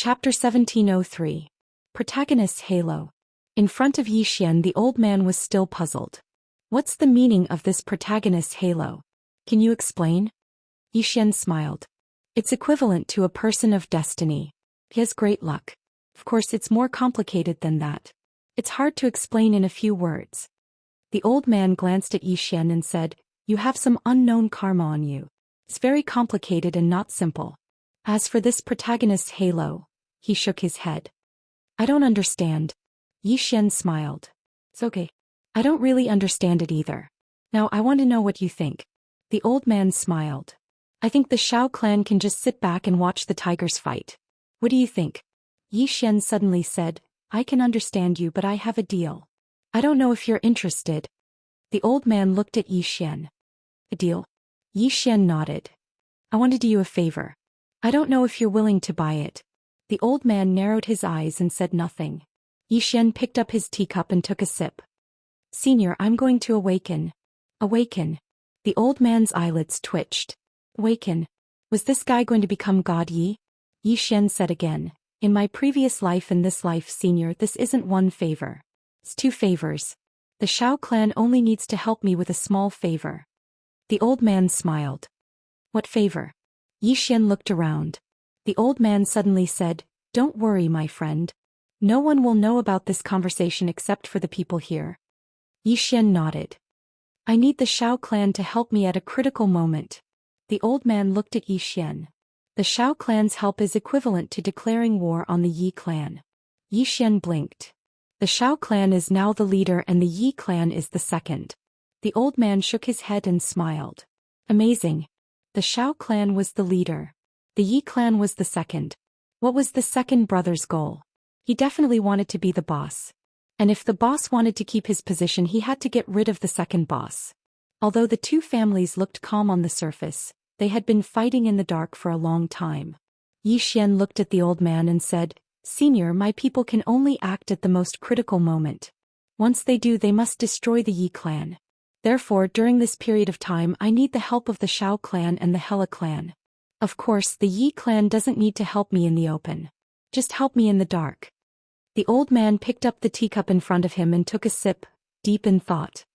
Chapter 1703. Protagonist's Halo. In front of Zhou Xian, the old man was still puzzled. What's the meaning of this protagonist's halo? Can you explain? Zhou Xian smiled. It's equivalent to a person of destiny. He has great luck. Of course, it's more complicated than that. It's hard to explain in a few words. The old man glanced at Zhou Xian and said, "You have some unknown karma on you. It's very complicated and not simple. As for this protagonist's halo," he shook his head. "I don't understand." Zhou Xian smiled. "It's okay. I don't really understand it either. Now I want to know what you think." The old man smiled. "I think the Shao clan can just sit back and watch the tigers fight. What do you think?" Zhou Xian suddenly said, "I can understand you, but I have a deal. I don't know if you're interested." The old man looked at Zhou Xian. "A deal?" Zhou Xian nodded. "I want to do you a favor. I don't know if you're willing to buy it." The old man narrowed his eyes and said nothing. Zhou Xian picked up his teacup and took a sip. "Senior, I'm going to awaken." Awaken? The old man's eyelids twitched. Awaken? Was this guy going to become God Yi? Zhou Xian said again, "In my previous life and this life, Senior, this isn't one favor. It's two favors. The Shao clan only needs to help me with a small favor." The old man smiled. "What favor?" Zhou Xian looked around. The old man suddenly said, "Don't worry, my friend. No one will know about this conversation except for the people here." Zhou Xian nodded. "I need the Shao clan to help me at a critical moment." The old man looked at Zhou Xian. "The Shao clan's help is equivalent to declaring war on the Yi clan." Zhou Xian blinked. "The Shao clan is now the leader and the Yi clan is the second." The old man shook his head and smiled. "Amazing. The Shao clan was the leader. The Yi clan was the second. What was the second brother's goal? He definitely wanted to be the boss. And if the boss wanted to keep his position, he had to get rid of the second boss." Although the two families looked calm on the surface, they had been fighting in the dark for a long time. Zhou Xian looked at the old man and said, "Senior, my people can only act at the most critical moment. Once they do, they must destroy the Yi clan. Therefore, during this period of time, I need the help of the Shao clan and the Hela clan. Of course, the Yi clan doesn't need to help me in the open. Just help me in the dark." The old man picked up the teacup in front of him and took a sip, deep in thought.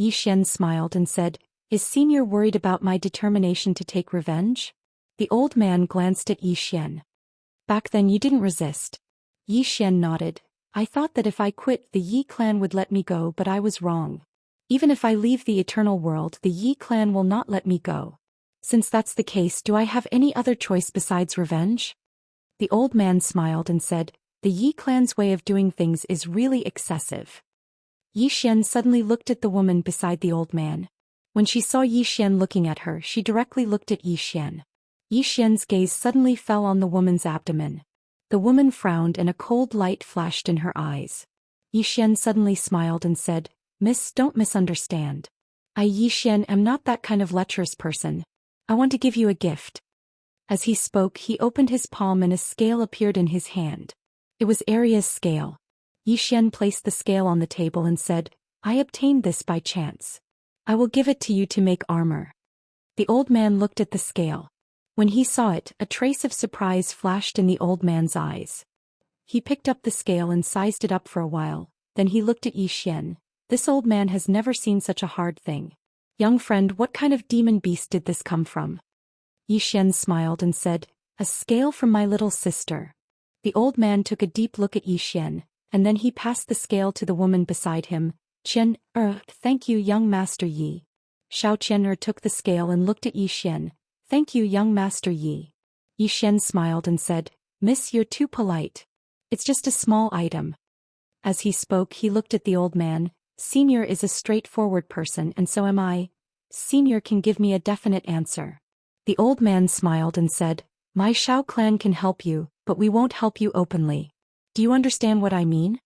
Zhou Xian smiled and said, "Is Senior worried about my determination to take revenge?" The old man glanced at Zhou Xian. "Back then you didn't resist." Zhou Xian nodded. "I thought that if I quit, the Yi clan would let me go, but I was wrong. Even if I leave the eternal world, the Yi clan will not let me go. Since that's the case, do I have any other choice besides revenge?" The old man smiled and said, "The Yi clan's way of doing things is really excessive." Zhou Xian suddenly looked at the woman beside the old man. When she saw Zhou Xian looking at her, she directly looked at Zhou Xian. Zhou Xian's gaze suddenly fell on the woman's abdomen. The woman frowned and a cold light flashed in her eyes. Zhou Xian suddenly smiled and said, "Miss, don't misunderstand. I, Zhou Xian, am not that kind of lecherous person. I want to give you a gift." As he spoke, he opened his palm and a scale appeared in his hand. It was Aria's scale. Zhou Xian placed the scale on the table and said, "I obtained this by chance. I will give it to you to make armor." The old man looked at the scale. When he saw it, a trace of surprise flashed in the old man's eyes. He picked up the scale and sized it up for a while, then he looked at Zhou Xian. This old man has never seen such a hard thing. "Young friend, what kind of demon beast did this come from?" Zhou Xian smiled and said, "A scale from my little sister." The old man took a deep look at Zhou Xian, and then he passed the scale to the woman beside him. Thank you, young Master Yi." Shao Qian'er took the scale and looked at Zhou Xian. "Thank you, young Master Yi." Zhou Xian smiled and said, "Miss, you're too polite. It's just a small item." As he spoke, he looked at the old man. "Senior is a straightforward person, and so am I. Senior can give me a definite answer." The old man smiled and said, "My Shao clan can help you, but we won't help you openly. Do you understand what I mean?"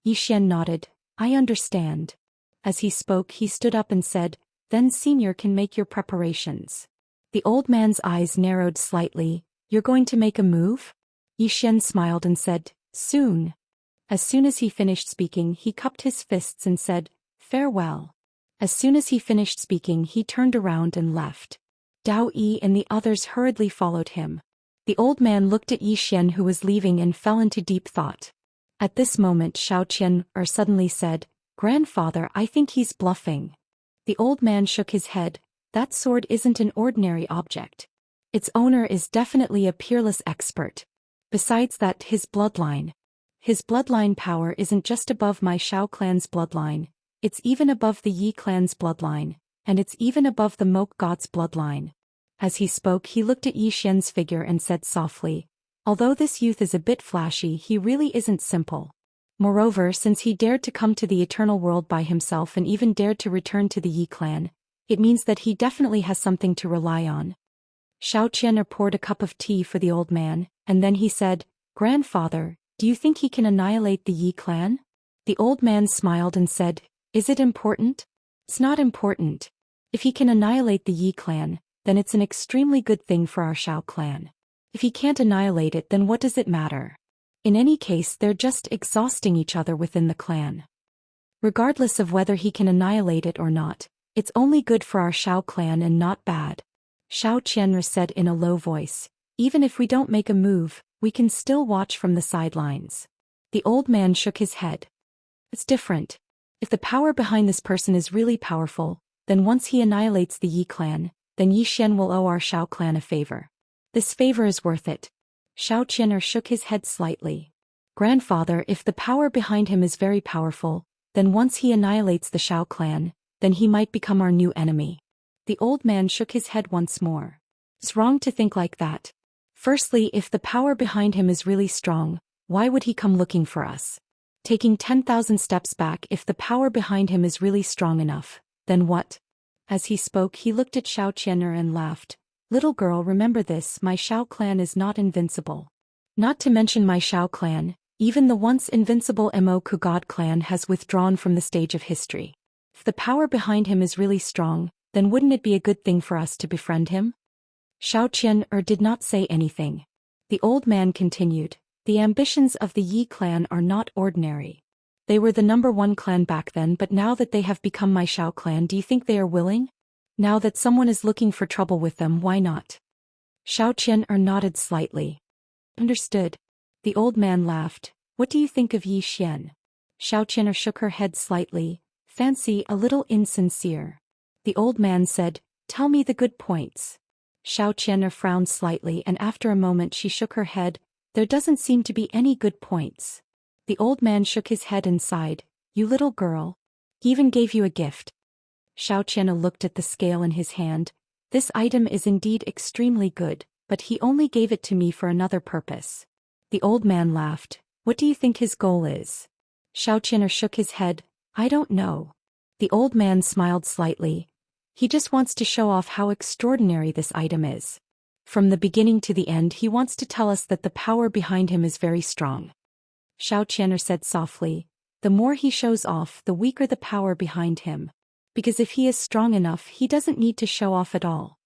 Zhou Xian nodded. "I understand." As he spoke, he stood up and said, "Then Senior can make your preparations." The old man's eyes narrowed slightly. "You're going to make a move?" Zhou Xian smiled and said, "Soon." As soon as he finished speaking, he cupped his fists and said, "Farewell." As soon as he finished speaking, he turned around and left. Dao Yi and the others hurriedly followed him. The old man looked at Yi Xian who was leaving and fell into deep thought. At this moment Zhou Xian suddenly said, "Grandfather, I think he's bluffing." The old man shook his head. "That sword isn't an ordinary object. Its owner is definitely a peerless expert. Besides that, his bloodline power isn't just above my Shao clan's bloodline, it's even above the Yi clan's bloodline, and it's even above the Moke god's bloodline." As he spoke he looked at Yi Xian's figure and said softly, "Although this youth is a bit flashy, he really isn't simple. Moreover, since he dared to come to the eternal world by himself and even dared to return to the Yi clan, it means that he definitely has something to rely on." Zhou Qian poured a cup of tea for the old man, and then he said, "Grandfather, do you think he can annihilate the Yi clan?" The old man smiled and said, "Is it important? It's not important. If he can annihilate the Yi clan, then it's an extremely good thing for our Shao clan. If he can't annihilate it, then what does it matter? In any case, they're just exhausting each other within the clan. Regardless of whether he can annihilate it or not, it's only good for our Shao clan and not bad." Zhou Qian said in a low voice, "Even if we don't make a move, we can still watch from the sidelines." The old man shook his head. "It's different. If the power behind this person is really powerful, then once he annihilates the Yi clan, then Yi Xian will owe our Shao clan a favor. This favor is worth it." Zhou Qian shook his head slightly. "Grandfather, if the power behind him is very powerful, then once he annihilates the Shao clan, then he might become our new enemy." The old man shook his head once more. "It's wrong to think like that. Firstly, if the power behind him is really strong, why would he come looking for us? Taking 10,000 steps back, if the power behind him is really strong enough, then what?" As he spoke he looked at Zhou Qian and laughed. "Little girl, remember this, my Shao clan is not invincible. Not to mention my Shao clan, even the once invincible Moku God clan has withdrawn from the stage of history. If the power behind him is really strong, then wouldn't it be a good thing for us to befriend him?" Zhou Qian did not say anything. The old man continued, "The ambitions of the Yi clan are not ordinary. They were the #1 clan back then, but now that they have become my Shao clan, do you think they are willing? Now that someone is looking for trouble with them, why not?" Zhou Qian nodded slightly. "Understood." The old man laughed. "What do you think of Yi Xian?" Zhou Qian shook her head slightly. "Fancy, a little insincere." The old man said, "Tell me the good points." Zhou Qian frowned slightly and after a moment she shook her head. "There doesn't seem to be any good points." The old man shook his head and sighed. "You little girl. He even gave you a gift." Zhou Qian looked at the scale in his hand. "This item is indeed extremely good, but he only gave it to me for another purpose." The old man laughed. "What do you think his goal is?" Zhou Qian shook his head. "I don't know." The old man smiled slightly. "He just wants to show off how extraordinary this item is. From the beginning to the end he wants to tell us that the power behind him is very strong." Zhou Qian said softly, "The more he shows off, the weaker the power behind him. Because if he is strong enough, he doesn't need to show off at all."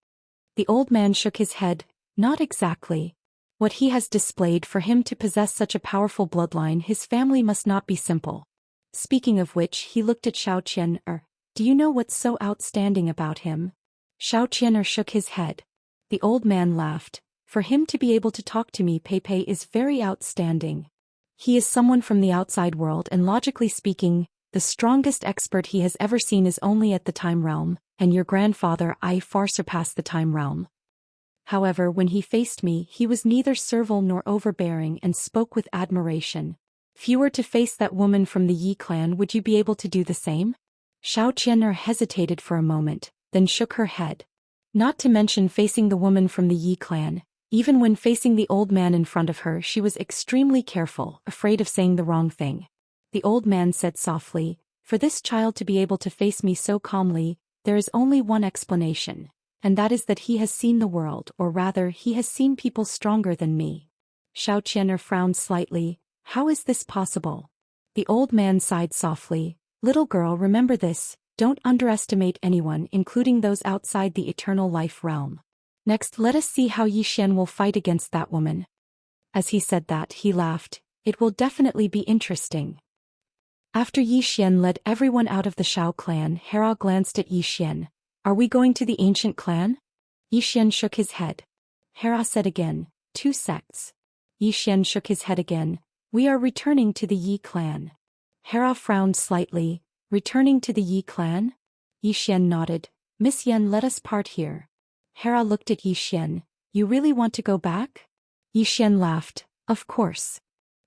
The old man shook his head. "Not exactly. What he has displayed, for him to possess such a powerful bloodline, his family must not be simple." Speaking of which, he looked at Zhou Qian. "Do you know what's so outstanding about him?" Zhou Qian shook his head. The old man laughed. "For him to be able to talk to me, Pei is very outstanding. He is someone from the outside world and logically speaking, the strongest expert he has ever seen is only at the time realm, and your grandfather I far surpass the time realm. However, when he faced me, he was neither servile nor overbearing and spoke with admiration. If you were to face that woman from the Yi clan, would you be able to do the same?" Zhou Qian hesitated for a moment, then shook her head. Not to mention facing the woman from the Yi clan, even when facing the old man in front of her she was extremely careful, afraid of saying the wrong thing. The old man said softly, "For this child to be able to face me so calmly, there is only one explanation, and that is that he has seen the world, or rather, he has seen people stronger than me." Zhou Qian frowned slightly. "How is this possible?" The old man sighed softly. "Little girl, remember this, don't underestimate anyone, including those outside the eternal life realm. Next, let us see how Yi Xian will fight against that woman." As he said that, he laughed. "It will definitely be interesting." After Yi Xian led everyone out of the Shao clan, Hera glanced at Yi Xian. "Are we going to the ancient clan?" Yi Xian shook his head. Hera said again, two sects. Yi Xian shook his head again. We are returning to the Yi clan. Hera frowned slightly. Returning to the Yi clan? Yi Xian nodded. Miss Yen, let us part here. Hera looked at Yi Xian. You really want to go back? Yi Xian laughed. Of course.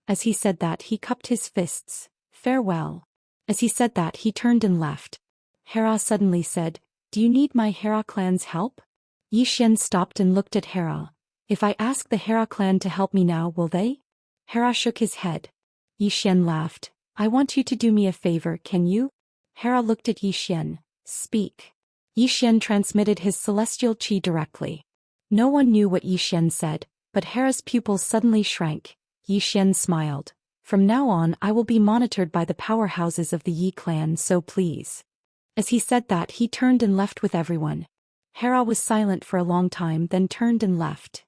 As he said that, he cupped his fists. Farewell. As he said that, he turned and left. Hera suddenly said, Do you need my Hera clan's help? Yi Xian stopped and looked at Hera. If I ask the Hera clan to help me now, will they? Hera shook his head. Yi Xian laughed. I want you to do me a favor, can you? Hera looked at Yi Xian. Speak. Yi Xian transmitted his celestial qi directly. No one knew what Yi Xian said, but Hera's pupils suddenly shrank. Yi Xian smiled. From now on I will be monitored by the powerhouses of the Yi clan, so please. As he said that, he turned and left with everyone. Hera was silent for a long time, then turned and left.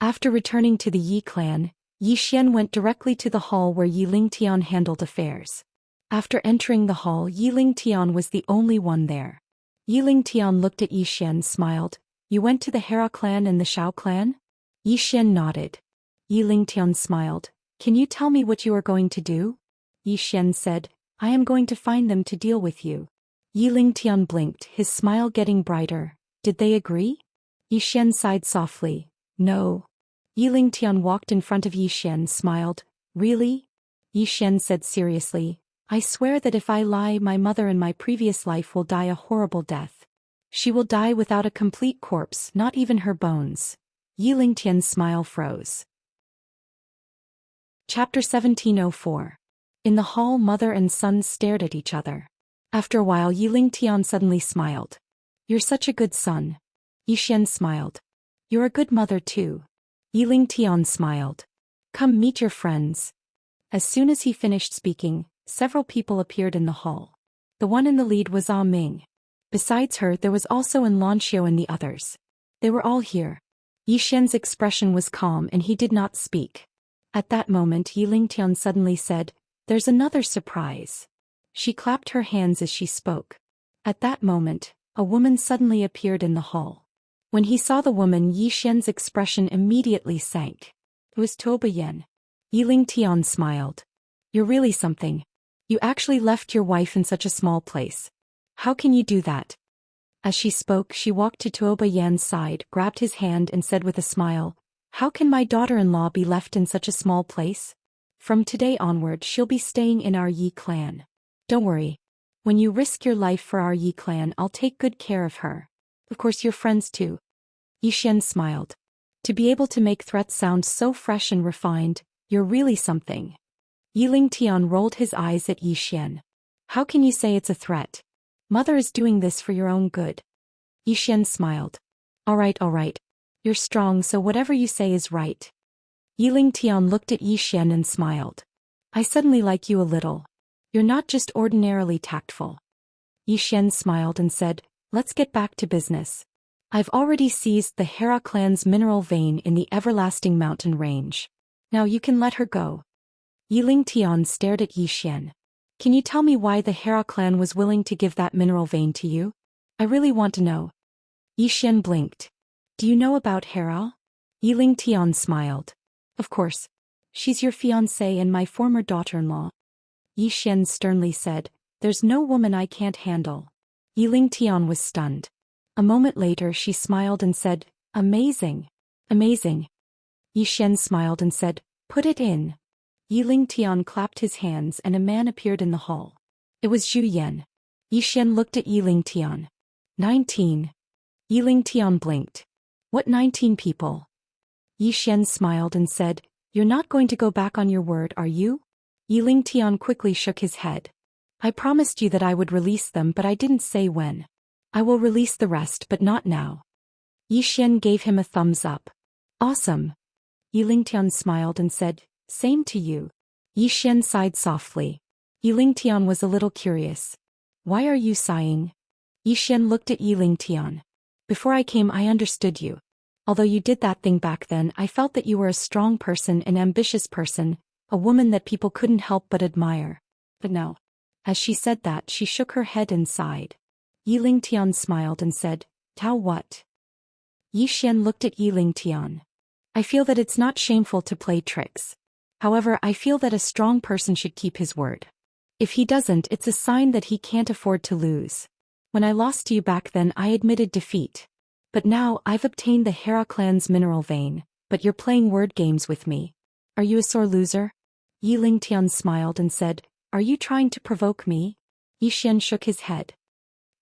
After returning to the Yi clan, Yi Xian went directly to the hall where Yi Lingtian handled affairs. After entering the hall, Yi Lingtian was the only one there. Yi Lingtian looked at Yi Xian, smiled. You went to the Hera clan and the Shao clan? Yi Xian nodded. Yi Lingtian smiled. Can you tell me what you are going to do? Yi Xian said, I am going to find them to deal with you. Yi Lingtian blinked, his smile getting brighter. Did they agree? Yi Xian sighed softly. No. Yi Lingtian walked in front of Yi Xian, smiled. Really? Yi Xian said seriously. I swear that if I lie, my mother in my previous life will die a horrible death. She will die without a complete corpse, not even her bones. Yi Lingtian's smile froze. Chapter 1704. In the hall, mother and son stared at each other. After a while, Yi Lingtian suddenly smiled. You're such a good son. Yi Xian smiled. You're a good mother too. Yi Lingtian smiled. Come meet your friends. As soon as he finished speaking, several people appeared in the hall. The one in the lead was Ah Ming. Besides her, there was also An Lanxiu and the others. They were all here. Yi Xian's expression was calm and he did not speak. At that moment, Yi Lingtian suddenly said, There's another surprise. She clapped her hands as she spoke. At that moment, a woman suddenly appeared in the hall. When he saw the woman, Yi Xian's expression immediately sank. It was Toba Yen. Yi Lingtian smiled. You're really something. You actually left your wife in such a small place. How can you do that? As she spoke, she walked to Toba Yan's side, grabbed his hand and said with a smile, How can my daughter-in-law be left in such a small place? From today onward, she'll be staying in our Yi clan. Don't worry. When you risk your life for our Yi clan, I'll take good care of her. Of course, you're friends too. Yi Xian smiled. To be able to make threats sound so fresh and refined, you're really something. Yi Lingtian rolled his eyes at Yi Xian. How can you say it's a threat? Mother is doing this for your own good. Yi Xian smiled. All right. You're strong, so whatever you say is right. Yi Lingtian looked at Yi Xian and smiled. I suddenly like you a little. You're not just ordinarily tactful. Yi Xian smiled and said, Let's get back to business. I've already seized the Hera clan's mineral vein in the everlasting mountain range. Now you can let her go. Yi Lingtian stared at Yi Xian. Can you tell me why the Hera clan was willing to give that mineral vein to you? I really want to know. Yi Xian blinked. Do you know about Hera? Yi Lingtian smiled. Of course. She's your fiancée and my former daughter-in-law. Yi Xian sternly said, There's no woman I can't handle. Yi Lingtian was stunned. A moment later she smiled and said, Amazing. Amazing. Yi Xian smiled and said, Put it in. Yi Lingtian clapped his hands and a man appeared in the hall. It was Zhou Xian. Yi Xian looked at Yi Lingtian. 19. Yi Lingtian blinked. What 19 people? Yi Xian smiled and said, You're not going to go back on your word, are you? Yi Lingtian quickly shook his head. I promised you that I would release them, but I didn't say when. I will release the rest, but not now. Yi Xian gave him a thumbs up. Awesome. Yi Lingtian smiled and said, Same to you. Yi Xian sighed softly. Yi Lingtian was a little curious. Why are you sighing? Yi Xian looked at Yi Lingtian. Before I came, I understood you. Although you did that thing back then, I felt that you were a strong person, an ambitious person, a woman that people couldn't help but admire. But now. As she said that, she shook her head and sighed. Yi Lingtian smiled and said, Tao what? Yi Xian looked at Yi Lingtian. I feel that it's not shameful to play tricks. However, I feel that a strong person should keep his word. If he doesn't, it's a sign that he can't afford to lose. When I lost to you back then, I admitted defeat. But now, I've obtained the Hera clan's mineral vein, but you're playing word games with me. Are you a sore loser? Yi Lingtian smiled and said, Are you trying to provoke me? Yi Xian shook his head.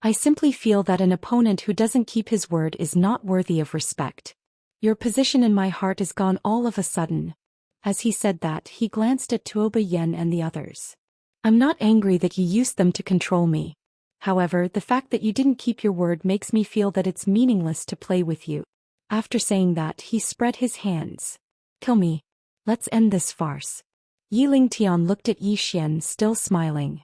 I simply feel that an opponent who doesn't keep his word is not worthy of respect. Your position in my heart is gone all of a sudden. As he said that, he glanced at Tuoba Yen and the others. I'm not angry that you used them to control me. However, the fact that you didn't keep your word makes me feel that it's meaningless to play with you. After saying that, he spread his hands. Kill me. Let's end this farce. Yi Lingtian looked at Yi Xian, still smiling.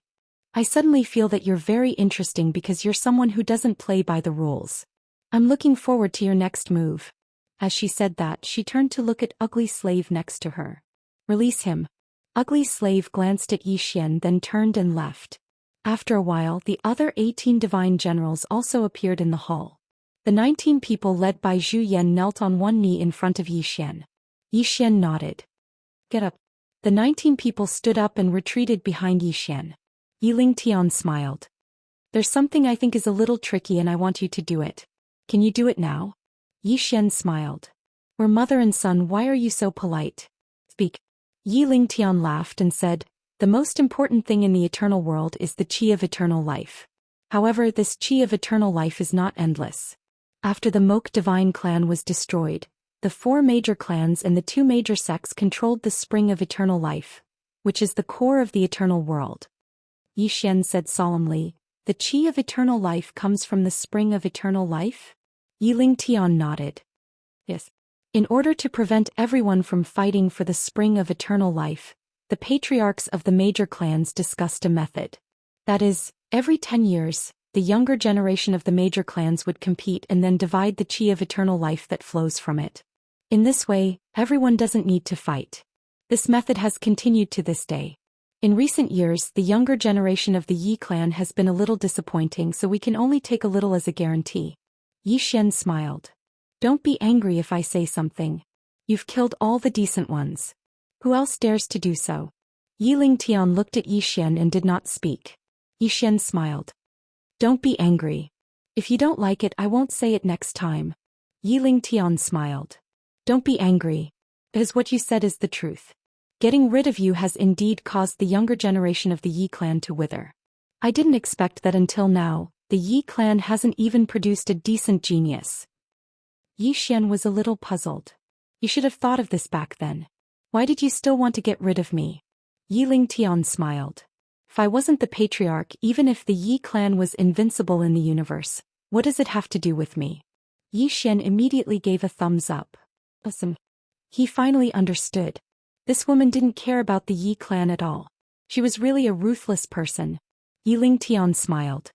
I suddenly feel that you're very interesting because you're someone who doesn't play by the rules. I'm looking forward to your next move. As she said that, she turned to look at Ugly Slave next to her. Release him. Ugly Slave glanced at Yi Xian, then turned and left. After a while, the other 18 divine generals also appeared in the hall. The 19 people led by Zhou Xian knelt on one knee in front of Yi Xian. Yi Xian nodded. Get up. The 19 people stood up and retreated behind Yi Xian. Yi Lingtian smiled. There's something I think is a little tricky and I want you to do it. Can you do it now? Yi Xian smiled. We're mother and son, why are you so polite? Speak. Yi Lingtian laughed and said, The most important thing in the eternal world is the qi of eternal life. However, this qi of eternal life is not endless. After the Moke divine clan was destroyed, the 4 major clans and the 2 major sects controlled the spring of eternal life, which is the core of the eternal world. Yi Xian said solemnly, The qi of eternal life comes from the spring of eternal life? Yi Lingtian nodded. Yes. In order to prevent everyone from fighting for the spring of eternal life, the patriarchs of the major clans discussed a method. That is, every 10 years, the younger generation of the major clans would compete and then divide the qi of eternal life that flows from it. In this way, everyone doesn't need to fight. This method has continued to this day. In recent years, the younger generation of the Yi clan has been a little disappointing, so we can only take a little as a guarantee. Yi Xian smiled. Don't be angry if I say something. You've killed all the decent ones. Who else dares to do so? Yi Lingtian looked at Yi Xian and did not speak. Yi Xian smiled. Don't be angry. If you don't like it, I won't say it next time. Yi Lingtian smiled. Don't be angry. Because what you said is the truth. Getting rid of you has indeed caused the younger generation of the Yi clan to wither. I didn't expect that until now. The Yi clan hasn't even produced a decent genius. Yi Xian was a little puzzled. You should have thought of this back then. Why did you still want to get rid of me? Yi Lingtian smiled. If I wasn't the patriarch, even if the Yi clan was invincible in the universe, what does it have to do with me? Yi Xian immediately gave a thumbs up. Awesome. He finally understood. This woman didn't care about the Yi clan at all. She was really a ruthless person. Yi Lingtian smiled.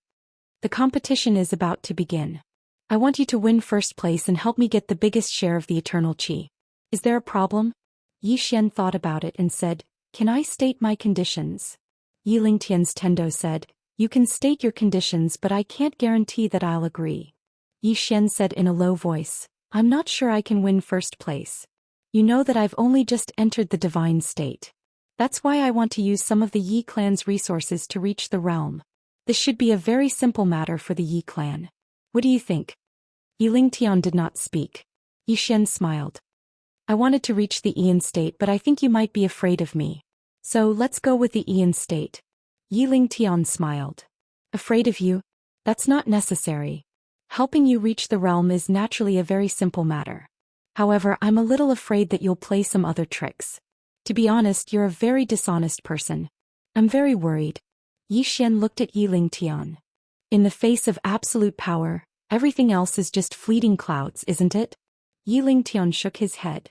The competition is about to begin. I want you to win first place and help me get the biggest share of the eternal qi. Is there a problem? Yi Xian thought about it and said, Can I state my conditions? Yi Lingtian's Tendo said, You can state your conditions, but I can't guarantee that I'll agree. Yi Xian said in a low voice, I'm not sure I can win first place. You know that I've only just entered the divine state. That's why I want to use some of the Yi clan's resources to reach the realm. This should be a very simple matter for the Yi clan. What do you think? Yi Lingtian did not speak. Yi Xian smiled. I wanted to reach the Ian state, but I think you might be afraid of me. So let's go with the Ian state. Yi Lingtian smiled. Afraid of you? That's not necessary. Helping you reach the realm is naturally a very simple matter. However, I'm a little afraid that you'll play some other tricks. To be honest, you're a very dishonest person. I'm very worried. Yi Xian looked at Yi Lingtian. In the face of absolute power, everything else is just fleeting clouds, isn't it? Yi Lingtian shook his head.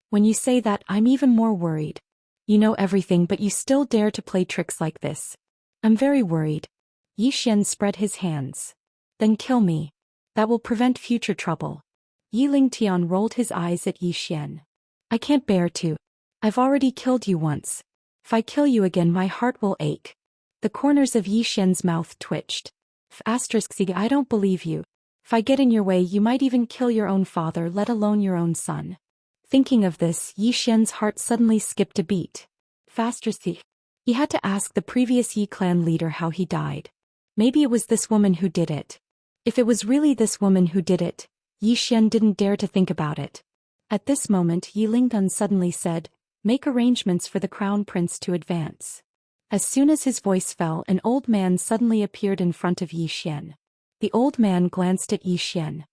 When you say that, I'm even more worried. You know everything, but you still dare to play tricks like this. I'm very worried. Yi Xian spread his hands. Then kill me. That will prevent future trouble. Yi Lingtian rolled his eyes at Yi Xian. I can't bear to. I've already killed you once. If I kill you again, my heart will ache. The corners of Yi Xian's mouth twitched. I don't believe you. If I get in your way, you might even kill your own father, let alone your own son. Thinking of this, Yi Xian's heart suddenly skipped a beat. Faster thief. He had to ask the previous Yi clan leader how he died. Maybe it was this woman who did it. If it was really this woman who did it, Yi Xian didn't dare to think about it. At this moment Yi Lingtan suddenly said, "Make arrangements for the crown prince to advance." As soon as his voice fell, an old man suddenly appeared in front of Yi Xian. The old man glanced at Yi Xian.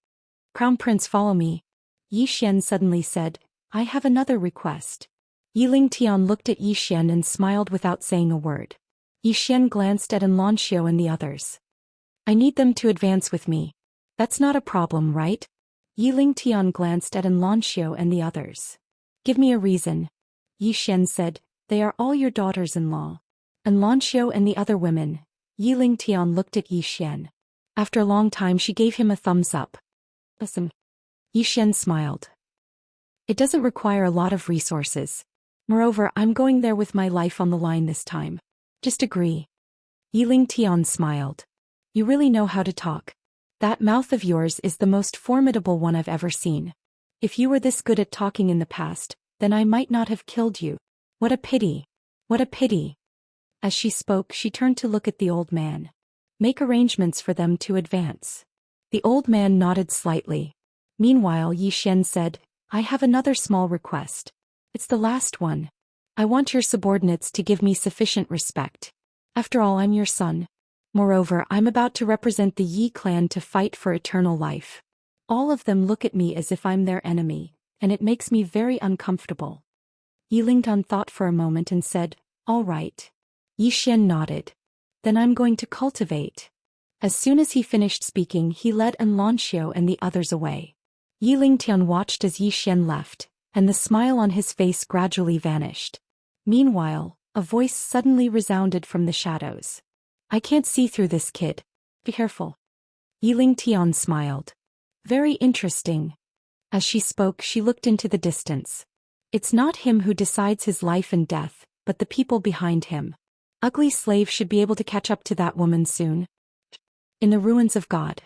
"Crown prince, follow me." Yi Xian suddenly said, "I have another request." Yi Lingtian looked at Yi Xian and smiled without saying a word. Yi Xian glanced at Xianxia and the others. "I need them to advance with me. That's not a problem, right?" Yi Lingtian glanced at Xianxia and the others. "Give me a reason." Yi Xian said, "They are all your daughters-in-law." Xianxia and the other women. Yi Lingtian looked at Yi Xian. After a long time she gave him a thumbs up. "Awesome." Yi Xian smiled. "It doesn't require a lot of resources. Moreover, I'm going there with my life on the line this time. Just agree." Yi Lingtian smiled. "You really know how to talk. That mouth of yours is the most formidable one I've ever seen. If you were this good at talking in the past, then I might not have killed you. What a pity. What a pity." As she spoke, she turned to look at the old man. "Make arrangements for them to advance." The old man nodded slightly. Meanwhile Yi Xian said, "I have another small request. It's the last one. I want your subordinates to give me sufficient respect. After all, I'm your son. Moreover, I'm about to represent the Yi clan to fight for eternal life. All of them look at me as if I'm their enemy, and it makes me very uncomfortable." Yi Lingtan thought for a moment and said, "All right." Yi Xian nodded. "Then I'm going to cultivate." As soon as he finished speaking, he led Xianxia and the others away. Yi Lingtian watched as Yi Xian left, and the smile on his face gradually vanished. Meanwhile, a voice suddenly resounded from the shadows. "I can't see through this kid. Be careful." Yi Lingtian smiled. "Very interesting." As she spoke, she looked into the distance. "It's not him who decides his life and death, but the people behind him. Ugly slave should be able to catch up to that woman soon." In the ruins of God.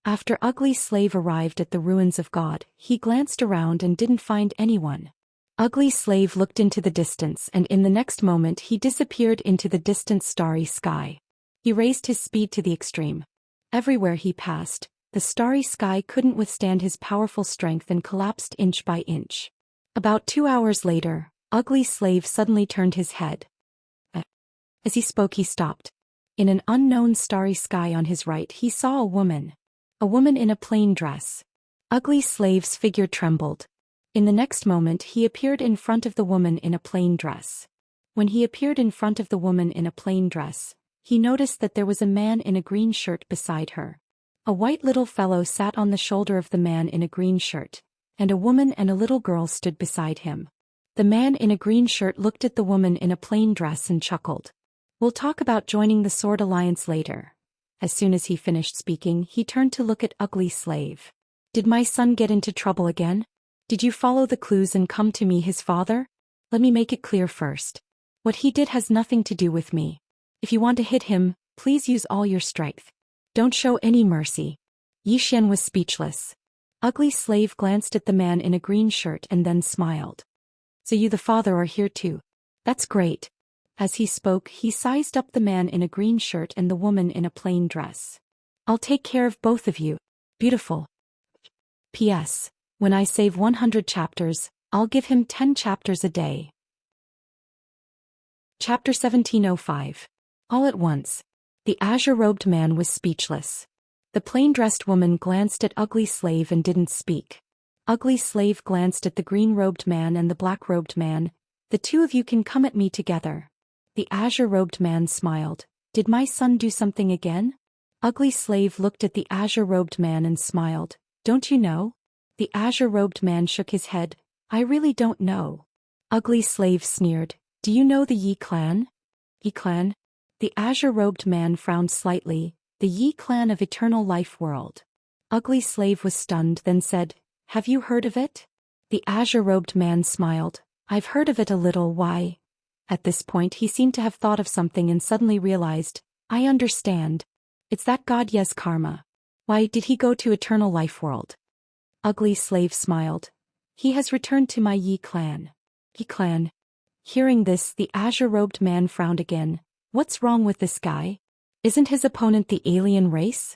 After Ugly Slave arrived at the ruins of God, he glanced around and didn't find anyone. Ugly Slave looked into the distance, and in the next moment he disappeared into the distant starry sky. He raised his speed to the extreme. Everywhere he passed, the starry sky couldn't withstand his powerful strength and collapsed inch by inch. About 2 hours later, Ugly Slave suddenly turned his head. As he spoke, he stopped. In an unknown starry sky on his right he saw a woman. A woman in a plain dress. Ugly Slave's figure trembled. In the next moment he appeared in front of the woman in a plain dress. When he appeared in front of the woman in a plain dress, he noticed that there was a man in a green shirt beside her. A white little fellow sat on the shoulder of the man in a green shirt, and a woman and a little girl stood beside him. The man in a green shirt looked at the woman in a plain dress and chuckled. "We'll talk about joining the Sword Alliance later." As soon as he finished speaking, he turned to look at Ugly Slave. "Did my son get into trouble again? Did you follow the clues and come to me, his father? Let me make it clear first. What he did has nothing to do with me. If you want to hit him, please use all your strength. Don't show any mercy." Yi Xian was speechless. Ugly Slave glanced at the man in a green shirt and then smiled. "So you, the father, are here too. That's great." As he spoke, he sized up the man in a green shirt and the woman in a plain dress. "I'll take care of both of you. Beautiful. P.S. When I save 100 chapters, I'll give him 10 chapters a day." Chapter 1705. All at once. The azure-robed man was speechless. The plain-dressed woman glanced at Ugly Slave and didn't speak. Ugly Slave glanced at the green-robed man and the black-robed man. "The two of you can come at me together." The azure-robed man smiled. "Did my son do something again?" Ugly Slave looked at the azure-robed man and smiled. "Don't you know?" The azure-robed man shook his head. "I really don't know." Ugly Slave sneered. "Do you know the Yi clan?" "Yi clan?" The azure-robed man frowned slightly. "The Yi clan of Eternal Life World." Ugly Slave was stunned, then said, "Have you heard of it?" The azure-robed man smiled. "I've heard of it a little. Why?" At this point he seemed to have thought of something and suddenly realized, "I understand. It's that god Yes Karma. Why did he go to Eternal Life World?" Ugly Slave smiled. He has returned to my Yi clan. Yi clan. Hearing this, the azure-robed man frowned again. What's wrong with this guy? Isn't his opponent the alien race?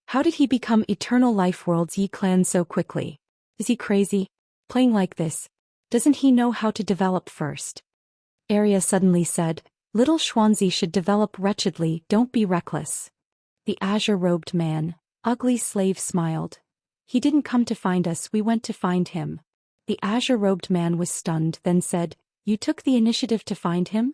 How did he become Eternal Life World's Yi clan so quickly? Is he crazy? Playing like this? Doesn't he know how to develop first? Arya suddenly said, Little Xuanzi should develop wretchedly, don't be reckless. The azure-robed man, ugly slave, smiled. He didn't come to find us, we went to find him. The azure-robed man was stunned, then said, You took the initiative to find him?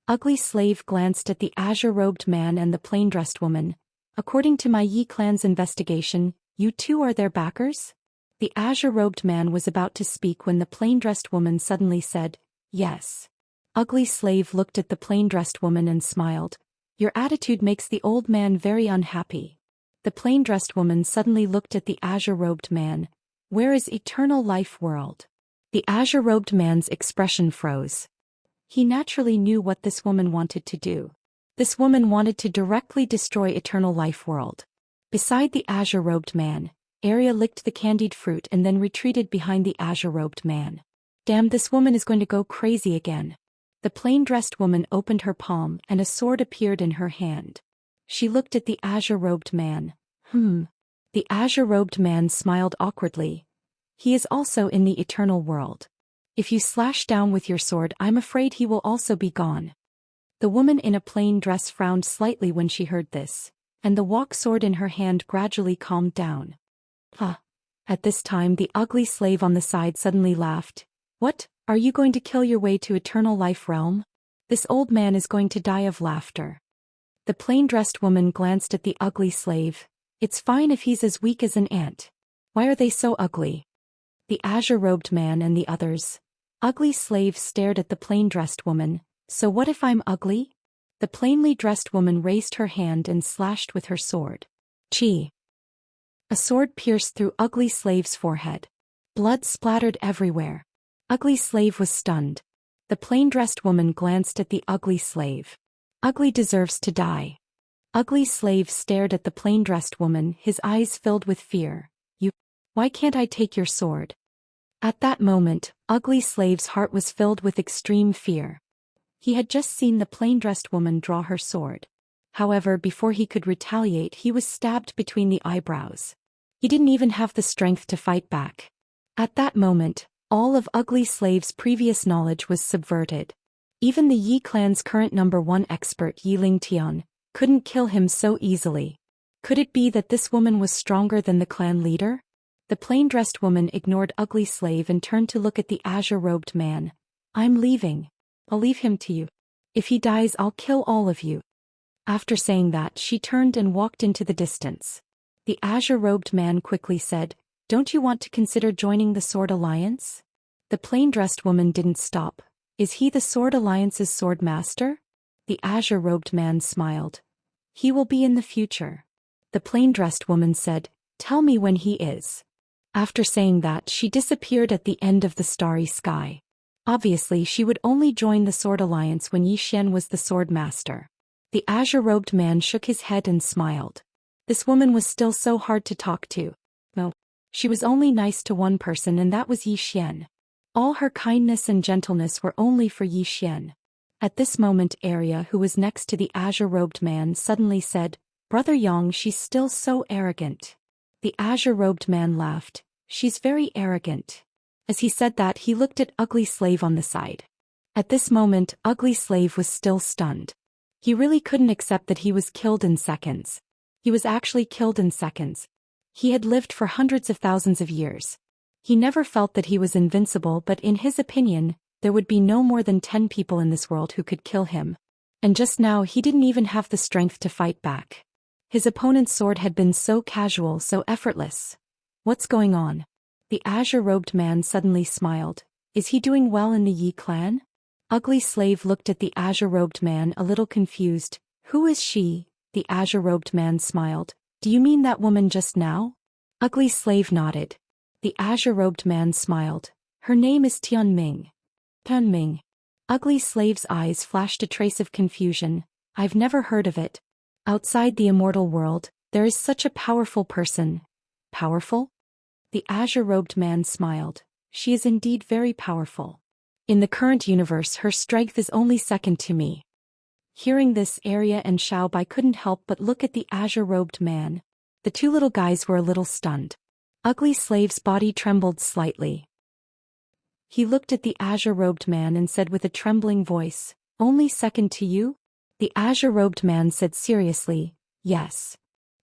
Ugly slave glanced at the azure-robed man and the plain-dressed woman. According to my Yi clan's investigation, you two are their backers? The azure-robed man was about to speak when the plain-dressed woman suddenly said, Yes. Ugly slave looked at the plain-dressed woman and smiled. Your attitude makes the old man very unhappy. The plain-dressed woman suddenly looked at the azure-robed man. Where is Eternal Life World? The azure-robed man's expression froze. He naturally knew what this woman wanted to do. This woman wanted to directly destroy Eternal Life World. Beside the azure-robed man, Arya licked the candied fruit and then retreated behind the azure-robed man. Damn, this woman is going to go crazy again. The plain-dressed woman opened her palm and a sword appeared in her hand. She looked at the azure-robed man. The azure-robed man smiled awkwardly. He is also in the eternal world. If you slash down with your sword, I'm afraid he will also be gone. The woman in a plain dress frowned slightly when she heard this, and the walk sword in her hand gradually calmed down. At this time the ugly slave on the side suddenly laughed. What, are you going to kill your way to Eternal Life Realm? This old man is going to die of laughter. The plain-dressed woman glanced at the ugly slave. It's fine if he's as weak as an ant. Why are they so ugly? The azure-robed man and the others. Ugly slave stared at the plain-dressed woman. So what if I'm ugly? The plainly dressed woman raised her hand and slashed with her sword. Chi. A sword pierced through ugly slave's forehead. Blood splattered everywhere. Ugly slave was stunned. The plain-dressed woman glanced at the ugly slave. Ugly deserves to die. Ugly slave stared at the plain-dressed woman, his eyes filled with fear. Why can't I take your sword? At that moment, ugly slave's heart was filled with extreme fear. He had just seen the plain-dressed woman draw her sword. However, before he could retaliate, he was stabbed between the eyebrows. He didn't even have the strength to fight back. At that moment, all of ugly slave's previous knowledge was subverted. Even the Yi clan's current #1 expert Yi Lingtian couldn't kill him so easily. Could it be that this woman was stronger than the clan leader? The plain-dressed woman ignored ugly slave and turned to look at the azure-robed man. I'm leaving. I'll leave him to you. If he dies, I'll kill all of you. After saying that, she turned and walked into the distance. The azure-robed man quickly said, Don't you want to consider joining the Sword Alliance? The plain-dressed woman didn't stop. Is he the Sword Alliance's sword master? The azure-robed man smiled. He will be in the future. The plain-dressed woman said, Tell me when he is. After saying that, she disappeared at the end of the starry sky. Obviously, she would only join the Sword Alliance when Zhou Xian was the sword master. The azure-robed man shook his head and smiled. This woman was still so hard to talk to. No, she was only nice to one person, and that was Zhou Xian. All her kindness and gentleness were only for Zhou Xian. At this moment, Arya, who was next to the azure-robed man, suddenly said, Brother Yang, she's still so arrogant. The azure-robed man laughed. She's very arrogant. As he said that, he looked at ugly slave on the side. At this moment, ugly slave was still stunned. He really couldn't accept that he was killed in seconds. He was actually killed in seconds. He had lived for hundreds of thousands of years. He never felt that he was invincible, but in his opinion, there would be no more than 10 people in this world who could kill him. And just now he didn't even have the strength to fight back. His opponent's sword had been so casual, so effortless. What's going on? The azure-robed man suddenly smiled. Is he doing well in the Yi clan? Ugly slave looked at the azure-robed man a little confused. Who is she? The azure-robed man smiled. Do you mean that woman just now? Ugly slave nodded. The azure-robed man smiled. Her name is Tianming. Tianming. Ugly slave's eyes flashed a trace of confusion. I've never heard of it. Outside the immortal world, there is such a powerful person. Powerful? The azure-robed man smiled. She is indeed very powerful. In the current universe her strength is only second to me. Hearing this, Arya and Xiaobai couldn't help but look at the azure-robed man. The two little guys were a little stunned. Ugly Slave's body trembled slightly. He looked at the azure-robed man and said with a trembling voice, "Only second to you?" The azure-robed man said seriously, "Yes."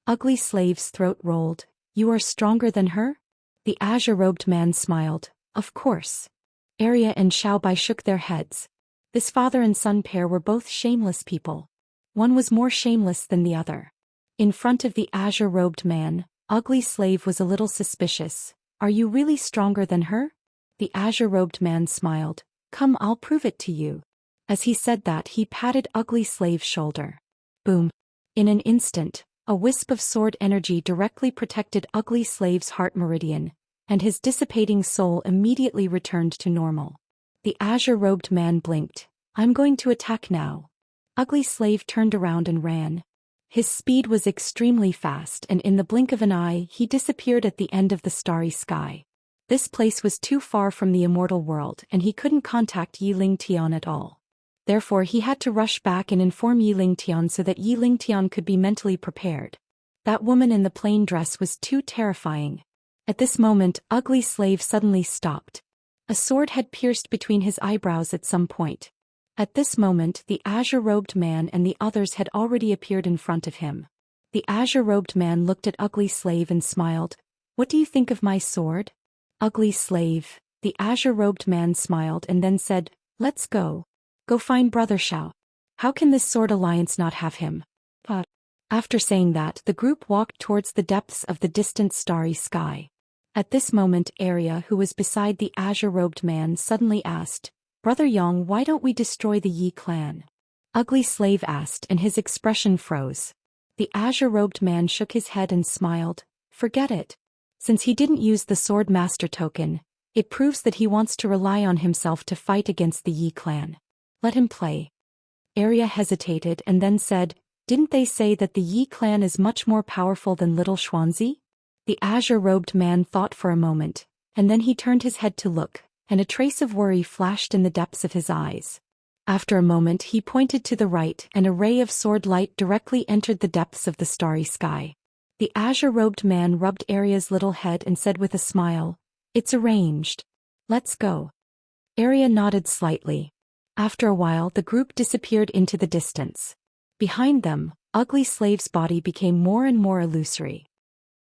Ugly Slave's throat rolled. "You are stronger than her?" The azure-robed man smiled. "Of course." Arya and Xiaobai shook their heads. This father and son pair were both shameless people. One was more shameless than the other. In front of the azure-robed man, Ugly Slave was a little suspicious. "Are you really stronger than her?" The azure-robed man smiled. "Come, I'll prove it to you." As he said that, he patted Ugly Slave's shoulder. Boom. In an instant, a wisp of sword energy directly protected Ugly Slave's heart meridian, and his dissipating soul immediately returned to normal. The azure-robed man blinked. "I'm going to attack now." Ugly Slave turned around and ran. His speed was extremely fast, and in the blink of an eye he disappeared at the end of the starry sky. This place was too far from the immortal world and he couldn't contact Yi Lingtian at all. Therefore he had to rush back and inform Yi Lingtian so that Yi Lingtian could be mentally prepared. That woman in the plain dress was too terrifying. At this moment, Ugly Slave suddenly stopped. A sword had pierced between his eyebrows at some point. At this moment, the azure-robed man and the others had already appeared in front of him. The azure-robed man looked at Ugly Slave and smiled. "What do you think of my sword?" Ugly Slave. The azure-robed man smiled and then said, "Let's go. Go find Brother Xiao. How can this sword alliance not have him?" After saying that, the group walked towards the depths of the distant starry sky. At this moment, Arya, who was beside the azure-robed man, suddenly asked, "Brother Yang, why don't we destroy the Yi clan?" Ugly Slave asked and his expression froze. The azure-robed man shook his head and smiled. "Forget it. Since he didn't use the Sword Master token, it proves that he wants to rely on himself to fight against the Yi clan. Let him play." Arya hesitated and then said, "Didn't they say that the Yi clan is much more powerful than Little Xuanzi?" The azure-robed man thought for a moment, and then he turned his head to look, and a trace of worry flashed in the depths of his eyes. After a moment he pointed to the right and a ray of sword light directly entered the depths of the starry sky. The azure-robed man rubbed Arya's little head and said with a smile, "It's arranged. Let's go." Arya nodded slightly. After a while the group disappeared into the distance. Behind them, Ugly Slave's body became more and more illusory.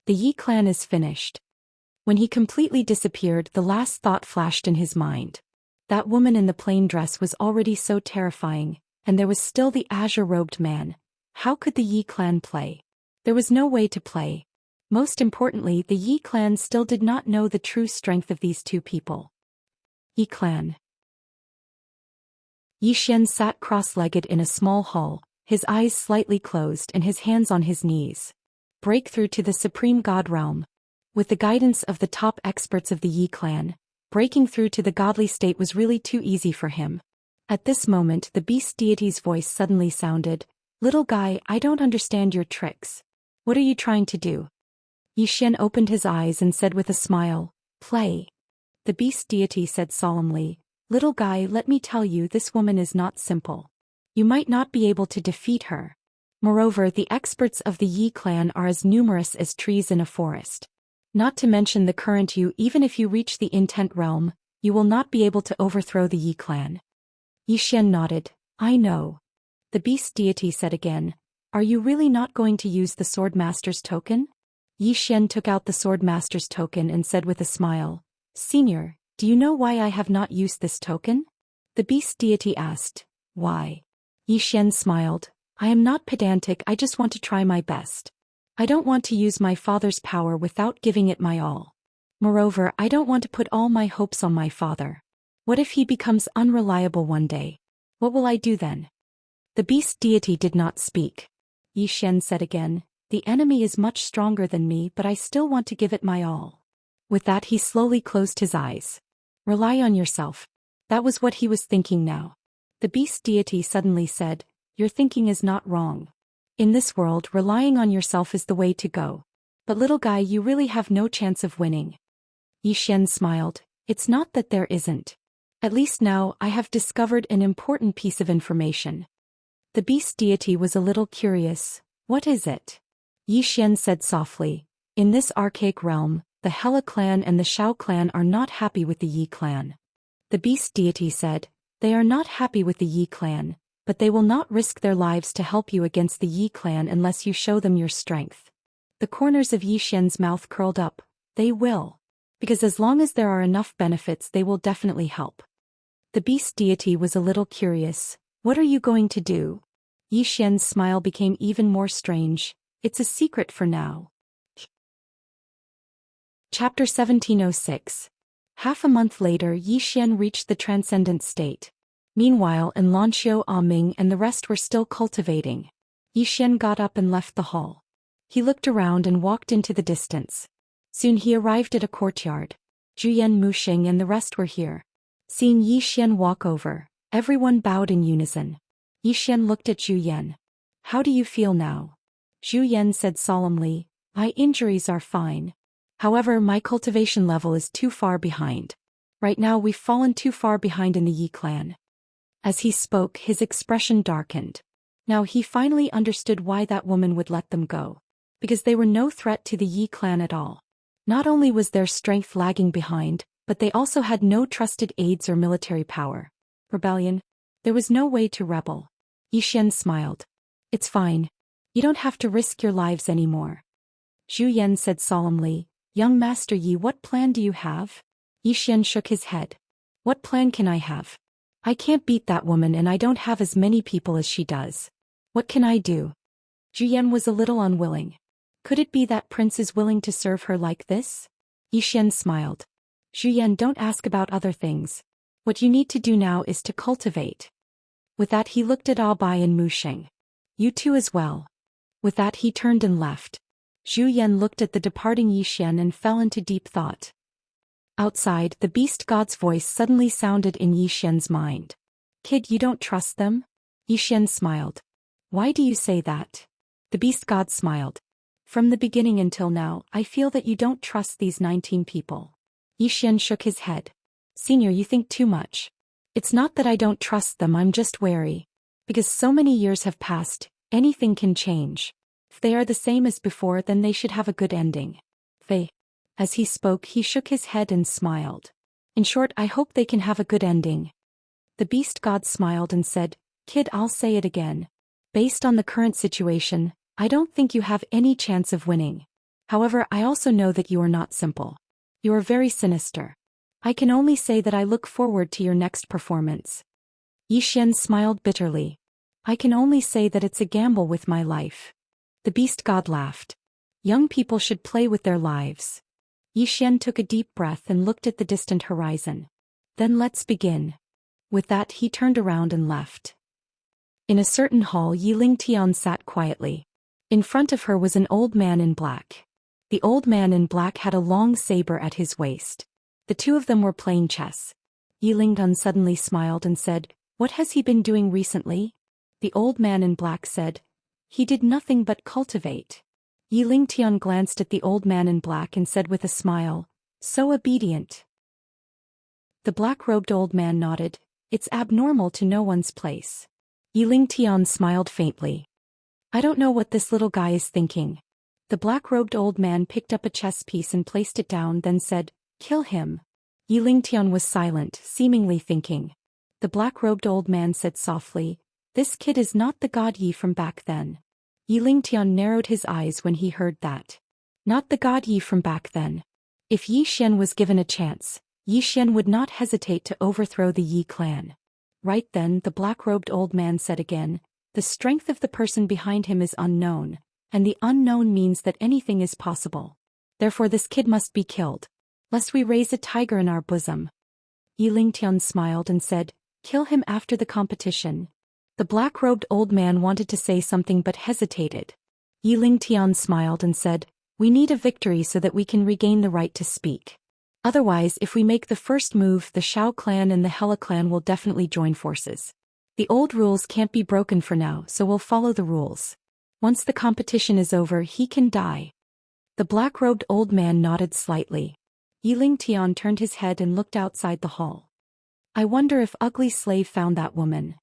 The Yi clan is finished. When he completely disappeared, the last thought flashed in his mind. That woman in the plain dress was already so terrifying, and there was still the azure-robed man. How could the Yi clan play? There was no way to play. Most importantly, the Yi clan still did not know the true strength of these two people. Yi clan. Yi Xian sat cross-legged in a small hall, his eyes slightly closed and his hands on his knees. Breakthrough to the Supreme God Realm. With the guidance of the top experts of the Yi clan, breaking through to the godly state was really too easy for him. At this moment the beast deity's voice suddenly sounded, "Little guy, I don't understand your tricks. What are you trying to do?" Yi Xian opened his eyes and said with a smile, "Play." The beast deity said solemnly, "Little guy, let me tell you, this woman is not simple. You might not be able to defeat her. Moreover, the experts of the Yi clan are as numerous as trees in a forest. Not to mention the current you, even if you reach the intent realm, you will not be able to overthrow the Yi clan." Yi Xian nodded. "I know." The beast deity said again, "Are you really not going to use the Sword Master's token?" Yi Xian took out the Sword Master's token and said with a smile, "Senior, do you know why I have not used this token?" The beast deity asked, "Why?" Yi Xian smiled, "I am not pedantic, I just want to try my best. I don't want to use my father's power without giving it my all. Moreover, I don't want to put all my hopes on my father. What if he becomes unreliable one day? What will I do then?" The beast deity did not speak. Yi Xian said again, "The enemy is much stronger than me, but I still want to give it my all." With that he slowly closed his eyes. Rely on yourself. That was what he was thinking now. The beast deity suddenly said, "Your thinking is not wrong. In this world, relying on yourself is the way to go. But little guy, you really have no chance of winning." Yi Xian smiled. It's not that there isn't. At least now I have discovered an important piece of information. The beast deity was a little curious. What is it? Yi Xian said softly. In this archaic realm, the Hela clan and the Shao clan are not happy with the Yi clan. The beast deity said, they are not happy with the Yi clan, but they will not risk their lives to help you against the Yi clan unless you show them your strength. The corners of Yi Xian's mouth curled up. They will. Because as long as there are enough benefits they will definitely help. The beast deity was a little curious. What are you going to do? Yi Xian's smile became even more strange. It's a secret for now. Chapter 1706. Half a month later Yi Xian reached the transcendent state. Meanwhile in Lanxiu Ming and the rest were still cultivating. Yi Xian got up and left the hall. He looked around and walked into the distance. Soon he arrived at a courtyard. Zhu Yan, Muxing and the rest were here. Seeing Yi Xian walk over, everyone bowed in unison. Yi Xian looked at Zhu Yan. How do you feel now? Zhu Yan said solemnly, my injuries are fine. However, my cultivation level is too far behind. Right now we've fallen too far behind in the Yi clan. As he spoke, his expression darkened. Now he finally understood why that woman would let them go. Because they were no threat to the Yi clan at all. Not only was their strength lagging behind, but they also had no trusted aides or military power. Rebellion? There was no way to rebel. Yi Xian smiled. It's fine. You don't have to risk your lives anymore. Zhu Yan said solemnly, Young Master Yi, what plan do you have? Yi Xian shook his head. What plan can I have? I can't beat that woman and I don't have as many people as she does. What can I do? Zhu Yan was a little unwilling. Could it be that Prince is willing to serve her like this? Yi Xian smiled. Zhu Yan, don't ask about other things. What you need to do now is to cultivate. With that he looked at Abai and Muxing. You too as well. With that he turned and left. Zhu Yan looked at the departing Yi Xian and fell into deep thought. Outside, the beast god's voice suddenly sounded in Yi Xian's mind. Kid, you don't trust them? Yi Xian smiled. Why do you say that? The beast god smiled. From the beginning until now, I feel that you don't trust these 19 people. Yi Xian shook his head. Senior, you think too much. It's not that I don't trust them, I'm just wary. Because so many years have passed, anything can change. If they are the same as before, then they should have a good ending. They. As he spoke, he shook his head and smiled. In short, I hope they can have a good ending. The beast god smiled and said, Kid, I'll say it again. Based on the current situation, I don't think you have any chance of winning. However, I also know that you are not simple. You are very sinister. I can only say that I look forward to your next performance. Yi Xian smiled bitterly. I can only say that it's a gamble with my life. The beast god laughed. Young people should play with their lives. Yi Xian took a deep breath and looked at the distant horizon. Then let's begin. With that he turned around and left. In a certain hall Yi Lingtian sat quietly. In front of her was an old man in black. The old man in black had a long saber at his waist. The two of them were playing chess. Yi Lingtian suddenly smiled and said, What has he been doing recently? The old man in black said, He did nothing but cultivate. Yi Lingtian glanced at the old man in black and said with a smile, So obedient. The black-robed old man nodded. It's abnormal to know one's place. Yi Lingtian smiled faintly. I don't know what this little guy is thinking. The black-robed old man picked up a chess piece and placed it down, then said, Kill him. Yi Lingtian was silent, seemingly thinking. The black-robed old man said softly, This kid is not the god Yi from back then. Yi Lingtian narrowed his eyes when he heard that. Not the god Yi from back then. If Yi Xian was given a chance, Yi Xian would not hesitate to overthrow the Yi clan. Right then the black-robed old man said again, The strength of the person behind him is unknown, and the unknown means that anything is possible. Therefore this kid must be killed, lest we raise a tiger in our bosom. Yi Lingtian smiled and said, Kill him after the competition. The black-robed old man wanted to say something but hesitated. Yi Lingtian smiled and said, We need a victory so that we can regain the right to speak. Otherwise, if we make the first move, the Shao clan and the Hela clan will definitely join forces. The old rules can't be broken for now, so we'll follow the rules. Once the competition is over, he can die. The black-robed old man nodded slightly. Yiling Tian turned his head and looked outside the hall. I wonder if ugly slave found that woman.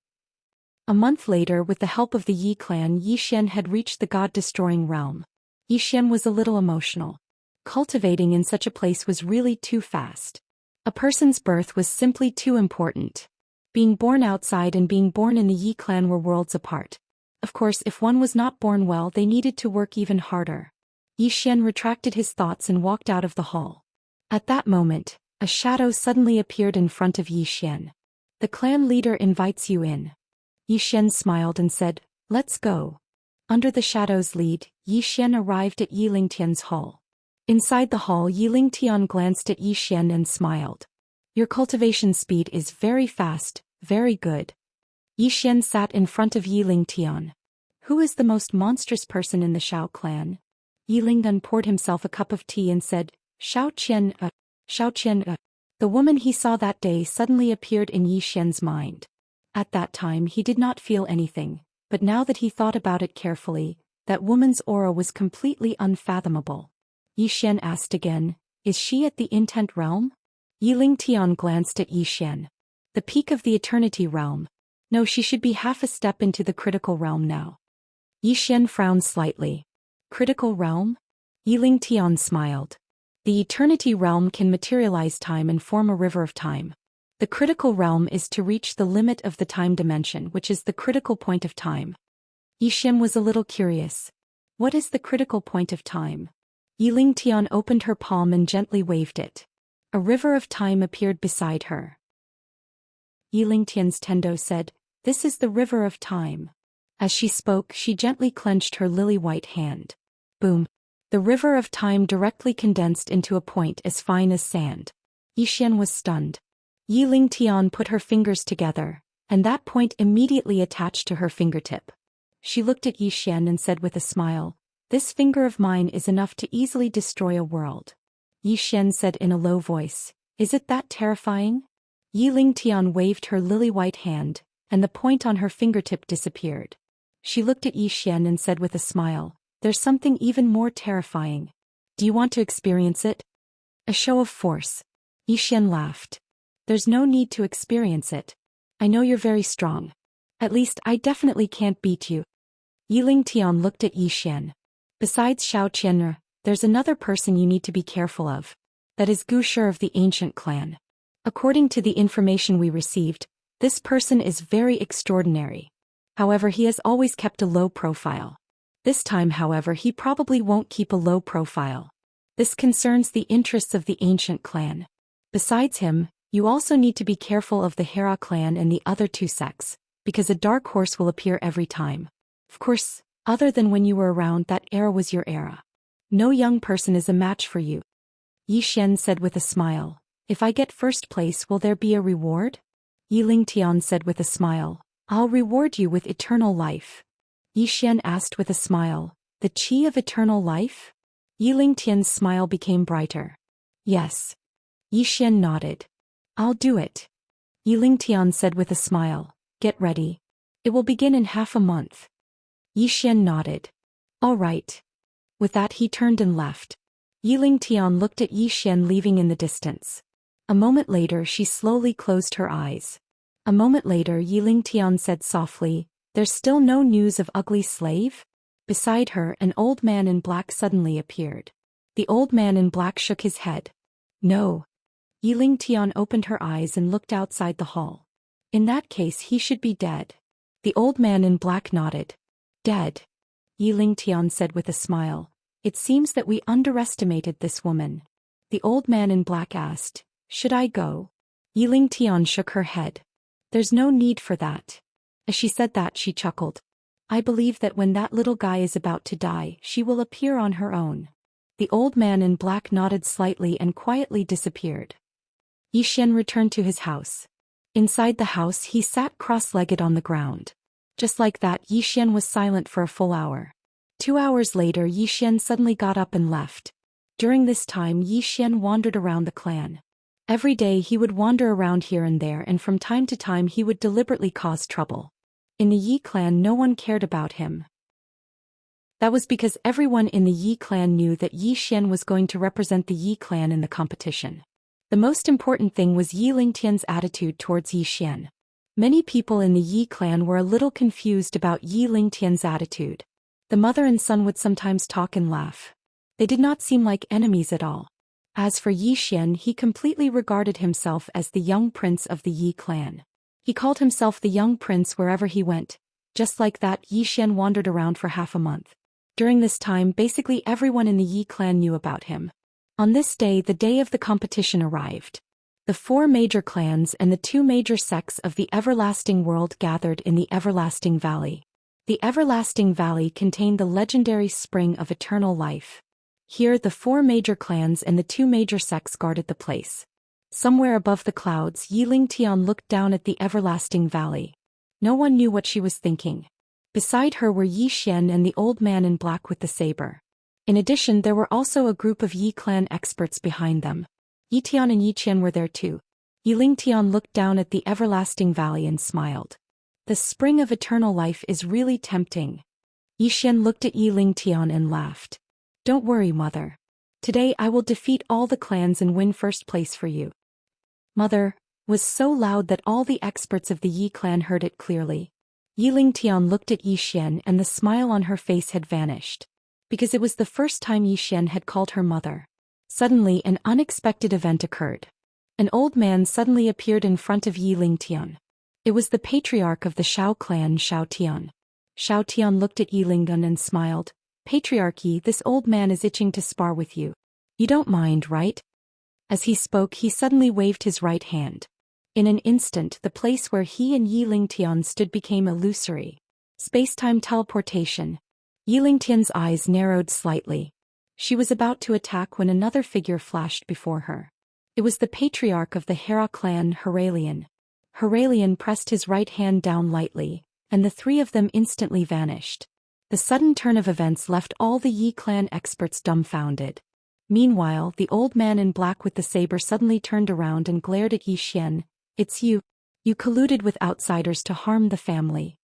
A month later, with the help of the Yi clan, Yi Xian had reached the god-destroying realm. Yi Xian was a little emotional. Cultivating in such a place was really too fast. A person's birth was simply too important. Being born outside and being born in the Yi clan were worlds apart. Of course, if one was not born well, they needed to work even harder. Yi Xian retracted his thoughts and walked out of the hall. At that moment, a shadow suddenly appeared in front of Yi Xian. The clan leader invites you in. Yi Xian smiled and said, let's go. Under the shadow's lead, Yi Xian arrived at Yiling Tian's hall. Inside the hall, Yiling Tian glanced at Yi Xian and smiled. Your cultivation speed is very fast, very good. Yi Xian sat in front of Yiling Tian. Who is the most monstrous person in the Xiao clan? Yiling then poured himself a cup of tea and said, Xiao Qian. The woman he saw that day suddenly appeared in Yi Xian's mind. At that time he did not feel anything, but now that he thought about it carefully, that woman's aura was completely unfathomable. Yi Xian asked again, is she at the intent realm? Yiling Tian glanced at Yi Xian. The peak of the eternity realm. No, she should be half a step into the critical realm now. Yi Xian frowned slightly. Critical realm? Yiling Tian smiled. The eternity realm can materialize time and form a river of time. The critical realm is to reach the limit of the time dimension, which is the critical point of time. Yi Xian was a little curious. What is the critical point of time? Yiling Tian opened her palm and gently waved it. A river of time appeared beside her. Yiling Tian's Tendo said, this is the river of time. As she spoke, she gently clenched her lily-white hand. Boom. The river of time directly condensed into a point as fine as sand. Yi Xian was stunned. Yiling Tian put her fingers together, and that point immediately attached to her fingertip. She looked at Yi Xian and said with a smile, this finger of mine is enough to easily destroy a world. Yi Xian said in a low voice, is it that terrifying? Yiling Tian waved her lily-white hand, and the point on her fingertip disappeared. She looked at Yi Xian and said with a smile, there's something even more terrifying. Do you want to experience it? A show of force. Yi Xian laughed. There's no need to experience it. I know you're very strong. At least I definitely can't beat you. Yiling Tian looked at Yi Xian. Besides Xiao Qian, there's another person you need to be careful of. That is Gu Shi of the ancient clan. According to the information we received, this person is very extraordinary. However, he has always kept a low profile. This time, however, he probably won't keep a low profile. This concerns the interests of the ancient clan. Besides him, you also need to be careful of the Hera clan and the other two sects, because a dark horse will appear every time. Of course, other than when you were around, that era was your era. No young person is a match for you. Yi Xian said with a smile, if I get first place, will there be a reward? Yiling Tian said with a smile, I'll reward you with eternal life. Yi Xian asked with a smile, the qi of eternal life? Yiling Tian's smile became brighter. Yes. Yi Xian nodded. I'll do it. Yiling Tian said with a smile, get ready. It will begin in half a month. Yi Xian nodded. All right. With that he turned and left. Yiling Tian looked at Yi Xian leaving in the distance. A moment later she slowly closed her eyes. A moment later Yiling Tian said softly, there's still no news of ugly slave? Beside her an old man in black suddenly appeared. The old man in black shook his head. No. Yiling Tian opened her eyes and looked outside the hall. In that case he should be dead. The old man in black nodded. Dead. Yiling Tian said with a smile, it seems that we underestimated this woman. The old man in black asked, should I go? Yiling Tian shook her head. There's no need for that. As she said that she chuckled. I believe that when that little guy is about to die, she will appear on her own. The old man in black nodded slightly and quietly disappeared. Yi Xian returned to his house. Inside the house he sat cross-legged on the ground. Just like that Yi Xian was silent for a full hour. 2 hours later Yi Xian suddenly got up and left. During this time Yi Xian wandered around the clan. Every day he would wander around here and there, and from time to time he would deliberately cause trouble. In the Yi clan no one cared about him. That was because everyone in the Yi clan knew that Yi Xian was going to represent the Yi clan in the competition. The most important thing was Yi Lingtian's attitude towards Yi Xian. Many people in the Yi clan were a little confused about Yi Lingtian's attitude. The mother and son would sometimes talk and laugh. They did not seem like enemies at all. As for Yi Xian, he completely regarded himself as the young prince of the Yi clan. He called himself the young prince wherever he went. Just like that, Yi Xian wandered around for half a month. During this time, basically everyone in the Yi clan knew about him. On this day, the day of the competition arrived. The 4 major clans and the 2 major sects of the Everlasting World gathered in the Everlasting Valley. The Everlasting Valley contained the legendary Spring of Eternal Life. Here, the 4 major clans and the 2 major sects guarded the place. Somewhere above the clouds, Yi Lingtian looked down at the Everlasting Valley. No one knew what she was thinking. Beside her were Yi Xian and the old man in black with the saber. In addition, there were also a group of Yi clan experts behind them. Yi Tian and Yi Qian were there too. Yi Lingtian looked down at the Everlasting Valley and smiled. The Spring of Eternal Life is really tempting. Yi Xian looked at Yi Lingtian and laughed. Don't worry, mother. Today I will defeat all the clans and win first place for you. Mother, was so loud that all the experts of the Yi clan heard it clearly. Yi Lingtian looked at Yi Xian and the smile on her face had vanished. Because it was the first time Yi Xian had called her mother. Suddenly an unexpected event occurred. An old man suddenly appeared in front of Yi Lingtian. It was the patriarch of the Shao clan, Shao Tian. Shao Tian looked at Yi Lingtian and smiled. Patriarchy, this old man is itching to spar with you. You don't mind, right? As he spoke, he suddenly waved his right hand. In an instant, the place where he and Yi Lingtian stood became illusory. Space-time teleportation. Yi Lingtian's eyes narrowed slightly. She was about to attack when another figure flashed before her. It was the patriarch of the Hera clan, Heralian. Heralian pressed his right hand down lightly, and the 3 of them instantly vanished. The sudden turn of events left all the Yi clan experts dumbfounded. Meanwhile, the old man in black with the saber suddenly turned around and glared at Yi Xian. It's you. You colluded with outsiders to harm the family.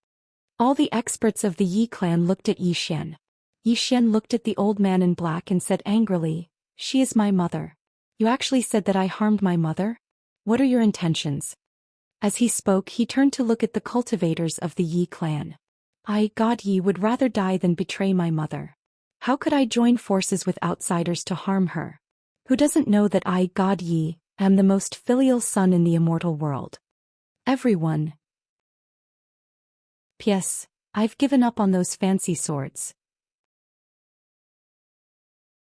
All the experts of the Yi clan looked at Yi Xian. Yi Xian looked at the old man in black and said angrily, She is my mother. You actually said that I harmed my mother? What are your intentions? As he spoke, he turned to look at the cultivators of the Yi clan. I, God Yi, would rather die than betray my mother. How could I join forces with outsiders to harm her? Who doesn't know that I, God Yi, am the most filial son in the immortal world? Everyone. P.S. I've given up on those fancy swords.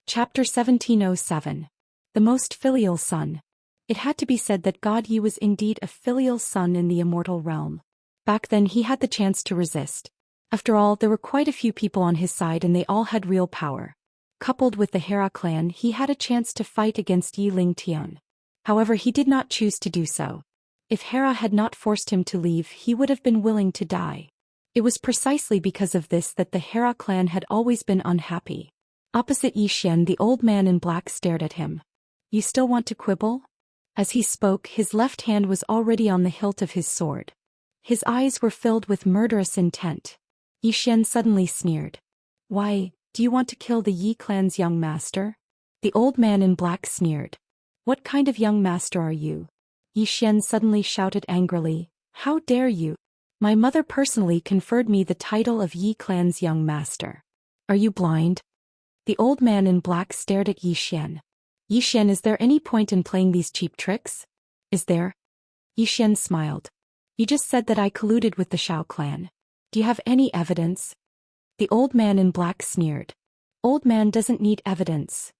Chapter 1707. The most filial son. It had to be said that God Yi was indeed a filial son in the immortal realm. Back then he had the chance to resist. After all, there were quite a few people on his side and they all had real power. Coupled with the Hera clan, he had a chance to fight against Yi Lingtian. However, he did not choose to do so. If Hera had not forced him to leave, he would have been willing to die. It was precisely because of this that the Hera clan had always been unhappy. Opposite Yi Xian, the old man in black stared at him. You still want to quibble? As he spoke, his left hand was already on the hilt of his sword. His eyes were filled with murderous intent. Yi Xian suddenly sneered. Why, do you want to kill the Yi clan's young master? The old man in black sneered. What kind of young master are you? Yi Xian suddenly shouted angrily. How dare you? My mother personally conferred me the title of Yi clan's young master. Are you blind? The old man in black stared at Yi Xian. Yi Xian, is there any point in playing these cheap tricks? Is there? Yi Xian smiled. You just said that I colluded with the Shao clan. Do you have any evidence? The old man in black sneered. Old man doesn't need evidence.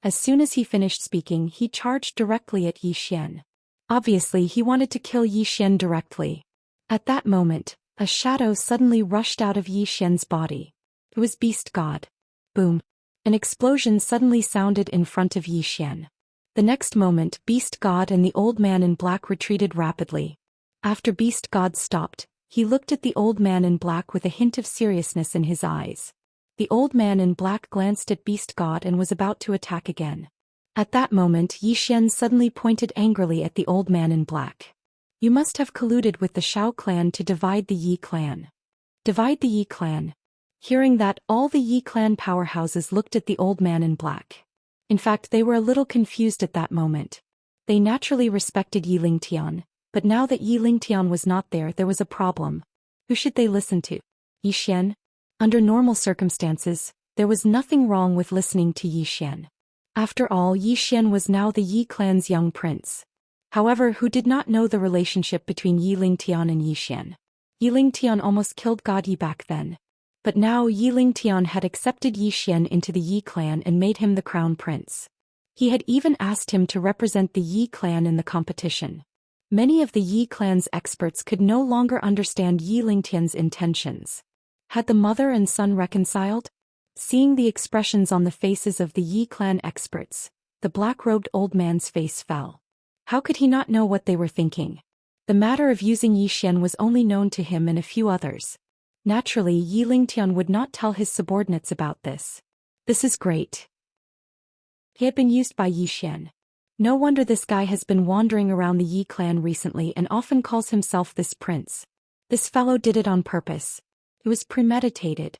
As soon as he finished speaking, he charged directly at Yi Xian. Obviously, he wanted to kill Yi Xian directly. At that moment, a shadow suddenly rushed out of Yi Xian's body. It was Beast God. Boom. An explosion suddenly sounded in front of Yi Xian. The next moment, Beast God and the old man in black retreated rapidly. After Beast God stopped, he looked at the old man in black with a hint of seriousness in his eyes. The old man in black glanced at Beast God and was about to attack again. At that moment, Yi Xian suddenly pointed angrily at the old man in black. You must have colluded with the Shao clan to divide the Yi clan. Divide the Yi clan. Hearing that, all the Yi clan powerhouses looked at the old man in black. In fact, they were a little confused at that moment. They naturally respected Yi Lingtian, but now that Yi Lingtian was not there, there was a problem. Who should they listen to? Yi Xian? Under normal circumstances, there was nothing wrong with listening to Yi Xian. After all, Yi Xian was now the Yi clan's young prince. However, who did not know the relationship between Yi Lingtian and Yi Xian? Yi Lingtian almost killed God Yi back then. But now Yi Lingtian had accepted Yi Xian into the Yi clan and made him the crown prince. He had even asked him to represent the Yi clan in the competition. Many of the Yi clan's experts could no longer understand Yi Lingtian's intentions. Had the mother and son reconciled? Seeing the expressions on the faces of the Yi clan experts, the black-robed old man's face fell. How could he not know what they were thinking? The matter of using Yi Xian was only known to him and a few others. Naturally, Yi Lingtian would not tell his subordinates about this. This is great. He had been used by Yi Xian. No wonder this guy has been wandering around the Yi clan recently and often calls himself this prince. This fellow did it on purpose. It was premeditated.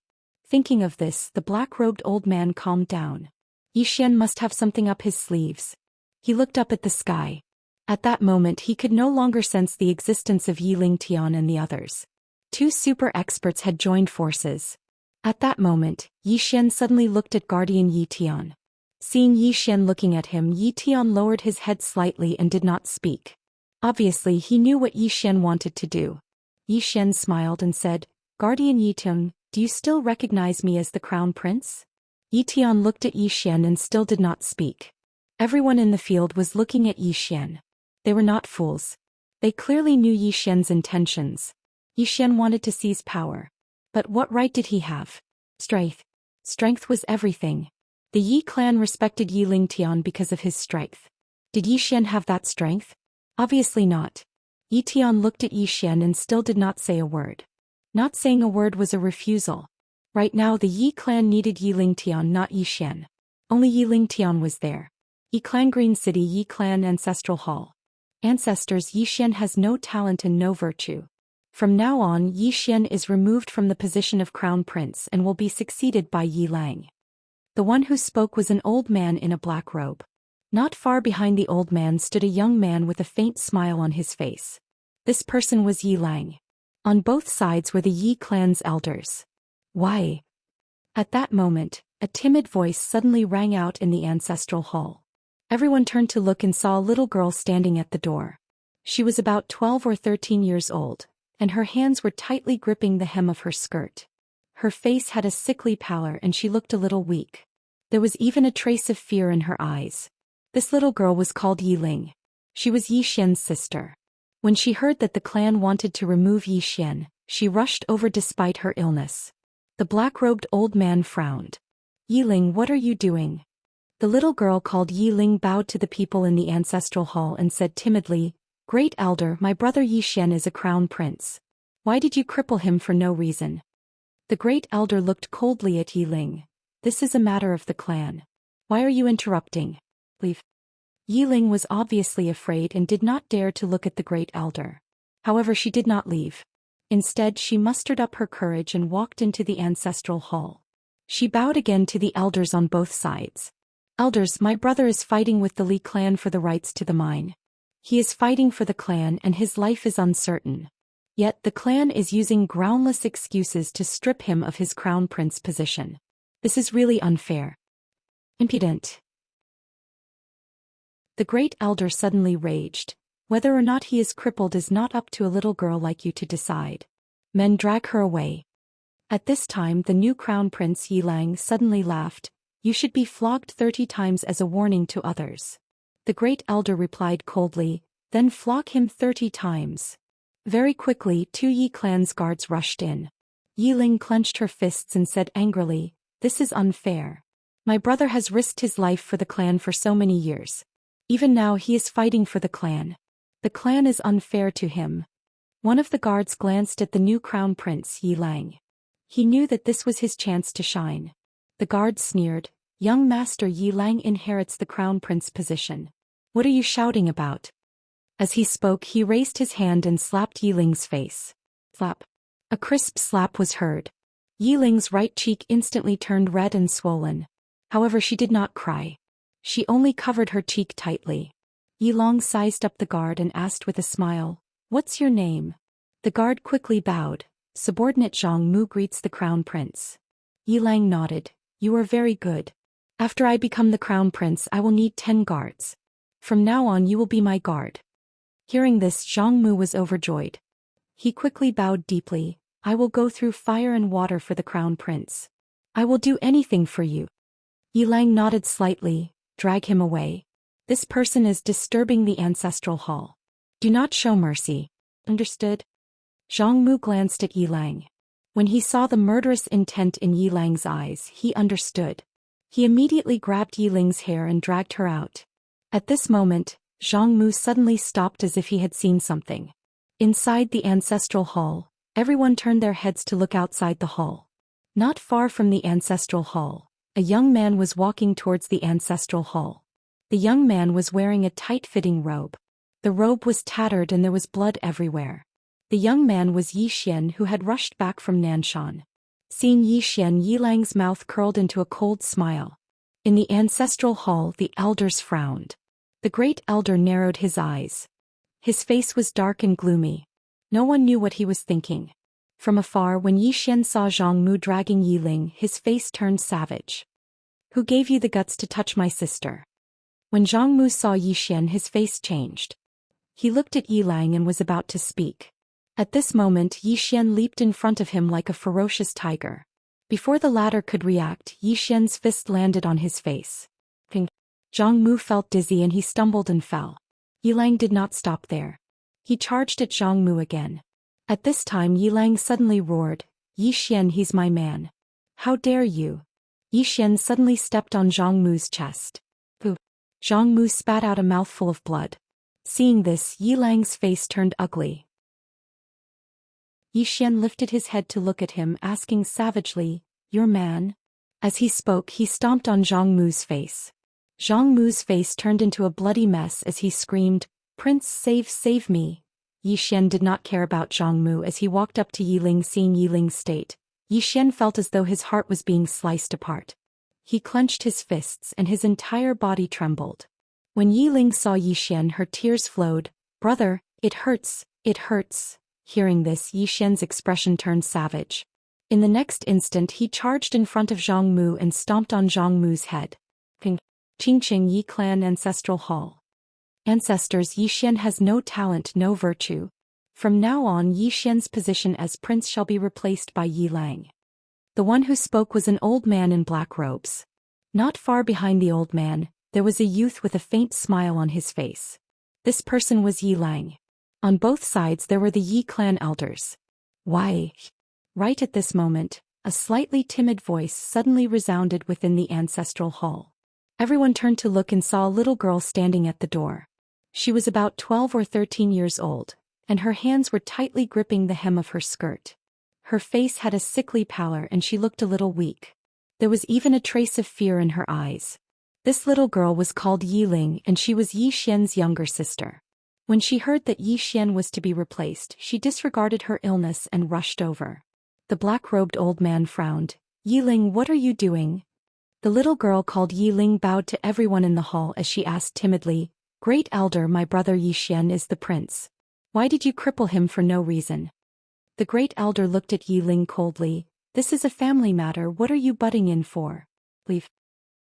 Thinking of this, the black-robed old man calmed down. Yi Xian must have something up his sleeves. He looked up at the sky. At that moment he could no longer sense the existence of Yi Lingtian and the others. Two super experts had joined forces. At that moment, Yi Xian suddenly looked at Guardian Yi Tian. Seeing Yi Xian looking at him, Yi Tian lowered his head slightly and did not speak. Obviously he knew what Yi Xian wanted to do. Yi Xian smiled and said, "Guardian Yi Tian, do you still recognize me as the crown prince?" Yi Tian looked at Yi Xian and still did not speak. Everyone in the field was looking at Yi Xian. They were not fools. They clearly knew Yi Xian's intentions. Yi Xian wanted to seize power. But what right did he have? Strength. Strength was everything. The Yi clan respected Yi Lingtian because of his strength. Did Yi Xian have that strength? Obviously not. Yi Tian looked at Yi Xian and still did not say a word. Not saying a word was a refusal. Right now the Yi clan needed Yi Lingtian, not Yi Xian. Only Yi Lingtian was there. Yi Clan Green City, Yi Clan Ancestral Hall. Ancestors, Yi Xian has no talent and no virtue. From now on, Yi Xian is removed from the position of crown prince and will be succeeded by Yi Lang. The one who spoke was an old man in a black robe. Not far behind the old man stood a young man with a faint smile on his face. This person was Yi Lang. On both sides were the Yi clan's elders. Why? At that moment, a timid voice suddenly rang out in the ancestral hall. Everyone turned to look and saw a little girl standing at the door. She was about 12 or 13 years old, and her hands were tightly gripping the hem of her skirt. Her face had a sickly pallor and she looked a little weak. There was even a trace of fear in her eyes. This little girl was called Yi Ling. She was Yi Xian's sister. When she heard that the clan wanted to remove Yi Xian, she rushed over despite her illness. The black-robed old man frowned. "Yi Ling, what are you doing?" The little girl called Yi Ling bowed to the people in the ancestral hall and said timidly, "Great Elder, my brother Yi Xian is a crown prince. Why did you cripple him for no reason?" The Great Elder looked coldly at Yi Ling. "This is a matter of the clan. Why are you interrupting? Leave." Yi Ling was obviously afraid and did not dare to look at the Great Elder. However, she did not leave. Instead, she mustered up her courage and walked into the ancestral hall. She bowed again to the elders on both sides. "Elders, my brother is fighting with the Li clan for the rights to the mine. He is fighting for the clan and his life is uncertain. Yet the clan is using groundless excuses to strip him of his crown prince position. This is really unfair. Impudent." The Great Elder suddenly raged. "Whether or not he is crippled is not up to a little girl like you to decide. Men, drag her away." At this time the new crown prince Yi Lang suddenly laughed. "You should be flogged 30 times as a warning to others." The Great Elder replied coldly, "Then flog him 30 times. Very quickly 2 Yi clan's guards rushed in. Yi Ling clenched her fists and said angrily, "This is unfair. My brother has risked his life for the clan for so many years. Even now he is fighting for the clan. The clan is unfair to him." One of the guards glanced at the new crown prince Yi Lang. He knew that this was his chance to shine. The guard sneered, "Young master, Yi Lang inherits the crown prince position. What are you shouting about?" As he spoke, he raised his hand and slapped Yi Ling's face. Slap. A crisp slap was heard. Yi Ling's right cheek instantly turned red and swollen. However, she did not cry. She only covered her cheek tightly. Yi Long sized up the guard and asked with a smile, "What's your name?" The guard quickly bowed. "Subordinate Zhang Mu greets the Crown Prince." Yi Lang nodded. "You are very good. After I become the Crown Prince, I will need 10 guards. From now on you will be my guard." Hearing this, Zhang Mu was overjoyed. He quickly bowed deeply. "I will go through fire and water for the Crown Prince. I will do anything for you." Yi Lang nodded slightly. "Drag him away. This person is disturbing the ancestral hall. Do not show mercy. Understood?" Zhang Mu glanced at Yi Lang. When he saw the murderous intent in Yi Lang's eyes, he understood. He immediately grabbed Yi Ling's hair and dragged her out. At this moment, Zhang Mu suddenly stopped as if he had seen something. Inside the ancestral hall, everyone turned their heads to look outside the hall. Not far from the ancestral hall, a young man was walking towards the ancestral hall. The young man was wearing a tight-fitting robe. The robe was tattered and there was blood everywhere. The young man was Zhou Xian, who had rushed back from Nanshan. Seeing Zhou Xian, Yi Lang's mouth curled into a cold smile. In the ancestral hall, the elders frowned. The great elder narrowed his eyes. His face was dark and gloomy. No one knew what he was thinking. From afar, when Zhou Xian saw Zhang Mu dragging Yi Ling, his face turned savage. "Who gave you the guts to touch my sister?" When Zhang Mu saw Zhou Xian, his face changed. He looked at Yi Lang and was about to speak. At this moment, Zhou Xian leaped in front of him like a ferocious tiger. Before the latter could react, Zhou Xian's fist landed on his face. Ping! Zhang Mu felt dizzy and he stumbled and fell. Yi Lang did not stop there. He charged at Zhang Mu again. At this time, Yi Lang suddenly roared, "Yi Xian, he's my man. How dare you?" Yi Xian suddenly stepped on Zhang Mu's chest. Pooh! Zhang Mu spat out a mouthful of blood. Seeing this, Yi Lang's face turned ugly. Yi Xian lifted his head to look at him, asking savagely, "Your man?" As he spoke, he stomped on Zhang Mu's face. Zhang Mu's face turned into a bloody mess as he screamed, "Prince, save me." Yi Xian did not care about Zhang Mu as he walked up to Yi Ling. Seeing Yi Ling's state, Yi Xian felt as though his heart was being sliced apart. He clenched his fists and his entire body trembled. When Yi Ling saw Yi Xian, her tears flowed. "Brother, it hurts, it hurts." Hearing this, Yi Xian's expression turned savage. In the next instant, he charged in front of Zhang Mu and stomped on Zhang Mu's head. Ping! Qingqing Yi Clan Ancestral Hall. Ancestors, Yi Xian has no talent, no virtue. From now on, Yi Xian's position as prince shall be replaced by Yi Lang. The one who spoke was an old man in black robes. Not far behind the old man, there was a youth with a faint smile on his face. This person was Yi Lang. On both sides there were the Yi clan elders. "Why?" Right at this moment, a slightly timid voice suddenly resounded within the ancestral hall. Everyone turned to look and saw a little girl standing at the door. She was about 12 or 13 years old, and her hands were tightly gripping the hem of her skirt. Her face had a sickly pallor and she looked a little weak. There was even a trace of fear in her eyes. This little girl was called Yi Ling and she was Yi Xian's younger sister. When she heard that Yi Xian was to be replaced, she disregarded her illness and rushed over. The black-robed old man frowned. "Yi Ling, what are you doing?" The little girl called Yi Ling bowed to everyone in the hall as she asked timidly, "Great elder, my brother Yi Xian is the prince. Why did you cripple him for no reason?" The great elder looked at Yi Ling coldly. "This is a family matter, what are you butting in for? Leave."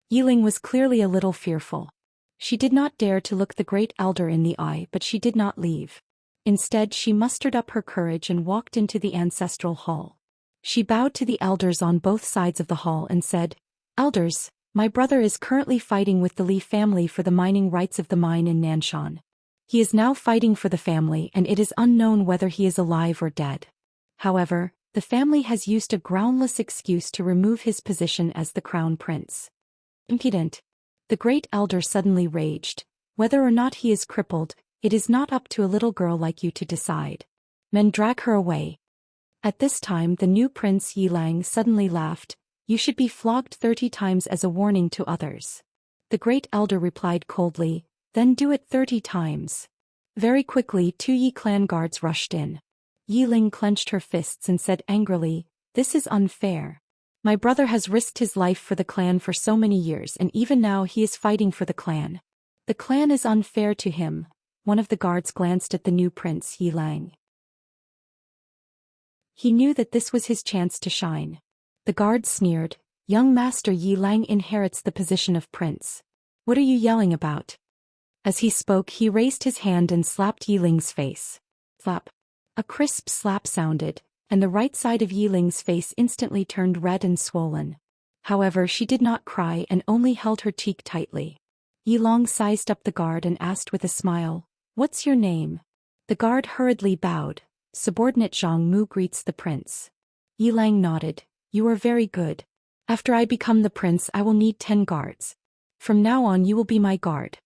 Yi Ling was clearly a little fearful. She did not dare to look the great elder in the eye, but she did not leave. Instead, she mustered up her courage and walked into the ancestral hall. She bowed to the elders on both sides of the hall and said, "Elders, my brother is currently fighting with the Li family for the mining rights of the mine in Nanshan. He is now fighting for the family and it is unknown whether he is alive or dead. However, the family has used a groundless excuse to remove his position as the crown prince." Impudent! The great elder suddenly raged. "Whether or not he is crippled, it is not up to a little girl like you to decide. Men, drag her away." At this time, the new prince Yi Lang suddenly laughed. "You should be flogged 30 times as a warning to others." The great elder replied coldly, "Then do it 30 times. Very quickly 2 Yi clan guards rushed in. Yi Ling clenched her fists and said angrily, This is unfair. My brother has risked his life for the clan for so many years and even now he is fighting for the clan. The clan is unfair to him. One of the guards glanced at the new prince Yi Lang. He knew that this was his chance to shine. The guard sneered, "Young Master Yi Lang inherits the position of prince. What are you yelling about?" As he spoke he raised his hand and slapped Yi Ling's face. Flap. A crisp slap sounded, and the right side of Yi Ling's face instantly turned red and swollen. However, she did not cry and only held her cheek tightly. Yi Lang sized up the guard and asked with a smile, "What's your name?" The guard hurriedly bowed. "Subordinate Zhang Mu greets the prince." Yi Lang nodded. "You are very good. After I become the prince I will need 10 guards. From now on you will be my guard."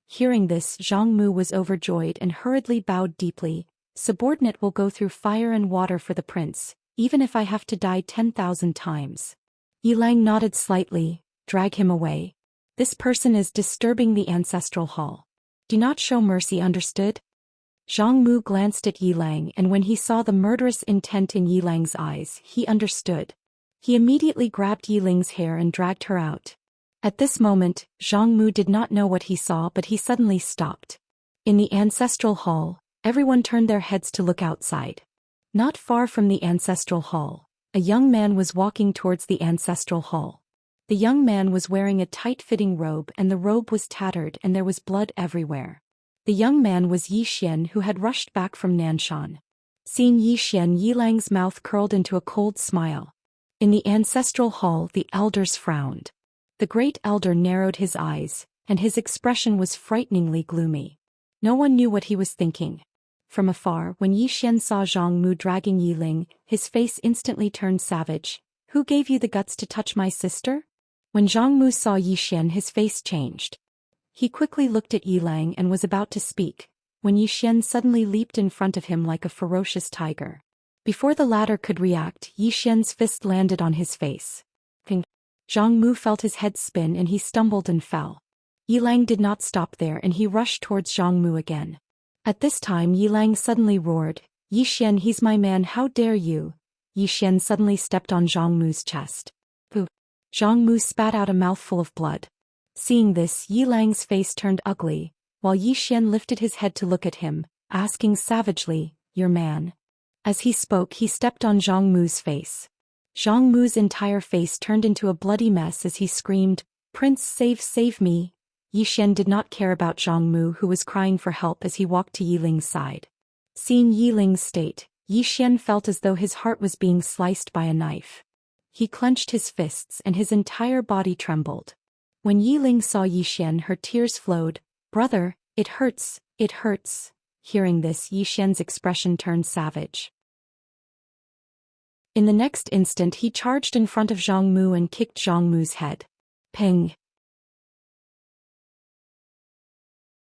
Hearing this, Zhang Mu was overjoyed and hurriedly bowed deeply. "Subordinate will go through fire and water for the prince, even if I have to die 10,000 times." Yi Lang nodded slightly. "Drag him away. This person is disturbing the ancestral hall. Do not show mercy, understood?" Zhang Mu glanced at Yi Lang and when he saw the murderous intent in Yi Lang's eyes, he understood. He immediately grabbed Yi Ling's hair and dragged her out. At this moment, Zhang Mu did not know what he saw but he suddenly stopped. In the ancestral hall, everyone turned their heads to look outside. Not far from the ancestral hall, a young man was walking towards the ancestral hall. The young man was wearing a tight-fitting robe and the robe was tattered and there was blood everywhere. The young man was Yi Xian who had rushed back from Nanshan. Seeing Yi Xian, Yi Lang's mouth curled into a cold smile. In the ancestral hall the elders frowned. The great elder narrowed his eyes, and his expression was frighteningly gloomy. No one knew what he was thinking. From afar, when Yi Xian saw Zhang Mu dragging Yi Ling, his face instantly turned savage. "Who gave you the guts to touch my sister?" When Zhang Mu saw Yi Xian, his face changed. He quickly looked at Yi Lang and was about to speak, when Yi Xian suddenly leaped in front of him like a ferocious tiger. Before the latter could react, Yi Xian's fist landed on his face. Ping. Zhang Mu felt his head spin and he stumbled and fell. Yi Lang did not stop there and he rushed towards Zhang Mu again. At this time Yi Lang suddenly roared, "Yi Xian, he's my man, how dare you!" Yi Xian suddenly stepped on Zhang Mu's chest. Pooh! Zhang Mu spat out a mouthful of blood. Seeing this, Yi Lang's face turned ugly, while Yi Xian lifted his head to look at him, asking savagely, "Your man?" As he spoke he stepped on Zhang Mu's face. Zhang Mu's entire face turned into a bloody mess as he screamed, "Prince, save me!" Yi Xian did not care about Zhang Mu who was crying for help as he walked to Yi Ling's side. Seeing Yi Ling's state, Yi Xian felt as though his heart was being sliced by a knife. He clenched his fists and his entire body trembled. When Yi Ling saw Yi Xian, her tears flowed. "Brother, it hurts, it hurts." Hearing this, Yi Xian's expression turned savage. In the next instant he charged in front of Zhang Mu and kicked Zhang Mu's head. Ping!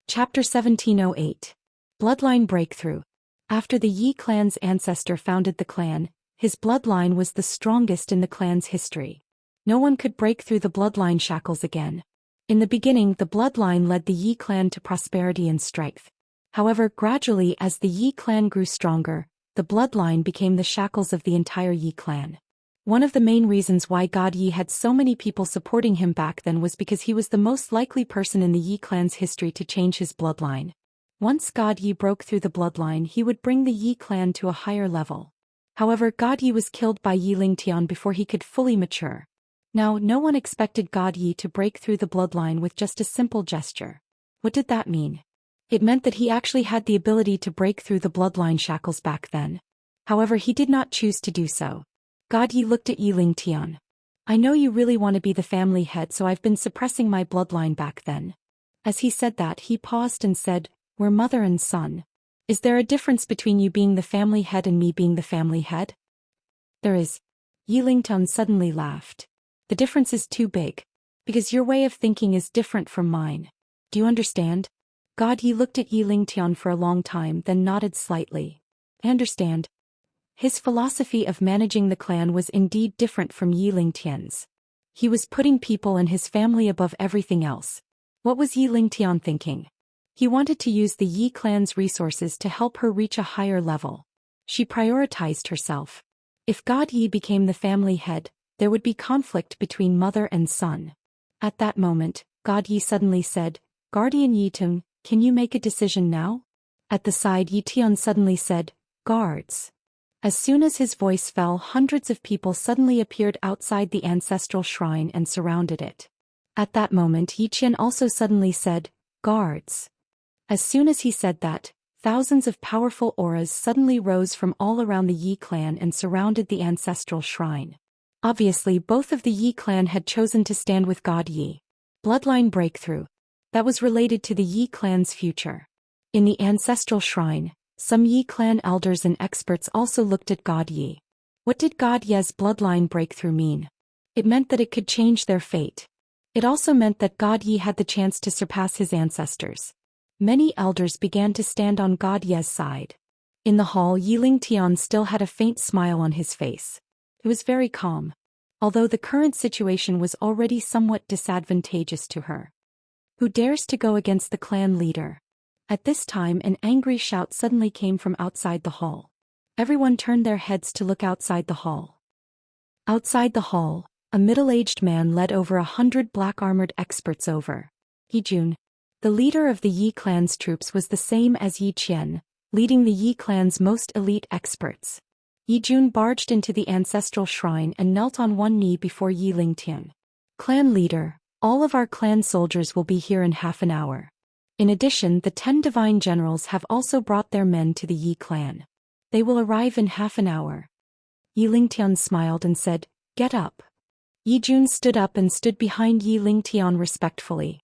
Chapter 1708. Bloodline Breakthrough. After the Yi clan's ancestor founded the clan, his bloodline was the strongest in the clan's history. No one could break through the bloodline shackles again. In the beginning the bloodline led the Yi clan to prosperity and strength. However, gradually as the Yi clan grew stronger, the bloodline became the shackles of the entire Yi clan. One of the main reasons why God Yi had so many people supporting him back then was because he was the most likely person in the Yi clan's history to change his bloodline. Once God Yi broke through the bloodline he would bring the Yi clan to a higher level. However, God Yi was killed by Yi Lingtian before he could fully mature. Now, no one expected God Yi to break through the bloodline with just a simple gesture. What did that mean? It meant that he actually had the ability to break through the bloodline shackles back then. However, he did not choose to do so. God Yi looked at Yi Lingtian. "I know you really want to be the family head, so I've been suppressing my bloodline back then." As he said that, he paused and said, "We're mother and son. Is there a difference between you being the family head and me being the family head?" "There is." Yi Lingtian suddenly laughed. "The difference is too big. Because your way of thinking is different from mine. Do you understand?" God Yi looked at Yi Lingtian for a long time then nodded slightly. "I understand." His philosophy of managing the clan was indeed different from Yi Lingtian's. He was putting people and his family above everything else. What was Yi Lingtian thinking? He wanted to use the Yi clan's resources to help her reach a higher level. She prioritized herself. If God Yi became the family head, there would be conflict between mother and son. At that moment, God Yi suddenly said, Guardian Yi Tung, can you make a decision now? At the side Yi Tian suddenly said, Guards. As soon as his voice fell, hundreds of people suddenly appeared outside the ancestral shrine and surrounded it. At that moment Yi Qian also suddenly said, Guards. As soon as he said that, thousands of powerful auras suddenly rose from all around the Yi clan and surrounded the ancestral shrine. Obviously both of the Yi clan had chosen to stand with God Yi. Bloodline breakthrough. That was related to the Yi clan's future. In the ancestral shrine, some Yi clan elders and experts also looked at God Yi. What did God Yi's bloodline breakthrough mean? It meant that it could change their fate. It also meant that God Yi had the chance to surpass his ancestors. Many elders began to stand on God Yi's side. In the hall, Yiling Tian still had a faint smile on his face. It was very calm. Although the current situation was already somewhat disadvantageous to her. Who dares to go against the clan leader? At this time an angry shout suddenly came from outside the hall. Everyone turned their heads to look outside the hall. Outside the hall, a middle-aged man led over 100 black-armored experts over. Yi Jun. The leader of the Yi clan's troops was the same as Yi Qian, leading the Yi clan's most elite experts. Yi Jun barged into the ancestral shrine and knelt on one knee before Yi Lingtian. Clan leader, all of our clan soldiers will be here in half an hour. In addition, the 10 divine generals have also brought their men to the Yi clan. They will arrive in half an hour. Yi Lingtian smiled and said, Get up. Yi Jun stood up and stood behind Yi Lingtian respectfully.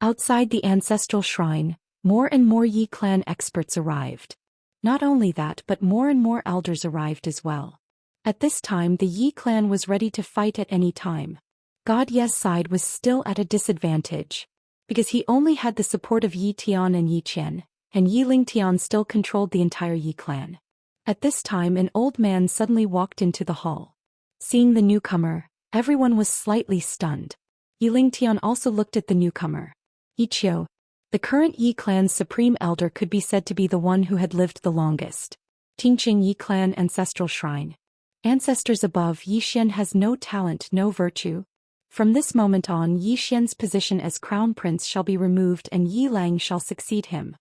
Outside the ancestral shrine, more and more Yi clan experts arrived. Not only that, but more and more elders arrived as well. At this time the Yi clan was ready to fight at any time. God Yi's side was still at a disadvantage. Because he only had the support of Yi Tian and Yi Qian, and Yi Lingtian still controlled the entire Yi clan. At this time an old man suddenly walked into the hall. Seeing the newcomer, everyone was slightly stunned. Yi Lingtian also looked at the newcomer. Yi Qiu. The current Yi clan's supreme elder could be said to be the one who had lived the longest. Qingqing Yi clan ancestral shrine. Ancestors above, Yi Xian has no talent, no virtue. From this moment on, Yi Xian's position as crown prince shall be removed and Yi Lang shall succeed him.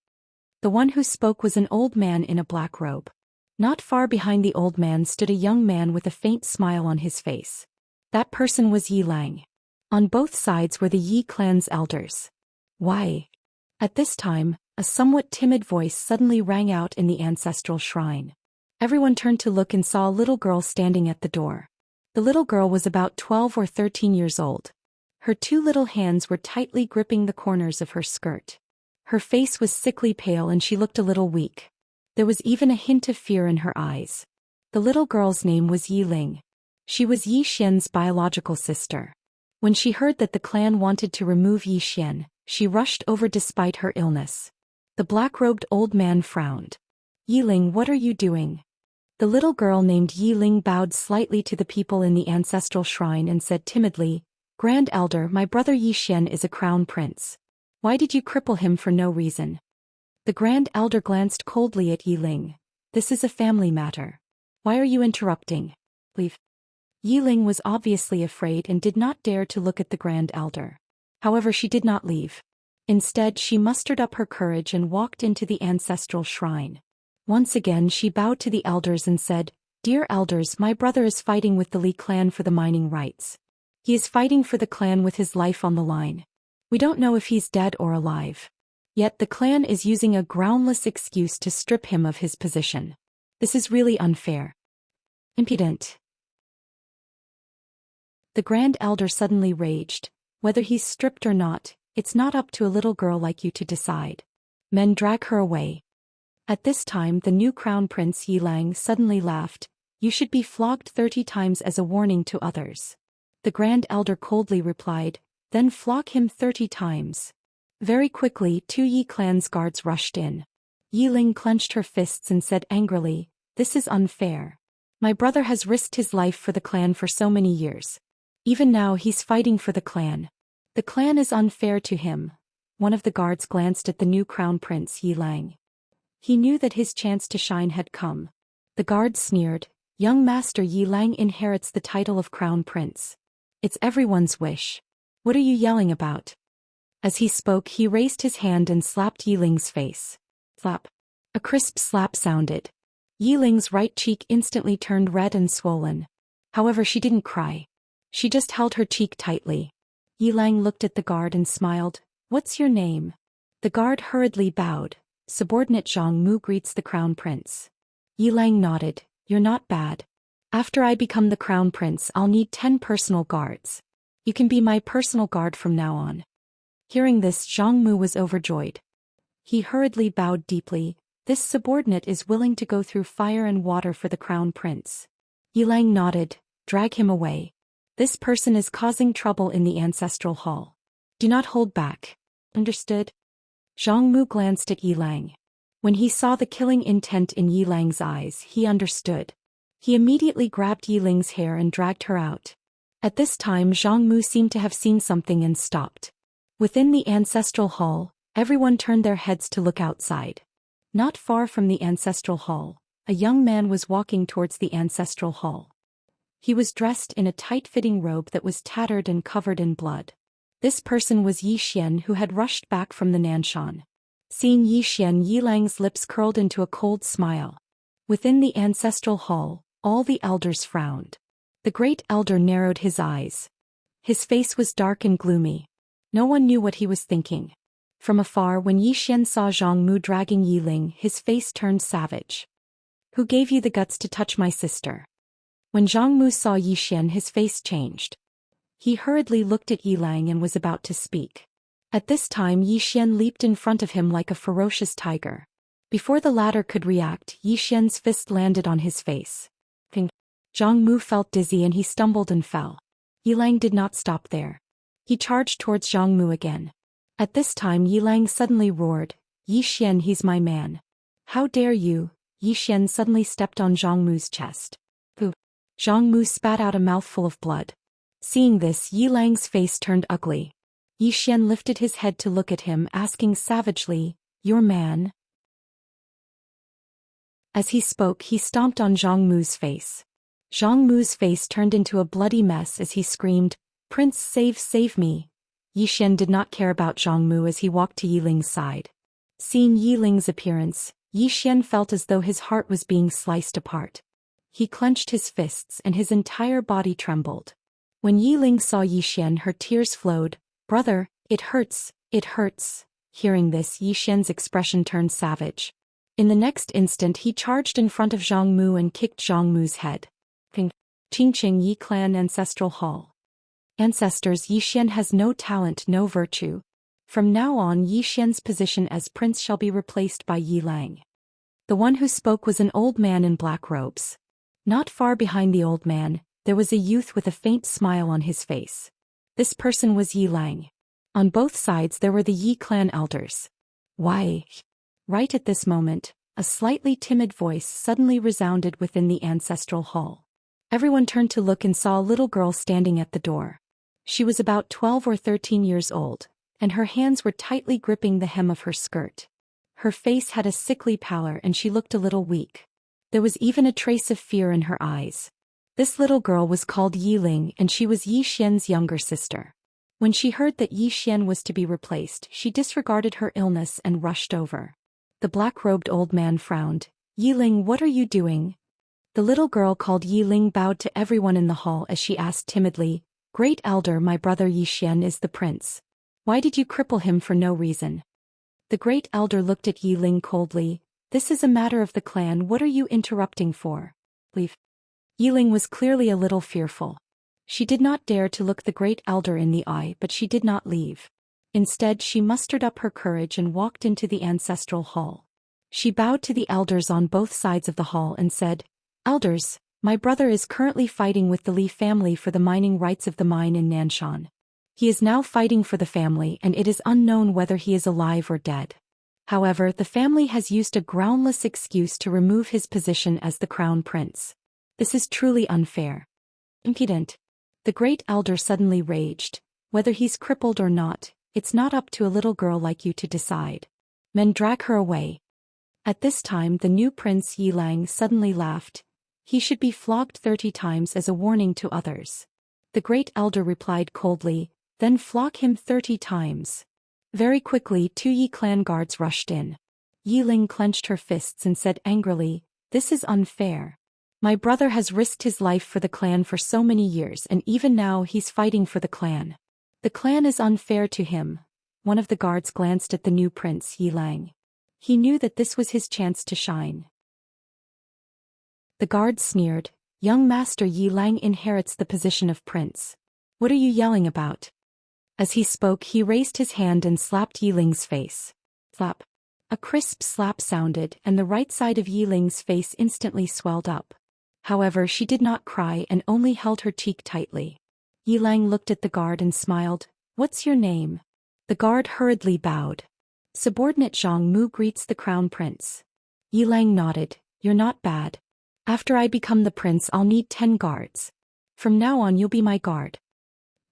The one who spoke was an old man in a black robe. Not far behind the old man stood a young man with a faint smile on his face. That person was Yi Lang. On both sides were the Yi clan's elders. Why? At this time, a somewhat timid voice suddenly rang out in the ancestral shrine. Everyone turned to look and saw a little girl standing at the door. The little girl was about 12 or 13 years old. Her two little hands were tightly gripping the corners of her skirt. Her face was sickly pale and she looked a little weak. There was even a hint of fear in her eyes. The little girl's name was Yi Ling. She was Yi Xian's biological sister. When she heard that the clan wanted to remove Yi Xian, she rushed over despite her illness. The black-robed old man frowned. Yi Ling, what are you doing? The little girl named Yi Ling bowed slightly to the people in the ancestral shrine and said timidly, Grand Elder, my brother Yi Xian is a crown prince. Why did you cripple him for no reason? The Grand Elder glanced coldly at Yi Ling. This is a family matter. Why are you interrupting? Leave. Yi Ling was obviously afraid and did not dare to look at the Grand Elder. However, she did not leave. Instead, she mustered up her courage and walked into the ancestral shrine. Once again she bowed to the elders and said, Dear elders, my brother is fighting with the Li clan for the mining rights. He is fighting for the clan with his life on the line. We don't know if he's dead or alive. Yet the clan is using a groundless excuse to strip him of his position. This is really unfair. Impudent. The Grand Elder suddenly raged. Whether he's stripped or not, it's not up to a little girl like you to decide. Men, drag her away. At this time the new crown prince Yi Lang suddenly laughed. You should be flogged 30 times as a warning to others. The Grand Elder coldly replied, Then flog him 30 times. Very quickly 2 Yi clan's guards rushed in. Yi Ling clenched her fists and said angrily, This is unfair. My brother has risked his life for the clan for so many years. Even now he's fighting for the clan. The clan is unfair to him. One of the guards glanced at the new crown prince Yi Lang. He knew that his chance to shine had come. The guard sneered, Young Master Yi Lang inherits the title of Crown Prince. It's everyone's wish. What are you yelling about? As he spoke, he raised his hand and slapped Yi Ling's face. Slap. A crisp slap sounded. Yi Ling's right cheek instantly turned red and swollen. However, she didn't cry. She just held her cheek tightly. Yi Lang looked at the guard and smiled. What's your name? The guard hurriedly bowed. Subordinate Zhang Mu greets the Crown Prince. Yi Lang nodded. You're not bad. After I become the Crown Prince, I'll need 10 personal guards. You can be my personal guard from now on. Hearing this, Zhang Mu was overjoyed. He hurriedly bowed deeply. This subordinate is willing to go through fire and water for the Crown Prince. Yi Lang nodded. Drag him away. This person is causing trouble in the ancestral hall. Do not hold back. Understood? Zhang Mu glanced at Yi Lang. When he saw the killing intent in Yi Lang's eyes, he understood. He immediately grabbed Yi Ling's hair and dragged her out. At this time, Zhang Mu seemed to have seen something and stopped. Within the ancestral hall, everyone turned their heads to look outside. Not far from the ancestral hall, a young man was walking towards the ancestral hall. He was dressed in a tight-fitting robe that was tattered and covered in blood. This person was Zhou Xian, who had rushed back from the Nanshan. Seeing Zhou Xian, Yi Lang's lips curled into a cold smile. Within the ancestral hall, all the elders frowned. The great elder narrowed his eyes. His face was dark and gloomy. No one knew what he was thinking. From afar, when Zhou Xian saw Zhang Mu dragging Yi Ling, his face turned savage. Who gave you the guts to touch my sister? When Zhang Mu saw Zhou Xian, his face changed. He hurriedly looked at Yi Lang and was about to speak. At this time, Zhou Xian leaped in front of him like a ferocious tiger. Before the latter could react, Zhou Xian's fist landed on his face. Zhang Mu felt dizzy and he stumbled and fell. Yi Lang did not stop there. He charged towards Zhang Mu again. At this time, Yi Lang suddenly roared, Zhou Xian, he's my man. How dare you? Zhou Xian suddenly stepped on Zhang Mu's chest. Pooh. Zhang Mu spat out a mouthful of blood. Seeing this, Yi Lang's face turned ugly. Zhou Xian lifted his head to look at him, asking savagely, your man? As he spoke, he stomped on Zhang Mu's face. Zhang Mu's face turned into a bloody mess as he screamed, Prince, save me. Zhou Xian did not care about Zhang Mu as he walked to Yi Ling's side. Seeing Yi Ling's appearance, Zhou Xian felt as though his heart was being sliced apart. He clenched his fists and his entire body trembled. When Yi Ling saw Zhou Xian, her tears flowed. Brother, it hurts, it hurts. Hearing this, Zhou Xian's expression turned savage. In the next instant, he charged in front of Zhang Mu and kicked Zhang Mu's head. Qingqing Yi Clan Ancestral Hall. Ancestors, Zhou Xian has no talent, no virtue. From now on, Zhou Xian's position as prince shall be replaced by Yi Lang. The one who spoke was an old man in black robes. Not far behind the old man, there was a youth with a faint smile on his face. This person was Yi Lang. On both sides there were the Yi clan elders. Why? Right at this moment, a slightly timid voice suddenly resounded within the ancestral hall. Everyone turned to look and saw a little girl standing at the door. She was about 12 or 13 years old, and her hands were tightly gripping the hem of her skirt. Her face had a sickly pallor and she looked a little weak. There was even a trace of fear in her eyes. This little girl was called Yi Ling and she was Zhou Xian's younger sister. When she heard that Zhou Xian was to be replaced, she disregarded her illness and rushed over. The black-robed old man frowned. Yi Ling, what are you doing? The little girl called Yi Ling bowed to everyone in the hall as she asked timidly, Great Elder, my brother Zhou Xian is the prince. Why did you cripple him for no reason? The Great Elder looked at Yi Ling coldly. This is a matter of the clan, what are you interrupting for? Leave. Yi Ling was clearly a little fearful. She did not dare to look the Great Elder in the eye, but she did not leave. Instead, she mustered up her courage and walked into the ancestral hall. She bowed to the elders on both sides of the hall and said, Elders, my brother is currently fighting with the Li family for the mining rights of the mine in Nanshan. He is now fighting for the family and it is unknown whether he is alive or dead. However, the family has used a groundless excuse to remove his position as the crown prince. This is truly unfair. Impudent. The Great Elder suddenly raged. Whether he's crippled or not, it's not up to a little girl like you to decide. Men, drag her away. At this time, the new prince Yi Lang suddenly laughed. He should be flogged 30 times as a warning to others. The great elder replied coldly, then flog him 30 times. Very quickly 2 Yi clan guards rushed in. Yi Ling clenched her fists and said angrily, "This is unfair. My brother has risked his life for the clan for so many years and even now he's fighting for the clan. The clan is unfair to him." One of the guards glanced at the new prince Yi Lang. He knew that this was his chance to shine. The guard sneered, "Young master Yi Lang inherits the position of prince. What are you yelling about?" As he spoke he raised his hand and slapped Yi Ling's face. Slap. A crisp slap sounded and the right side of Yi Ling's face instantly swelled up. However, she did not cry and only held her cheek tightly. Yi Lang looked at the guard and smiled, "What's your name?" The guard hurriedly bowed. "Subordinate Zhang Mu greets the crown prince." Yi Lang nodded, "You're not bad. After I become the prince I'll need 10 guards. From now on you'll be my guard."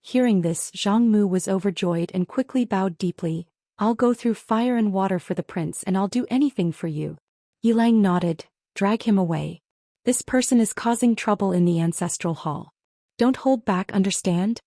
Hearing this, Zhang Mu was overjoyed and quickly bowed deeply, "I'll go through fire and water for the prince and I'll do anything for you." Yi Lang nodded, "Drag him away. This person is causing trouble in the ancestral hall. Don't hold back, understand?"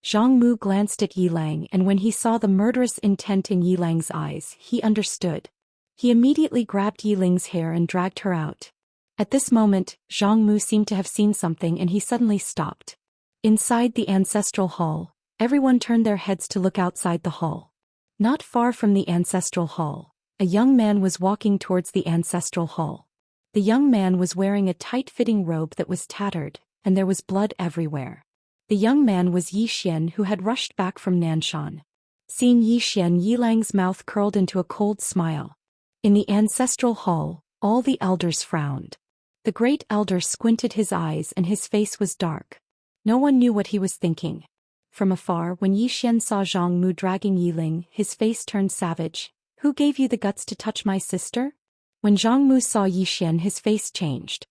Zhang Mu glanced at Yi Lang and when he saw the murderous intent in Yi Lang's eyes, he understood. He immediately grabbed Yi Ling's hair and dragged her out. At this moment, Zhang Mu seemed to have seen something and he suddenly stopped. Inside the ancestral hall, everyone turned their heads to look outside the hall. Not far from the ancestral hall, a young man was walking towards the ancestral hall. The young man was wearing a tight-fitting robe that was tattered, and there was blood everywhere. The young man was Zhou Xian who had rushed back from Nanshan. Seeing Zhou Xian, Yi Lang's mouth curled into a cold smile. In the ancestral hall, all the elders frowned. The great elder squinted his eyes and his face was dark. No one knew what he was thinking. From afar, when Zhou Xian saw Zhang Mu dragging Yi Ling, his face turned savage. "Who gave you the guts to touch my sister?" When Zhang Mu saw Zhou Xian, his face changed.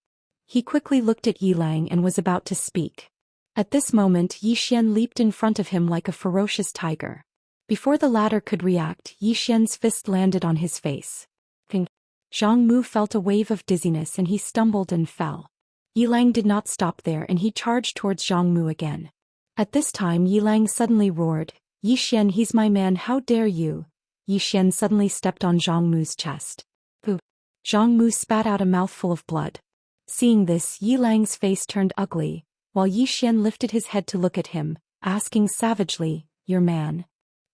He quickly looked at Yi Lang and was about to speak. At this moment, Zhou Xian leaped in front of him like a ferocious tiger. Before the latter could react, Zhou Xian's fist landed on his face. Ping. Zhang Mu felt a wave of dizziness and he stumbled and fell. Yi Lang did not stop there and he charged towards Zhang Mu again. At this time Yi Lang suddenly roared, "Yi Xian, he's my man, how dare you!" Yi Xian suddenly stepped on Zhang Mu's chest. Pooh! Zhang Mu spat out a mouthful of blood. Seeing this, Yi Lang's face turned ugly, while Yi Xian lifted his head to look at him, asking savagely, "Your man?"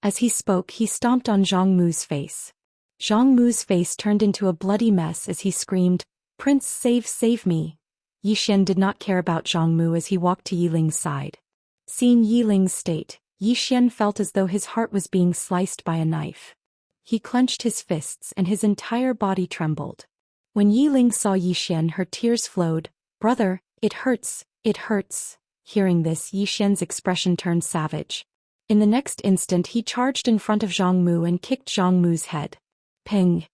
As he spoke he stomped on Zhang Mu's face. Zhang Mu's face turned into a bloody mess as he screamed, "Prince, save me!" Yi Xian did not care about Zhang Mu as he walked to Yi Ling's side. Seeing Yi Ling's state, Yi Xian felt as though his heart was being sliced by a knife. He clenched his fists and his entire body trembled. When Yi Ling saw Yi Xian, her tears flowed. "Brother, it hurts, it hurts." Hearing this, Yi Xian's expression turned savage. In the next instant he charged in front of Zhang Mu and kicked Zhang Mu's head. Ping!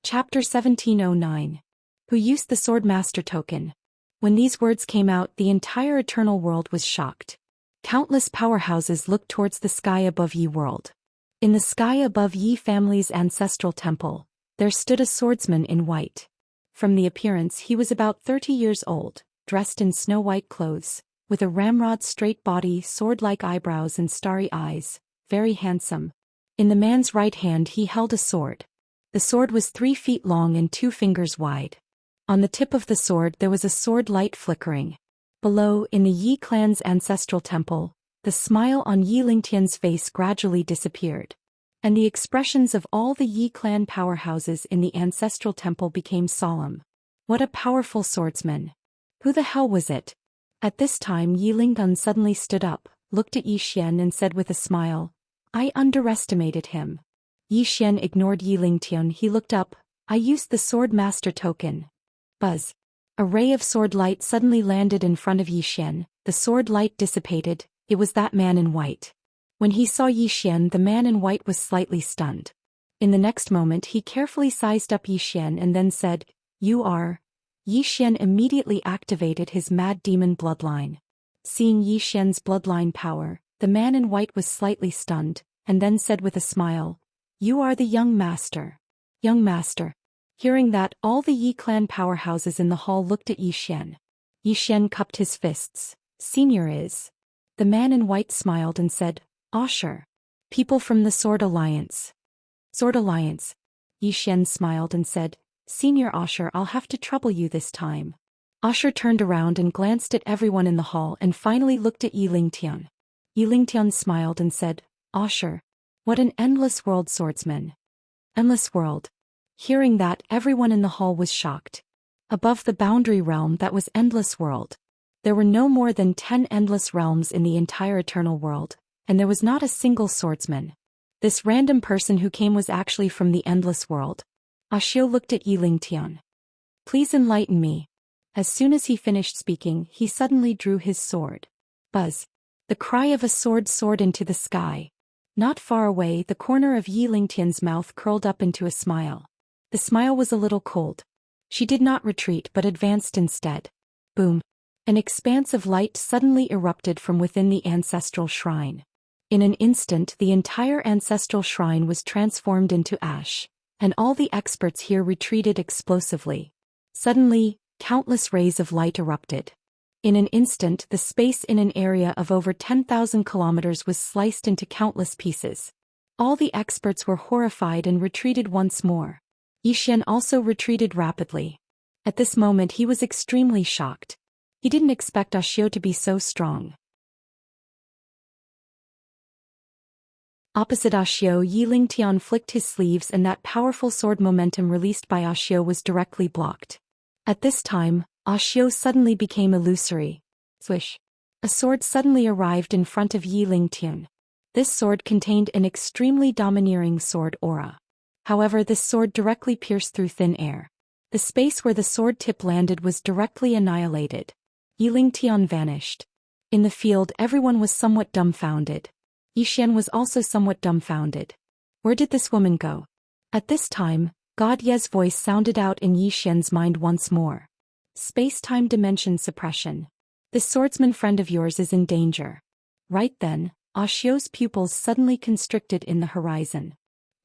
Chapter 1709. Who used the Sword Master token? When these words came out, the entire eternal world was shocked. Countless powerhouses looked towards the sky above Yi world. In the sky above Yi family's ancestral temple, there stood a swordsman in white. From the appearance he was about 30 years old, dressed in snow-white clothes, with a ramrod straight body, sword-like eyebrows and starry eyes, very handsome. In the man's right hand he held a sword. The sword was 3 feet long and 2 fingers wide. On the tip of the sword there was a sword light flickering. Below, in the Yi clan's ancestral temple, the smile on Yi Lingtian's face gradually disappeared. And the expressions of all the Yi clan powerhouses in the ancestral temple became solemn. What a powerful swordsman! Who the hell was it? At this time Yi Lingtian suddenly stood up, looked at Yi Xian and said with a smile, "I underestimated him." Yi Xian ignored Yi Lingtian. He looked up, "I used the Sword Master token." Buzz. A ray of sword light suddenly landed in front of Yi Xian. The sword light dissipated. It was that man in white. When he saw Yi Xian, the man in white was slightly stunned. In the next moment he carefully sized up Yi Xian and then said, "You are..." Yi Xian immediately activated his mad demon bloodline. Seeing Yi Xian's bloodline power, the man in white was slightly stunned, and then said with a smile, "You are the young master." "Young master." Hearing that, all the Yi clan powerhouses in the hall looked at Yi Xian. Yi Xian cupped his fists. Senior is. The man in white smiled and said, Usher. People from the Sword Alliance. Sword Alliance. Yi Xian smiled and said, Senior Usher, I'll have to trouble you this time. Usher turned around and glanced at everyone in the hall and finally looked at Yi Lingtian. Yi Lingtian smiled and said, Usher. What an endless world swordsman. Endless world. Hearing that, everyone in the hall was shocked. Above the boundary realm that was endless world. There were no more than 10 endless realms in the entire eternal world, and there was not a single swordsman. This random person who came was actually from the endless world. Ashio looked at Yi Lingtian. Please enlighten me. As soon as he finished speaking, he suddenly drew his sword. Buzz. The cry of a sword soared into the sky. Not far away, the corner of Yi Lingtian's mouth curled up into a smile. The smile was a little cold. She did not retreat but advanced instead. Boom. An expanse of light suddenly erupted from within the ancestral shrine. In an instant, the entire ancestral shrine was transformed into ash, and all the experts here retreated explosively. Suddenly, countless rays of light erupted. In an instant, the space in an area of over 10,000 kilometers was sliced into countless pieces. All the experts were horrified and retreated once more. Yi Xian also retreated rapidly. At this moment he was extremely shocked. He didn't expect Ashio to be so strong. Opposite Ashio, Yi Lingtian flicked his sleeves and that powerful sword momentum released by Ashio was directly blocked. At this time, Ashio suddenly became illusory. Swish. A sword suddenly arrived in front of Yi Lingtian. This sword contained an extremely domineering sword aura. However, this sword directly pierced through thin air. The space where the sword tip landed was directly annihilated. Yi Lingtian vanished. In the field, everyone was somewhat dumbfounded. Yi Xian was also somewhat dumbfounded. Where did this woman go? At this time, God Ye's voice sounded out in Yi Xian's mind once more. Space-time dimension suppression. This swordsman friend of yours is in danger. Right then, Ashio's pupils suddenly constricted in the horizon.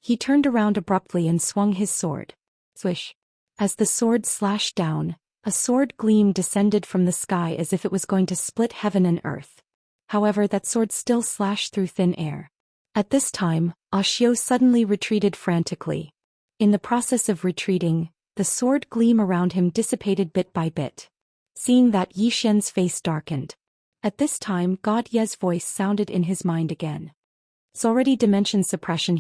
He turned around abruptly and swung his sword. Swish. As the sword slashed down, a sword gleam descended from the sky as if it was going to split heaven and earth. However, that sword still slashed through thin air. At this time, Ashio suddenly retreated frantically. In the process of retreating, the sword gleam around him dissipated bit by bit. Seeing that, Yi Xian's face darkened. At this time, God Ye's voice sounded in his mind again. It's already dimension suppression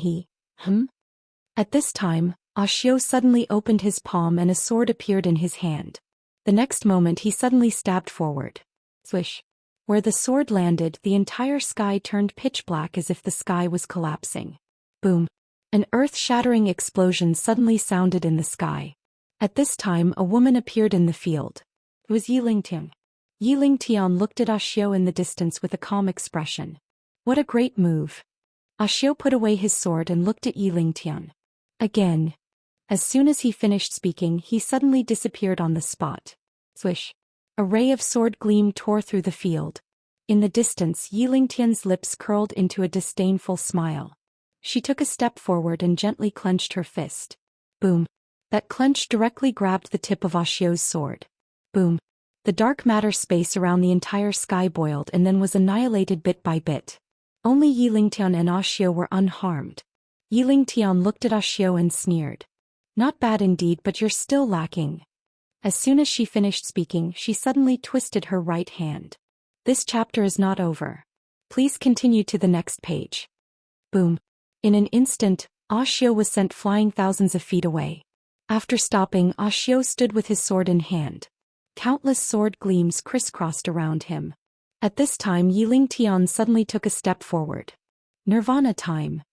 At this time, Ashio suddenly opened his palm and a sword appeared in his hand. The next moment he suddenly stabbed forward. Swish. Where the sword landed, the entire sky turned pitch black as if the sky was collapsing. Boom. An earth-shattering explosion suddenly sounded in the sky. At this time, a woman appeared in the field. It was Yi Lingtian. Yi Lingtian looked at Ashio in the distance with a calm expression. What a great move. Ashio put away his sword and looked at Yi Lingtian. Again. As soon as he finished speaking, he suddenly disappeared on the spot. Swish. A ray of sword gleam tore through the field. In the distance, Yi Lingtian's lips curled into a disdainful smile. She took a step forward and gently clenched her fist. Boom. That clench directly grabbed the tip of Ashio's sword. Boom. The dark matter space around the entire sky boiled and then was annihilated bit by bit. Only Yi Lingtian and Ashio were unharmed. Yi Lingtian looked at Ashio and sneered. Not bad indeed, but you're still lacking. As soon as she finished speaking, she suddenly twisted her right hand. This chapter is not over. Please continue to the next page. Boom. In an instant, Ashio was sent flying thousands of feet away. After stopping, Ashio stood with his sword in hand. Countless sword gleams crisscrossed around him. At this time, Yi Lingtian suddenly took a step forward. Nirvana time.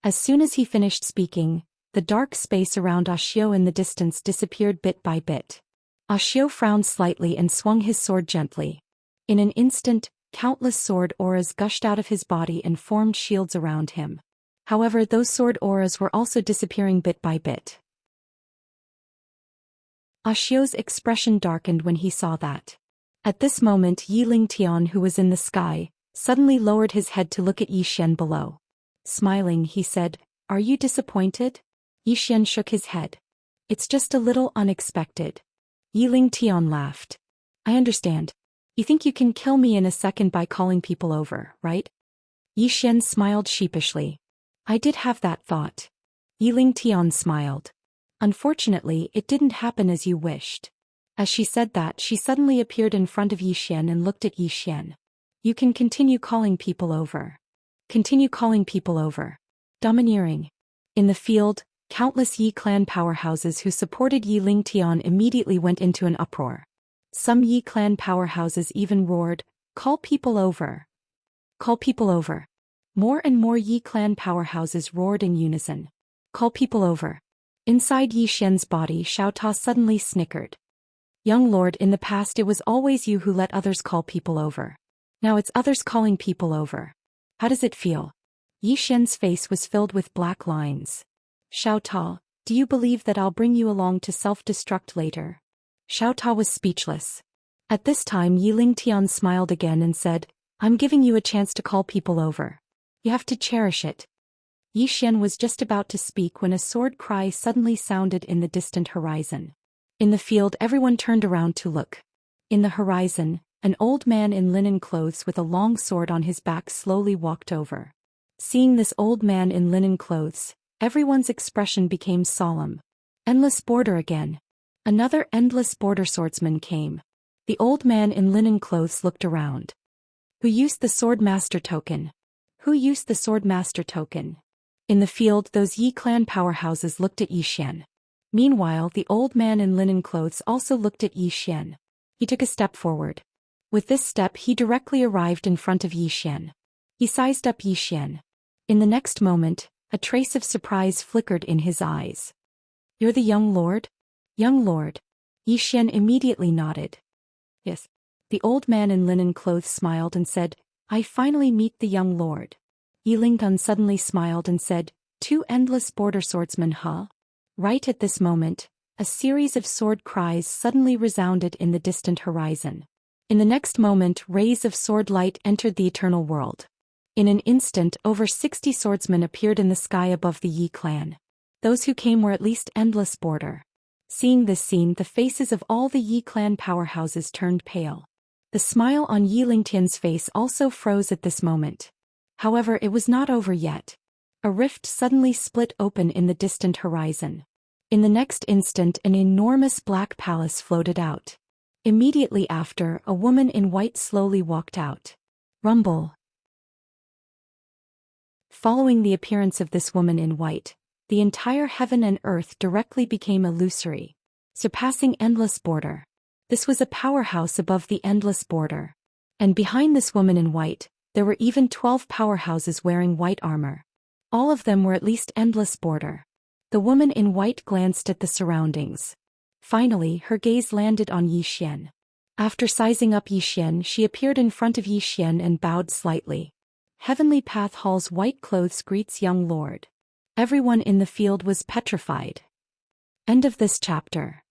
As soon as he finished speaking, the dark space around Ashio in the distance disappeared bit by bit. Ashio frowned slightly and swung his sword gently. In an instant, countless sword auras gushed out of his body and formed shields around him. However, those sword auras were also disappearing bit by bit. Ashio's expression darkened when he saw that. At this moment, Yi Lingtian, who was in the sky, suddenly lowered his head to look at Yi Xian below. Smiling, he said, "Are you disappointed?" Yi Xian shook his head. It's just a little unexpected. Yiling Tian laughed. I understand. You think you can kill me in a second by calling people over, right? Yi Xian smiled sheepishly. I did have that thought. Yiling Tian smiled. Unfortunately, it didn't happen as you wished. As she said that, she suddenly appeared in front of Yi Xian and looked at Yi Xian. You can continue calling people over. Continue calling people over. Domineering. In the field, countless Yi clan powerhouses who supported Yiling Tian immediately went into an uproar. Some Yi clan powerhouses even roared, "Call people over. Call people over." More and more Yi clan powerhouses roared in unison. Call people over. Inside Yi Xian's body, Xiaota suddenly snickered. Young lord, in the past it was always you who let others call people over. Now it's others calling people over. How does it feel? Yi Xian's face was filled with black lines. Xiaota, do you believe that I'll bring you along to self-destruct later? Xiaota was speechless. At this time Yiling Tian smiled again and said, I'm giving you a chance to call people over. You have to cherish it. Yi Xian was just about to speak when a sword cry suddenly sounded in the distant horizon. In the field everyone turned around to look. In the horizon, an old man in linen clothes with a long sword on his back slowly walked over. Seeing this old man in linen clothes, everyone's expression became solemn. Endless border again. Another endless border swordsman came. The old man in linen clothes looked around. Who used the sword master token? Who used the sword master token? In the field those Yi clan powerhouses looked at Yi Xian. Meanwhile the old man in linen clothes also looked at Yi Xian. He took a step forward. With this step he directly arrived in front of Yi Xian. He sized up Yi Xian. In the next moment, a trace of surprise flickered in his eyes. You're the young lord? Young lord. Yi Xian immediately nodded. Yes. The old man in linen clothes smiled and said, I finally meet the young lord. Yiling Tian suddenly smiled and said, Two endless border swordsmen, huh? Right at this moment, a series of sword cries suddenly resounded in the distant horizon. In the next moment rays of sword light entered the eternal world. In an instant over 60 swordsmen appeared in the sky above the Yi clan. Those who came were at least endless border. Seeing this scene the faces of all the Yi clan powerhouses turned pale. The smile on Yiling Tian's face also froze at this moment. However, it was not over yet. A rift suddenly split open in the distant horizon. In the next instant an enormous black palace floated out. Immediately after, a woman in white slowly walked out. Rumble. Following the appearance of this woman in white, the entire heaven and earth directly became illusory, surpassing endless border. This was a powerhouse above the endless border. And behind this woman in white, there were even 12 powerhouses wearing white armor. All of them were at least endless border. The woman in white glanced at the surroundings. Finally, her gaze landed on Yi Xian. After sizing up Yi Xian, she appeared in front of Yi Xian and bowed slightly. Heavenly Path Hall's white clothes greets young lord. Everyone in the field was petrified. End of this chapter.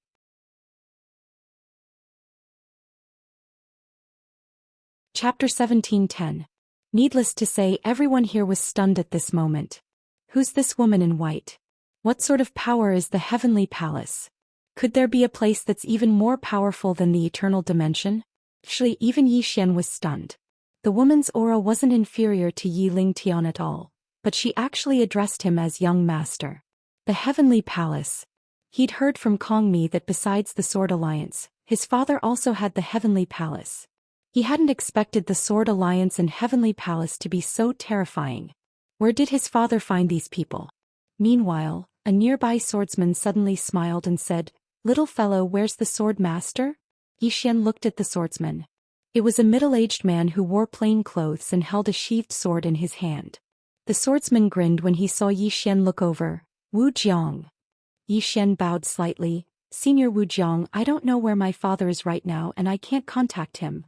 Chapter 17:10. Needless to say, everyone here was stunned at this moment. Who's this woman in white? What sort of power is the Heavenly Palace? Could there be a place that's even more powerful than the Eternal Dimension? Actually, even Yi Xian was stunned. The woman's aura wasn't inferior to Yiling Tian at all, but she actually addressed him as young master. The Heavenly Palace. He'd heard from Kong Mi that besides the Sword Alliance, his father also had the Heavenly Palace. He hadn't expected the Sword Alliance and Heavenly Palace to be so terrifying. Where did his father find these people? Meanwhile, a nearby swordsman suddenly smiled and said, Little fellow, where's the sword master? Yi Xian looked at the swordsman. It was a middle-aged man who wore plain clothes and held a sheathed sword in his hand. The swordsman grinned when he saw Yi Xian look over. Wu Jiang. Yi Xian bowed slightly. Senior Wu Jiang, I don't know where my father is right now and I can't contact him.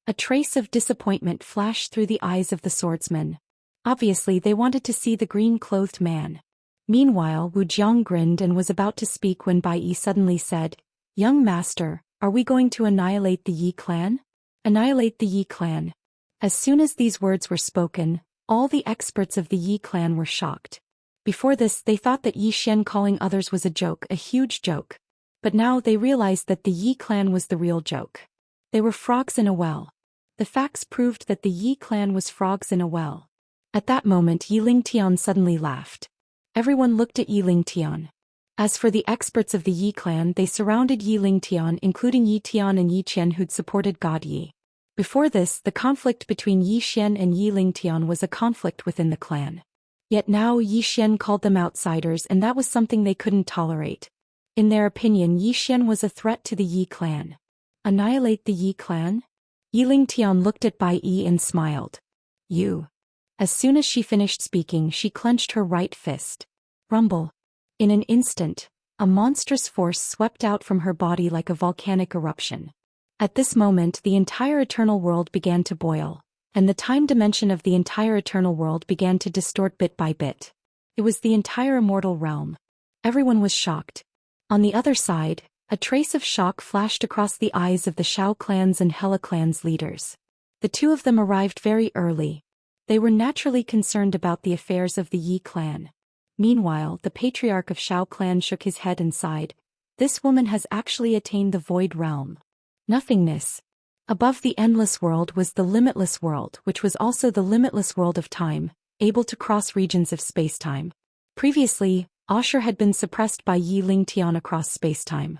A trace of disappointment flashed through the eyes of the swordsman. Obviously they wanted to see the green-clothed man. Meanwhile Wu Jiang grinned and was about to speak when Bai Yi suddenly said, Young master, are we going to annihilate the Yi clan? Annihilate the Yi clan. As soon as these words were spoken, all the experts of the Yi clan were shocked. Before this, they thought that Yi Xian calling others was a joke, a huge joke. But now they realized that the Yi clan was the real joke. They were frogs in a well. The facts proved that the Yi clan was frogs in a well. At that moment, Yi Lingtian suddenly laughed. Everyone looked at Yi Lingtian. As for the experts of the Yi clan, they surrounded Yi Lingtian, including Yi Tian and Yi Qian, who'd supported God Yi. Before this, the conflict between Yi Xian and Yi Lingtian was a conflict within the clan. Yet now Yi Xian called them outsiders, and that was something they couldn't tolerate. In their opinion, Yi Xian was a threat to the Yi clan. Annihilate the Yi clan? Yi Lingtian looked at Bai Yi and smiled. You. As soon as she finished speaking, she clenched her right fist. Rumble. In an instant, a monstrous force swept out from her body like a volcanic eruption. At this moment, the entire eternal world began to boil, and the time dimension of the entire eternal world began to distort bit by bit. It was the entire immortal realm. Everyone was shocked. On the other side, a trace of shock flashed across the eyes of the Shao clan's and Hela clan's leaders. The two of them arrived very early. They were naturally concerned about the affairs of the Yi clan. Meanwhile, the patriarch of Shao clan shook his head and sighed. This woman has actually attained the void realm. Nothingness. Above the endless world was the limitless world, which was also the limitless world of time, able to cross regions of spacetime. Previously, Asher had been suppressed by Yi Lingtian across spacetime.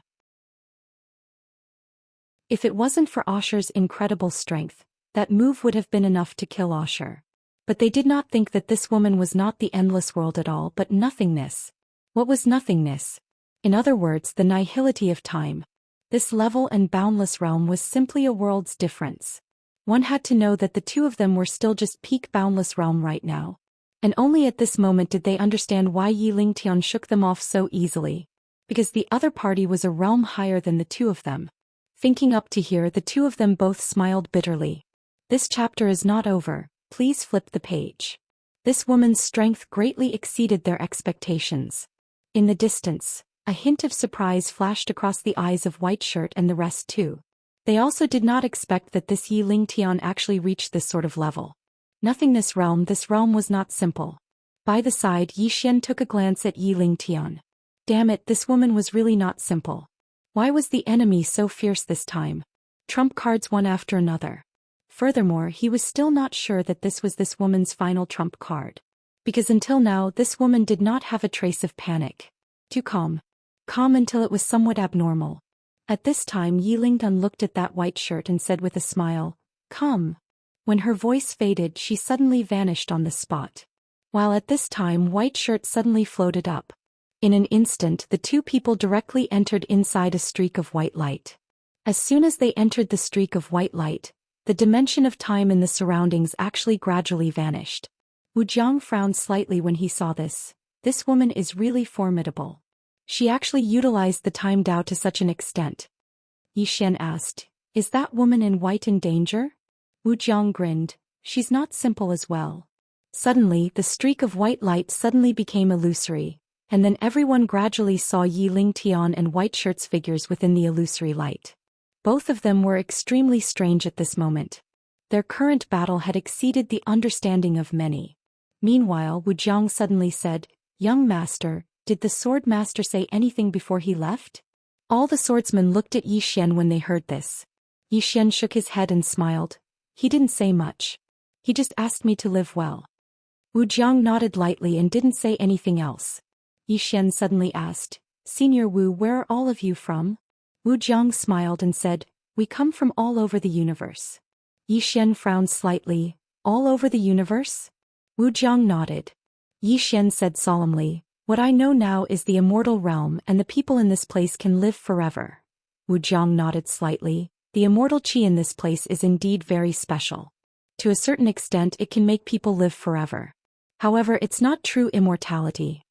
If it wasn't for Asher's incredible strength, that move would have been enough to kill Asher. But they did not think that this woman was not the endless world at all, but nothingness. What was nothingness? In other words, the nihility of time. This level and boundless realm was simply a world's difference. One had to know that the two of them were still just peak boundless realm right now. And only at this moment did they understand why Yi Lingtian shook them off so easily. Because the other party was a realm higher than the two of them. Thinking up to here, the two of them both smiled bitterly. This chapter is not over. Please flip the page. This woman's strength greatly exceeded their expectations. In the distance, a hint of surprise flashed across the eyes of White Shirt and the rest too. They also did not expect that this Yi Lingtian actually reached this sort of level. Nothingness realm, this realm was not simple. By the side, Yi Xian took a glance at Yi Lingtian. Damn it, this woman was really not simple. Why was the enemy so fierce this time? Trump cards one after another. Furthermore, he was still not sure that this was this woman's final trump card. Because until now, this woman did not have a trace of panic. Too calm. Calm until it was somewhat abnormal. At this time, Yi Lingtian looked at that White Shirt and said with a smile, "Come." When her voice faded, she suddenly vanished on the spot. While at this time, White Shirt suddenly floated up. In an instant, the two people directly entered inside a streak of white light. As soon as they entered the streak of white light, the dimension of time in the surroundings actually gradually vanished. Wu Jiang frowned slightly when he saw this. This woman is really formidable. She actually utilized the time Dao to such an extent. Yi Xian asked, "Is that woman in white in danger?" Wu Jiang grinned. "She's not simple as well." Suddenly, the streak of white light suddenly became illusory, and then everyone gradually saw Yi Lingtian and White Shirt's figures within the illusory light. Both of them were extremely strange at this moment. Their current battle had exceeded the understanding of many. Meanwhile, Wu Jiang suddenly said, "Young master, did the sword master say anything before he left?" All the swordsmen looked at Yi Xian when they heard this. Yi Xian shook his head and smiled. "He didn't say much. He just asked me to live well." Wu Jiang nodded lightly and didn't say anything else. Yi Xian suddenly asked, "Senior Wu, where are all of you from?" Wu Jiang smiled and said, "We come from all over the universe." Yi Xian frowned slightly. "All over the universe?" Wu Jiang nodded. Yi Xian said solemnly, "What I know now is the immortal realm, and the people in this place can live forever." Wu Jiang nodded slightly. "The immortal qi in this place is indeed very special. To a certain extent it can make people live forever. However, it's not true immortality."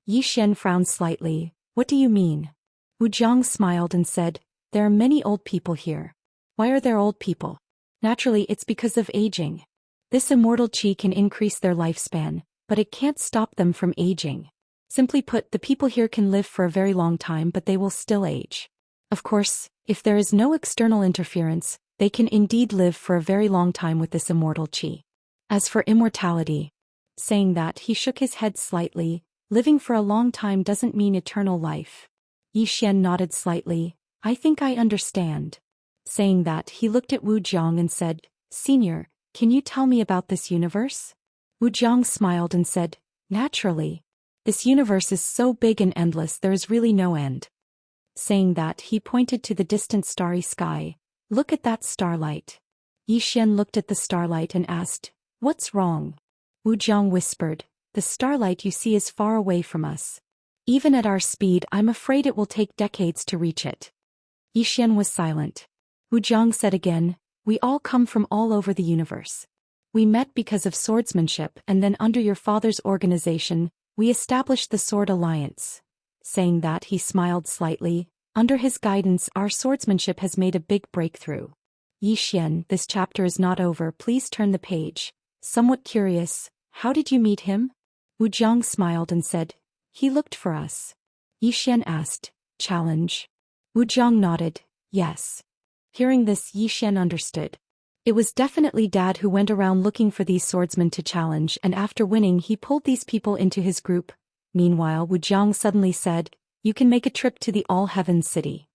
Yi Xian frowned slightly. "What do you mean?" Wu Jiang smiled and said, "There are many old people here." "Why are there old people?" "Naturally, it's because of aging. This immortal qi can increase their lifespan, but it can't stop them from aging. Simply put, the people here can live for a very long time, but they will still age. Of course, if there is no external interference, they can indeed live for a very long time with this immortal qi. As for immortality, Saying that, he shook his head slightly. Living for a long time doesn't mean eternal life. Xian nodded slightly. I think I understand. Saying that, he looked at Wu Jiang and said, Senior, can you tell me about this universe? Wu Jiang smiled and said, Naturally. This universe is so big and endless there is really no end. Saying that, he pointed to the distant starry sky. Look at that starlight. Xian looked at the starlight and asked, What's wrong? Wu Jiang whispered, The starlight you see is far away from us. Even at our speed, I'm afraid it will take decades to reach it. Xian was silent. Wu Jiang said again, We all come from all over the universe. We met because of swordsmanship, and then under your father's organization, we established the Sword Alliance. Saying that, he smiled slightly. Under his guidance, our swordsmanship has made a big breakthrough. Xian, this chapter is not over, please turn the page. Somewhat curious, how did you meet him? Wu Jiang smiled and said, He looked for us. Xian asked, Challenge? Wu Jiang nodded, yes. Hearing this, Xian understood. It was definitely Dad who went around looking for these swordsmen to challenge, and after winning he pulled these people into his group. Meanwhile, Wu Jiang suddenly said, You can make a trip to the All Heavens City.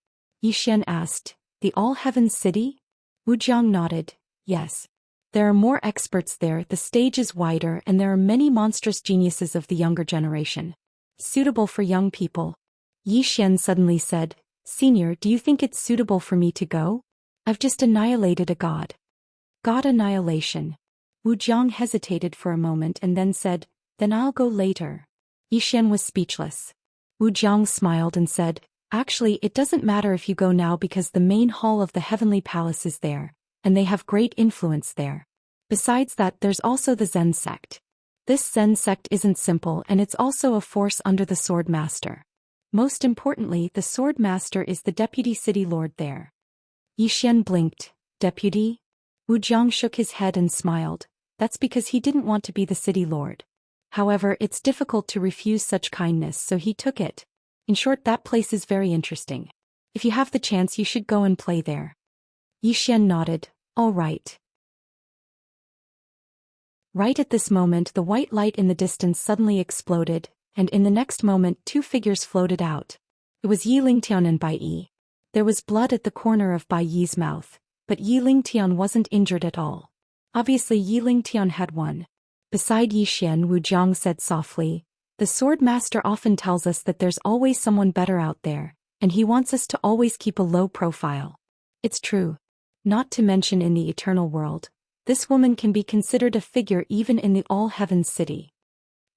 Xian asked, The All Heavens City? Wu Jiang nodded, yes. There are more experts there, the stage is wider, and there are many monstrous geniuses of the younger generation. Suitable for young people. Xian suddenly said, Senior, do you think it's suitable for me to go? I've just annihilated a god. God annihilation. Wu Jiang hesitated for a moment and then said, Then I'll go later. Xian was speechless. Wu Jiang smiled and said, Actually, it doesn't matter if you go now because the main hall of the Heavenly Palace is there, and they have great influence there. Besides that, there's also the Zen sect. This Zen sect isn't simple, and it's also a force under the Sword Master. Most importantly, the Sword Master is the deputy city lord there. Xian blinked. Deputy? Wu Jiang shook his head and smiled. That's because he didn't want to be the city lord. However, it's difficult to refuse such kindness, so he took it. In short, that place is very interesting. If you have the chance, you should go and play there. Xian nodded. All right. Right at this moment, the white light in the distance suddenly exploded, and in the next moment 2 figures floated out. It was Yi Lingtian and Bai Yi. There was blood at the corner of Bai Yi's mouth, but Yi Lingtian wasn't injured at all. Obviously Yi Lingtian had won. Beside Xian, Wu Jiang said softly, The Sword Master often tells us that there's always someone better out there, and he wants us to always keep a low profile. It's true. Not to mention in the eternal world, this woman can be considered a figure even in the All Heavens City.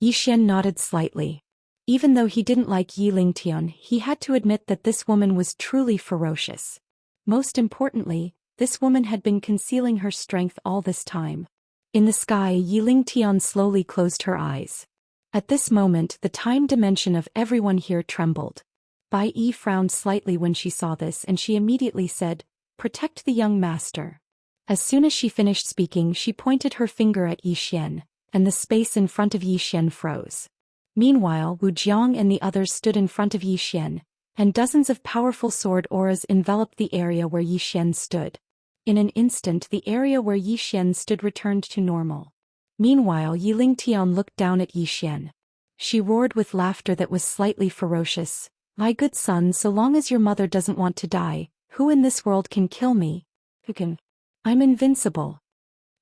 Xian nodded slightly. Even though he didn't like Yi Lingtian, he had to admit that this woman was truly ferocious. Most importantly, this woman had been concealing her strength all this time. In the sky, Yi Lingtian slowly closed her eyes. At this moment, the time dimension of everyone here trembled. Bai Yi frowned slightly when she saw this, and she immediately said, Protect the young master. As soon as she finished speaking, she pointed her finger at Xian, and the space in front of Xian froze. Meanwhile, Wu Jiang and the others stood in front of Xian, and dozens of powerful sword auras enveloped the area where Xian stood. In an instant, the area where Xian stood returned to normal. Meanwhile, Yi Lingtian looked down at Xian. She roared with laughter that was slightly ferocious. My good son, so long as your mother doesn't want to die, who in this world can kill me? Who can? I'm invincible.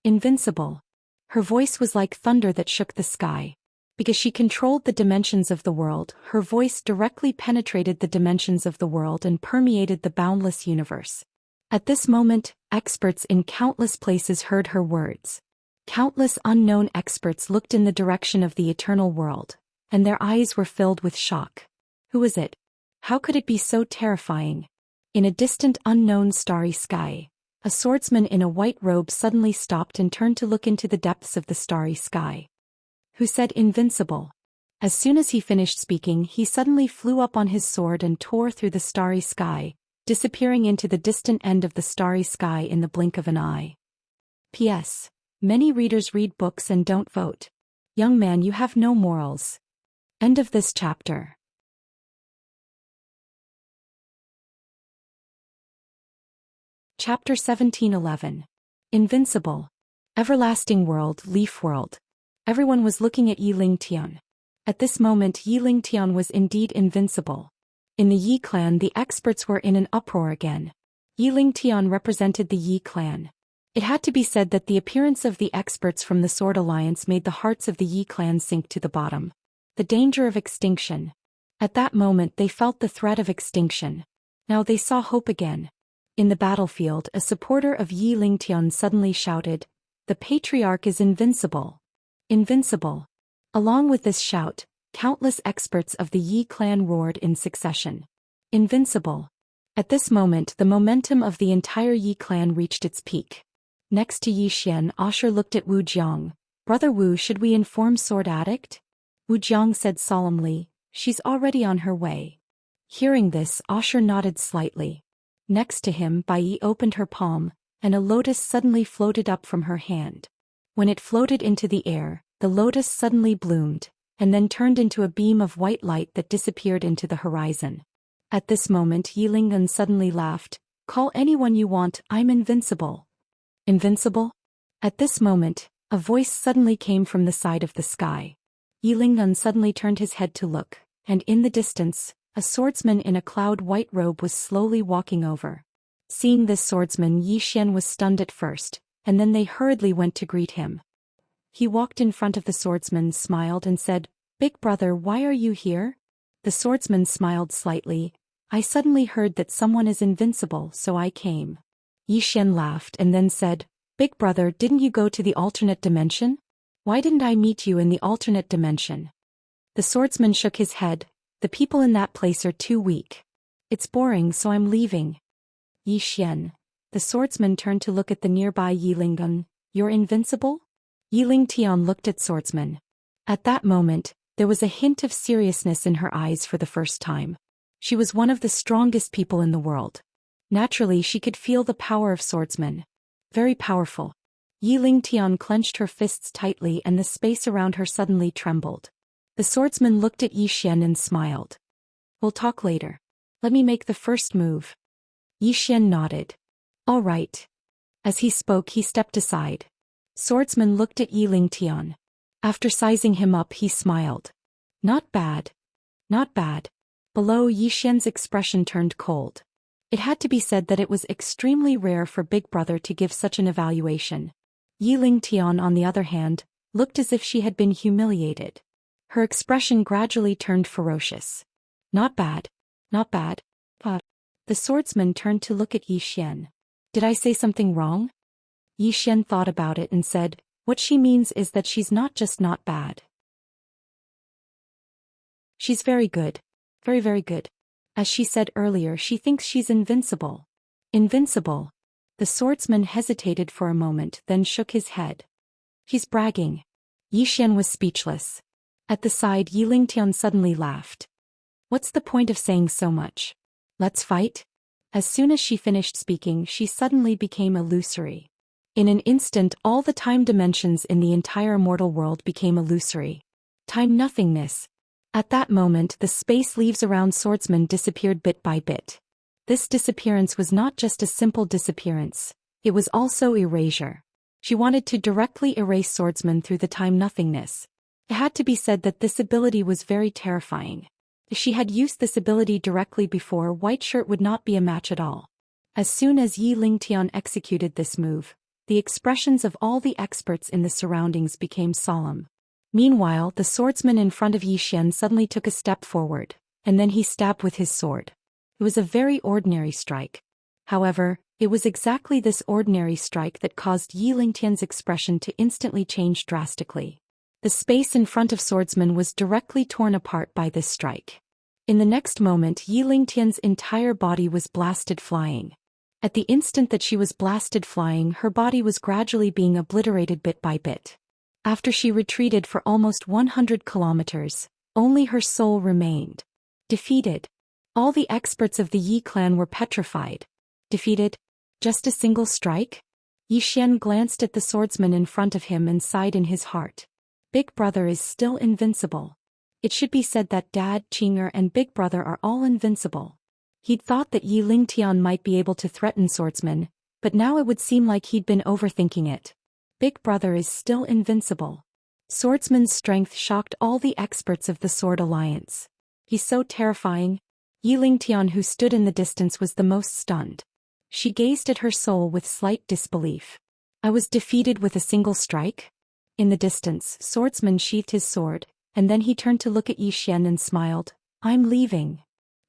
Invincible. Her voice was like thunder that shook the sky. Because she controlled the dimensions of the world, her voice directly penetrated the dimensions of the world and permeated the boundless universe. At this moment, experts in countless places heard her words. Countless unknown experts looked in the direction of the eternal world, and their eyes were filled with shock. Who was it? How could it be so terrifying? In a distant unknown starry sky, a swordsman in a white robe suddenly stopped and turned to look into the depths of the starry sky. Who said invincible? As soon as he finished speaking, he suddenly flew up on his sword and tore through the starry sky, disappearing into the distant end of the starry sky in the blink of an eye. P.S. Many readers read books and don't vote. Young man, you have no morals. End of this chapter. Chapter 17:11. Invincible. Everlasting World, Leaf World. Everyone was looking at Yi Lingtian. At this moment Yi Lingtian was indeed invincible. In the Yi clan the experts were in an uproar again. Yi Lingtian represented the Yi clan. It had to be said that the appearance of the experts from the Sword Alliance made the hearts of the Yi clan sink to the bottom. The danger of extinction. At that moment they felt the threat of extinction. Now they saw hope again. In the battlefield a supporter of Yi Lingtian suddenly shouted, "The patriarch is invincible! Invincible!" Along with this shout, countless experts of the Yi clan roared in succession. Invincible! At this moment the momentum of the entire Yi clan reached its peak. Next to Yi Xian, Asher looked at Wu Jiang. "Brother Wu, should we inform Sword Addict?" Wu Jiang said solemnly, "She's already on her way." Hearing this, Asher nodded slightly. Next to him, Bai Yi opened her palm, and a lotus suddenly floated up from her hand. When it floated into the air, the lotus suddenly bloomed, and then turned into a beam of white light that disappeared into the horizon. At this moment Yi Lingtian suddenly laughed, "Call anyone you want, I'm invincible." Invincible? At this moment, a voice suddenly came from the side of the sky. Yi Lingtian suddenly turned his head to look, and in the distance, a swordsman in a cloud-white robe was slowly walking over. Seeing this swordsman, Yi Xian was stunned at first, and then they hurriedly went to greet him. He walked in front of the swordsman, smiled and said, "Big brother, why are you here?" The swordsman smiled slightly. "I suddenly heard that someone is invincible, so I came." Yi Xian laughed and then said, "Big brother, didn't you go to the alternate dimension? Why didn't I meet you in the alternate dimension?" The swordsman shook his head. "The people in that place are too weak. It's boring, so I'm leaving." Yi Xian. The swordsman turned to look at the nearby Yi Lingtian. "You're invincible?" Yi Lingtian looked at swordsman. At that moment, there was a hint of seriousness in her eyes for the first time. She was one of the strongest people in the world. Naturally she could feel the power of swordsman. Very powerful. Yi Lingtian clenched her fists tightly and the space around her suddenly trembled. The swordsman looked at Yi Xian and smiled. "We'll talk later. Let me make the first move." Yi Xian nodded. "All right." As he spoke he stepped aside. Swordsman looked at Yi Lingtian. After sizing him up he smiled. "Not bad. Not bad." Below, Yi Xian's expression turned cold. It had to be said that it was extremely rare for Big Brother to give such an evaluation. Yi Lingtian, on the other hand, looked as if she had been humiliated. Her expression gradually turned ferocious. "Not bad. Not bad. But..." The swordsman turned to look at Yi Xian. "Did I say something wrong?" Yi Xian thought about it and said, "What she means is that she's not just not bad. She's very good. Very, very good. As she said earlier, she thinks she's invincible." Invincible? The swordsman hesitated for a moment, then shook his head. "He's bragging." Yi Xian was speechless. At the side, Yi Lingtian suddenly laughed. "What's the point of saying so much? Let's fight?" As soon as she finished speaking, she suddenly became illusory. In an instant, all the time dimensions in the entire mortal world became illusory. Time nothingness. At that moment, the space leaves around swordsman disappeared bit by bit. This disappearance was not just a simple disappearance, it was also erasure. She wanted to directly erase swordsman through the time nothingness. It had to be said that this ability was very terrifying. If she had used this ability directly before, White Shirt would not be a match at all. As soon as Yi Lingtian executed this move, the expressions of all the experts in the surroundings became solemn. Meanwhile, the swordsman in front of Yi Xian suddenly took a step forward, and then he stabbed with his sword. It was a very ordinary strike. However, it was exactly this ordinary strike that caused Yi Lingtian's expression to instantly change drastically. The space in front of swordsman was directly torn apart by this strike. In the next moment, Yi Lingtian's entire body was blasted flying. At the instant that she was blasted flying, her body was gradually being obliterated bit by bit. After she retreated for almost 100 kilometers, only her soul remained. Defeated. All the experts of the Yi clan were petrified. Defeated? Just a single strike? Yi Xian glanced at the swordsman in front of him and sighed in his heart. Big Brother is still invincible. It should be said that Dad, Qinger and Big Brother are all invincible. He'd thought that Yi Lingtian might be able to threaten swordsman, but now it would seem like he'd been overthinking it. Big Brother is still invincible. Swordsman's strength shocked all the experts of the Sword Alliance. He's so terrifying. Yi Lingtian, who stood in the distance, was the most stunned. She gazed at her soul with slight disbelief. I was defeated with a single strike? In the distance, Swordsman sheathed his sword, and then he turned to look at Yi Xian and smiled. I'm leaving.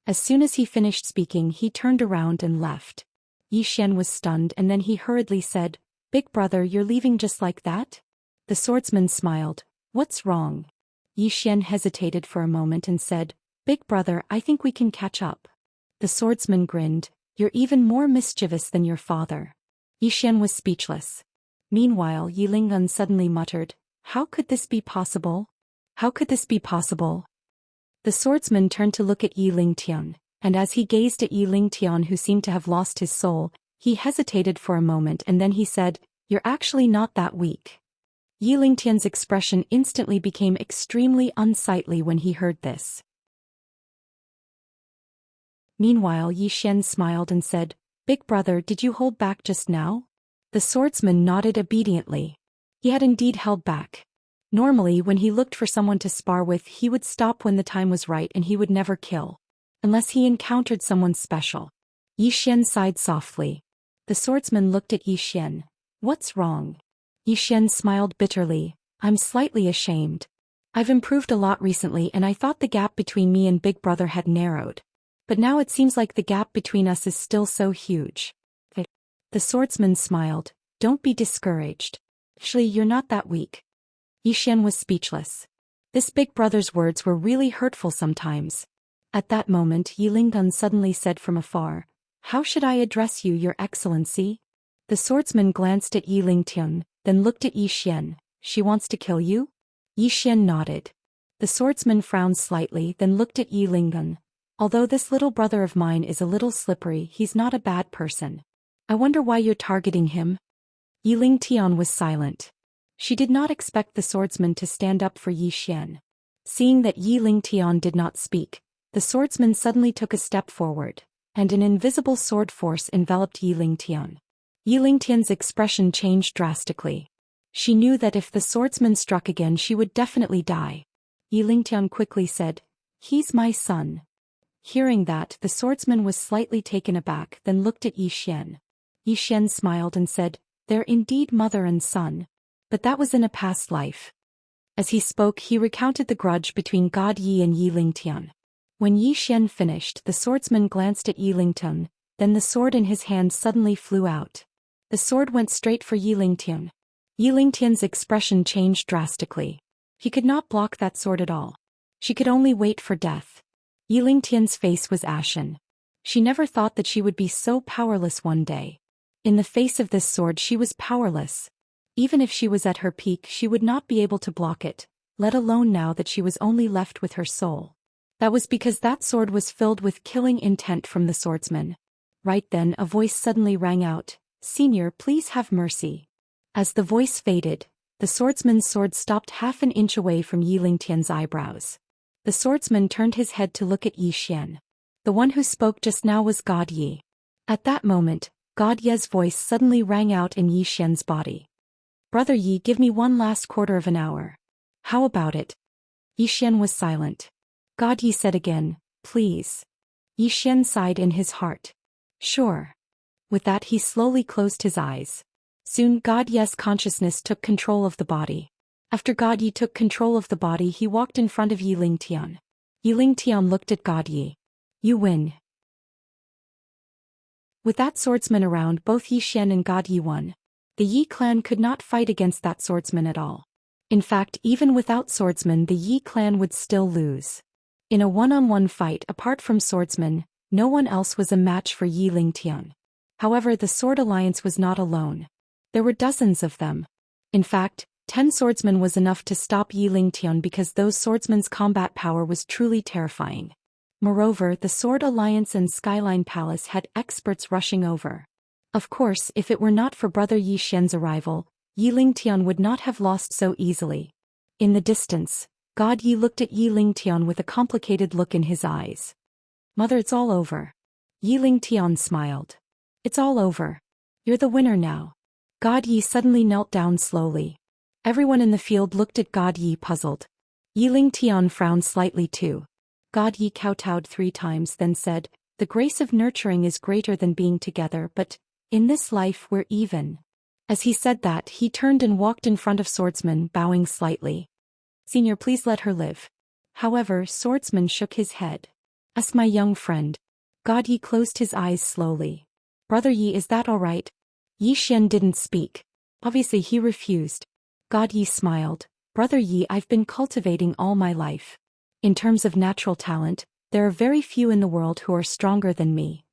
As soon as he finished speaking, he turned around and left. Yi Xian was stunned, and then he hurriedly said, Big brother, you're leaving just like that? The swordsman smiled. What's wrong? Yi Xian hesitated for a moment and said, Big brother, I think we can catch up. The swordsman grinned. You're even more mischievous than your father. Yi Xian was speechless. Meanwhile, Yi Lingun suddenly muttered, How could this be possible? How could this be possible? The swordsman turned to look at Yi Lingtian, and as he gazed at Yi Lingtian, who seemed to have lost his soul, he hesitated for a moment and then he said, You're actually not that weak. Yi Lingtian's expression instantly became extremely unsightly when he heard this. Meanwhile, Yi Xian smiled and said, Big brother, did you hold back just now? The swordsman nodded obediently. He had indeed held back. Normally, when he looked for someone to spar with, he would stop when the time was right and he would never kill. Unless he encountered someone special. Yi Xian sighed softly. The swordsman looked at Yi Xian. What's wrong? Yi Xian smiled bitterly. I'm slightly ashamed. I've improved a lot recently and I thought the gap between me and Big Brother had narrowed. But now it seems like the gap between us is still so huge. The swordsman smiled. Don't be discouraged. Actually, you're not that weak. Yi Xian was speechless. This Big Brother's words were really hurtful sometimes. At that moment, Yi Linggun suddenly said from afar, How should I address you, Your Excellency? The swordsman glanced at Yi Lingtian, then looked at Yi Xian. She wants to kill you? Yi Xian nodded. The swordsman frowned slightly, then looked at Yi Linggun. Although this little brother of mine is a little slippery, he's not a bad person. I wonder why you're targeting him? Yi Lingtian was silent. She did not expect the swordsman to stand up for Yi Xian. Seeing that Yi Lingtian did not speak, the swordsman suddenly took a step forward, and an invisible sword force enveloped Yi Lingtian. Yi Lingtian's expression changed drastically. She knew that if the swordsman struck again she would definitely die. Yi Lingtian quickly said, He's my son. Hearing that, the swordsman was slightly taken aback, then looked at Yi Xian. Yi Xian smiled and said, They're indeed mother and son. But that was in a past life. As he spoke, he recounted the grudge between God Yi and Yi Lingtian. When Yi Xian finished, the swordsman glanced at Yi Lingtian, then the sword in his hand suddenly flew out. The sword went straight for Yi Lingtian. Yi Lingtian's expression changed drastically. He could not block that sword at all. She could only wait for death. Yi Lingtian's face was ashen. She never thought that she would be so powerless one day. In the face of this sword she was powerless. Even if she was at her peak she would not be able to block it, let alone now that she was only left with her soul. That was because that sword was filled with killing intent from the swordsman. Right then a voice suddenly rang out, Senior, please have mercy. As the voice faded, the swordsman's sword stopped half an inch away from Yi Lingtian's eyebrows. The swordsman turned his head to look at Yi Xian. The one who spoke just now was God Yi. At that moment, God Ye's voice suddenly rang out in Yi Xian's body. Brother Yi, give me one last quarter of an hour. How about it? Yi Xian was silent. God Yi said again, Please. Yi Xian sighed in his heart. Sure. With that he slowly closed his eyes. Soon God Ye's consciousness took control of the body. After God Yi took control of the body he walked in front of Yi Lingtian. Yi Lingtian looked at God Yi. You win. With that swordsman around, both Yi Xian and God Yi won. The Yi clan could not fight against that swordsman at all. In fact, even without swordsman the Yi clan would still lose. In a one-on-one fight apart from swordsman, no one else was a match for Yi Lingtian. However, the Sword Alliance was not alone. There were dozens of them. In fact, 10 swordsmen was enough to stop Yi Lingtian because those swordsmen's combat power was truly terrifying. Moreover, the Sword Alliance and Skyline Palace had experts rushing over. Of course, if it were not for Brother Yi Xian's arrival, Yi Lingtian would not have lost so easily. In the distance, God Yi looked at Yi Lingtian with a complicated look in his eyes. Mother, it's all over. Yi Lingtian smiled. It's all over. You're the winner now. God Yi suddenly knelt down slowly. Everyone in the field looked at God Yi puzzled. Yiling Tian frowned slightly too. God Yi kowtowed 3 times then said, "The grace of nurturing is greater than being together, but in this life we're even." As he said that, he turned and walked in front of Swordsman, bowing slightly. "Senior, please let her live." However, Swordsman shook his head. "As my young friend." God Yi closed his eyes slowly. "Brother Yi, is that all right?" Yi Xian didn't speak. Obviously he refused. God Yi smiled. "Brother Yi, I've been cultivating all my life. In terms of natural talent, there are very few in the world who are stronger than me."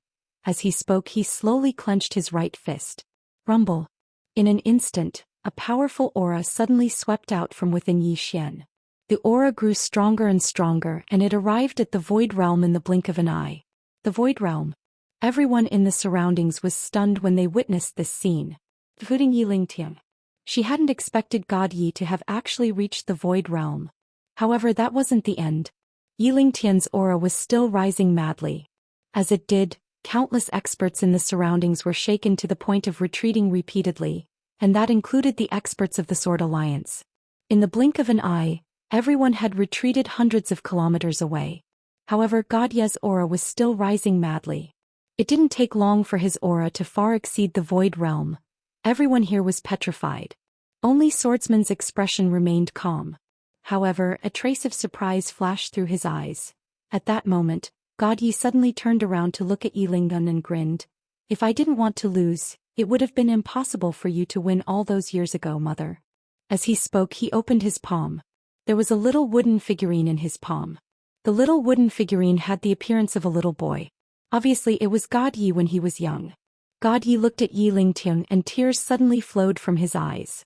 As he spoke, he slowly clenched his right fist. Rumble. In an instant, a powerful aura suddenly swept out from within Yi Xian. The aura grew stronger and stronger, and it arrived at the Void Realm in the blink of an eye. The Void Realm. Everyone in the surroundings was stunned when they witnessed this scene, including Yiling Tian. She hadn't expected God Yi to have actually reached the Void Realm. However, that wasn't the end. Yiling Tian's aura was still rising madly. As it did, countless experts in the surroundings were shaken to the point of retreating repeatedly, and that included the experts of the Sword Alliance. In the blink of an eye, everyone had retreated hundreds of kilometers away. However, God Yi's aura was still rising madly. It didn't take long for his aura to far exceed the Void Realm. Everyone here was petrified. Only Swordsman's expression remained calm. However, a trace of surprise flashed through his eyes. At that moment, God Yi suddenly turned around to look at Yilingun and grinned. "If I didn't want to lose, it would have been impossible for you to win all those years ago, mother." As he spoke, he opened his palm. There was a little wooden figurine in his palm. The little wooden figurine had the appearance of a little boy. Obviously, it was God Yi when he was young. God Yi looked at Yiling Tian and tears suddenly flowed from his eyes.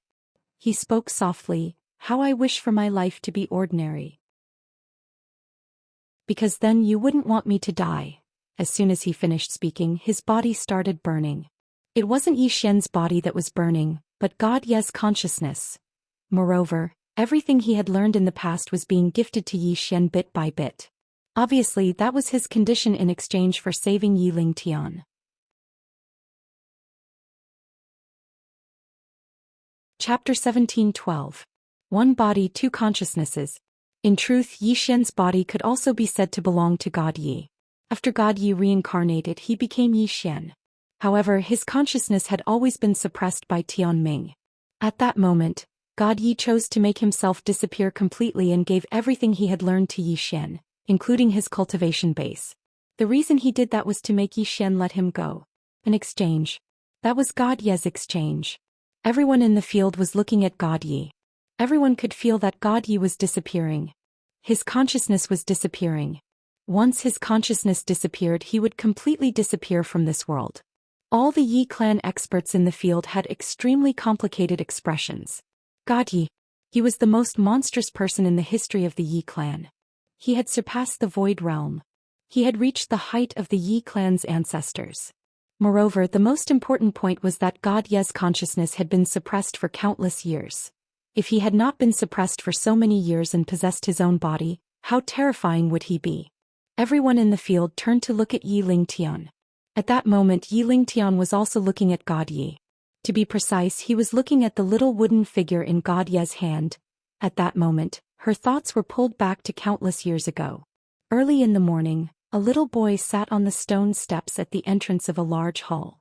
He spoke softly, "How I wish for my life to be ordinary. Because then you wouldn't want me to die." As soon as he finished speaking, his body started burning. It wasn't Yi Xian's body that was burning, but God Yi's consciousness. Moreover, everything he had learned in the past was being gifted to Yi Xian bit by bit. Obviously, that was his condition in exchange for saving Yiling Tian. Chapter 17:12. One body, two consciousnesses. In truth, Yi Xian's body could also be said to belong to God Yi. After God Yi reincarnated, he became Yi Xian. However, his consciousness had always been suppressed by Tian Ming. At that moment, God Yi chose to make himself disappear completely and gave everything he had learned to Yi Xian, including his cultivation base. The reason he did that was to make Yi Xian let him go. An exchange. That was God Yi's exchange. Everyone in the field was looking at God Yi. Everyone could feel that God Yi was disappearing. His consciousness was disappearing. Once his consciousness disappeared, he would completely disappear from this world. All the Yi clan experts in the field had extremely complicated expressions. God Yi. He was the most monstrous person in the history of the Yi clan. He had surpassed the Void Realm. He had reached the height of the Yi clan's ancestors. Moreover, the most important point was that God Yi's consciousness had been suppressed for countless years. If he had not been suppressed for so many years and possessed his own body, how terrifying would he be? Everyone in the field turned to look at Yiling Tian. At that moment, Yiling Tian was also looking at God Yi. To be precise, he was looking at the little wooden figure in God Yi's hand. At that moment, her thoughts were pulled back to countless years ago. Early in the morning, a little boy sat on the stone steps at the entrance of a large hall.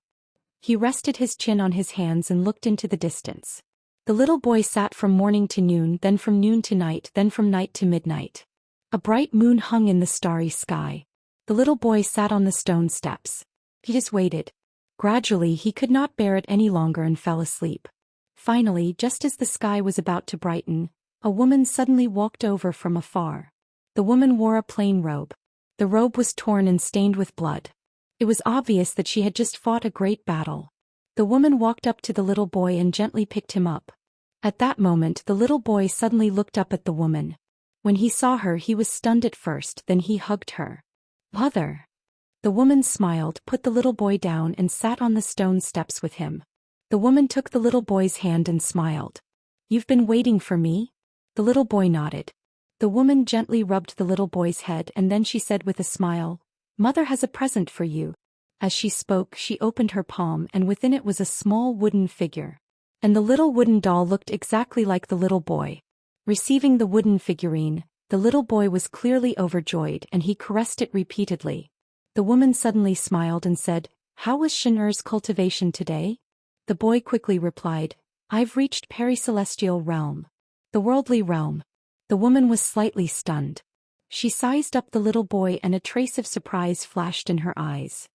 He rested his chin on his hands and looked into the distance. The little boy sat from morning to noon, then from noon to night, then from night to midnight. A bright moon hung in the starry sky. The little boy sat on the stone steps. He just waited. Gradually, he could not bear it any longer and fell asleep. Finally, just as the sky was about to brighten, a woman suddenly walked over from afar. The woman wore a plain robe. The robe was torn and stained with blood. It was obvious that she had just fought a great battle. The woman walked up to the little boy and gently picked him up. At that moment, the little boy suddenly looked up at the woman. When he saw her, he was stunned at first, then he hugged her. "Mother!" The woman smiled, put the little boy down and sat on the stone steps with him. The woman took the little boy's hand and smiled. "You've been waiting for me?" The little boy nodded. The woman gently rubbed the little boy's head and then she said with a smile, "Mother has a present for you." As she spoke, she opened her palm and within it was a small wooden figure. And the little wooden doll looked exactly like the little boy. Receiving the wooden figurine, the little boy was clearly overjoyed and he caressed it repeatedly. The woman suddenly smiled and said, "How was Xian'er's cultivation today?" The boy quickly replied, "I've reached peri-celestial realm. The worldly realm." The woman was slightly stunned. She sized up the little boy and a trace of surprise flashed in her eyes.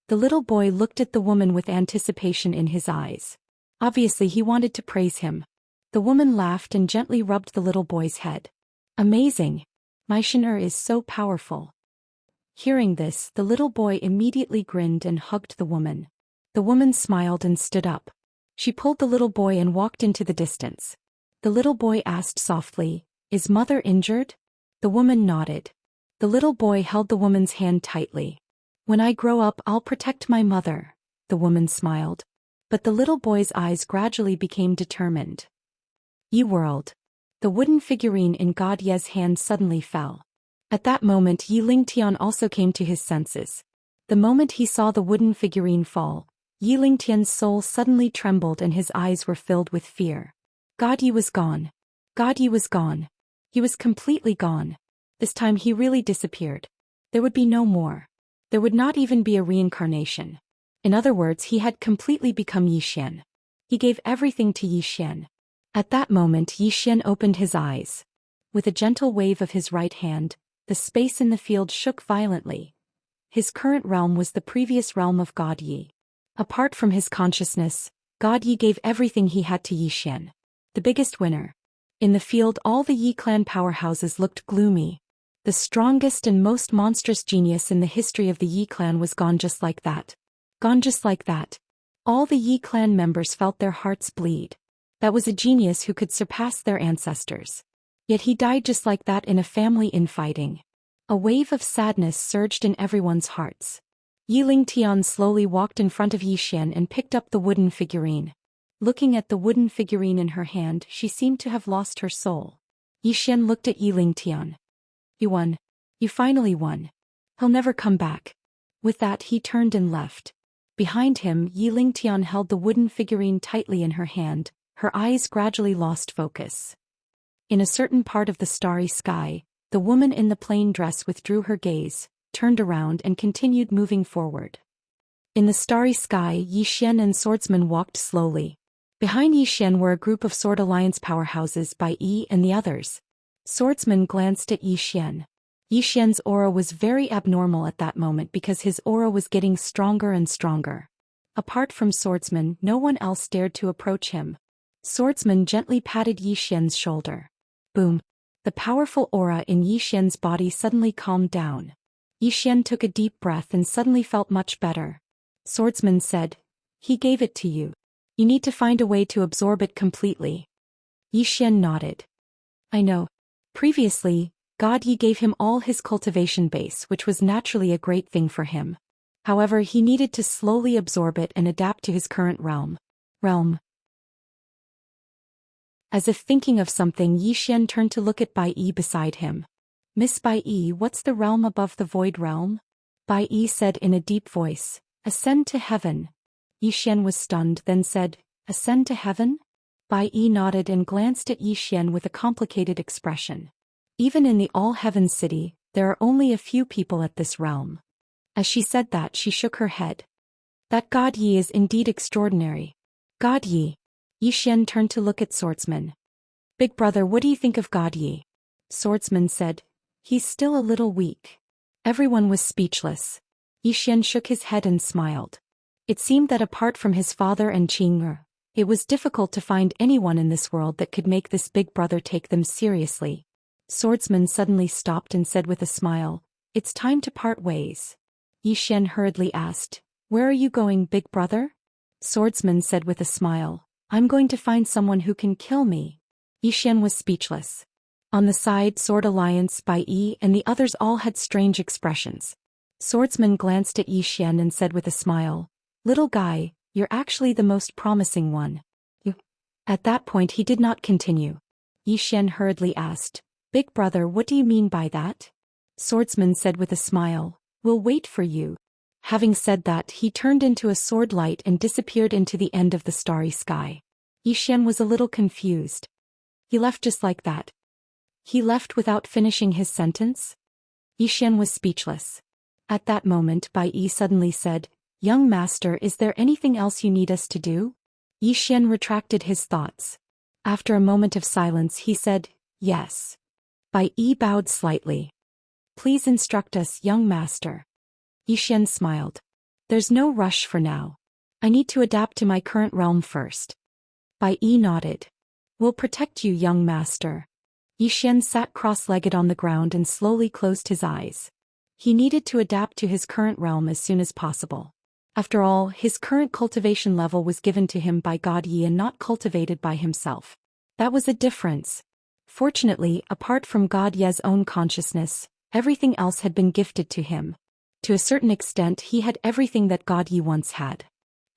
The little boy looked at the woman with anticipation in his eyes. Obviously he wanted to praise him. The woman laughed and gently rubbed the little boy's head. "Amazing! My Xian'er is so powerful." Hearing this, the little boy immediately grinned and hugged the woman. The woman smiled and stood up. She pulled the little boy and walked into the distance. The little boy asked softly, "Is mother injured?" The woman nodded. The little boy held the woman's hand tightly. "When I grow up, I'll protect my mother," the woman smiled. But the little boy's eyes gradually became determined. Yi World. The wooden figurine in God Ye's hand suddenly fell. At that moment Yi Lingtian also came to his senses. The moment he saw the wooden figurine fall, Yi Lingtian's soul suddenly trembled and his eyes were filled with fear. God Yi was gone. God Yi was gone. He was completely gone. This time he really disappeared. There would be no more. There would not even be a reincarnation. In other words, he had completely become Yi Xian. He gave everything to Yi Xian. At that moment Yi Xian opened his eyes. With a gentle wave of his right hand, the space in the field shook violently. His current realm was the previous realm of God Yi. Apart from his consciousness, God Yi gave everything he had to Yi Xian. The biggest winner. In the field all the Yi clan powerhouses looked gloomy. The strongest and most monstrous genius in the history of the Yi clan was gone just like that. Gone just like that. All the Yi clan members felt their hearts bleed. That was a genius who could surpass their ancestors. Yet he died just like that in a family infighting. A wave of sadness surged in everyone's hearts. Yi Lingtian slowly walked in front of Yi Xian and picked up the wooden figurine. Looking at the wooden figurine in her hand, she seemed to have lost her soul. Yi Xian looked at Yi Lingtian. "You won. You finally won. He'll never come back." With that he turned and left. Behind him, Yi Lingtian held the wooden figurine tightly in her hand, her eyes gradually lost focus. In a certain part of the starry sky, the woman in the plain dress withdrew her gaze, turned around and continued moving forward. In the starry sky, Yi Xian and swordsman walked slowly. Behind Yi Xian were a group of Sword Alliance powerhouses by Yi and the others. Swordsman glanced at Yi Xian. Yi Xian's aura was very abnormal at that moment because his aura was getting stronger and stronger. Apart from Swordsman, no one else dared to approach him. Swordsman gently patted Yi Xian's shoulder. Boom. The powerful aura in Yi Xian's body suddenly calmed down. Yi Xian took a deep breath and suddenly felt much better. Swordsman said, "He gave it to you. You need to find a way to absorb it completely." Yi Xian nodded. "I know. Previously, God Yi gave him all his cultivation base, which was naturally a great thing for him. However, he needed to slowly absorb it and adapt to his current realm. As if thinking of something, Yi Xian turned to look at Bai Yi beside him. "Miss Bai Yi, what's the realm above the void realm?" Bai Yi said in a deep voice, "Ascend to heaven." Yi Xian was stunned, then said, "Ascend to heaven?" Bai Yi nodded and glanced at Yi Xian with a complicated expression. Even in the All-Heaven City, there are only a few people at this realm. As she said that, she shook her head. That God Yi is indeed extraordinary. God Yi. Yi Xian turned to look at Swordsman. "Big brother, what do you think of God Yi?" Swordsman said, "He's still a little weak." Everyone was speechless. Yi Xian shook his head and smiled. It seemed that apart from his father and Qing'er, it was difficult to find anyone in this world that could make this big brother take them seriously. Swordsman suddenly stopped and said with a smile, "It's time to part ways." Yi Xian hurriedly asked, "Where are you going, big brother?" Swordsman said with a smile, "I'm going to find someone who can kill me." Yi Xian was speechless. On the side, Sword Alliance, Bai Yi and the others all had strange expressions. Swordsman glanced at Yi Xian and said with a smile, "Little guy, you're actually the most promising one." At that point he did not continue. Yi Xian hurriedly asked, "Big brother, what do you mean by that?" Swordsman said with a smile, "We'll wait for you." Having said that, he turned into a sword light and disappeared into the end of the starry sky. Xian was a little confused. He left just like that. He left without finishing his sentence? Xian was speechless. At that moment, Bai Yi suddenly said, "Young master, is there anything else you need us to do?" Xian retracted his thoughts. After a moment of silence he said, "Yes." Bai Yi bowed slightly. "Please instruct us, young master." Xian smiled. "There's no rush for now. I need to adapt to my current realm first." Bai Yi nodded. "We'll protect you, young master." Xian sat cross-legged on the ground and slowly closed his eyes. He needed to adapt to his current realm as soon as possible. After all, his current cultivation level was given to him by God Yi and not cultivated by himself. That was a difference. Fortunately, apart from God Ye's own consciousness, everything else had been gifted to him. To a certain extent, he had everything that God Yi once had.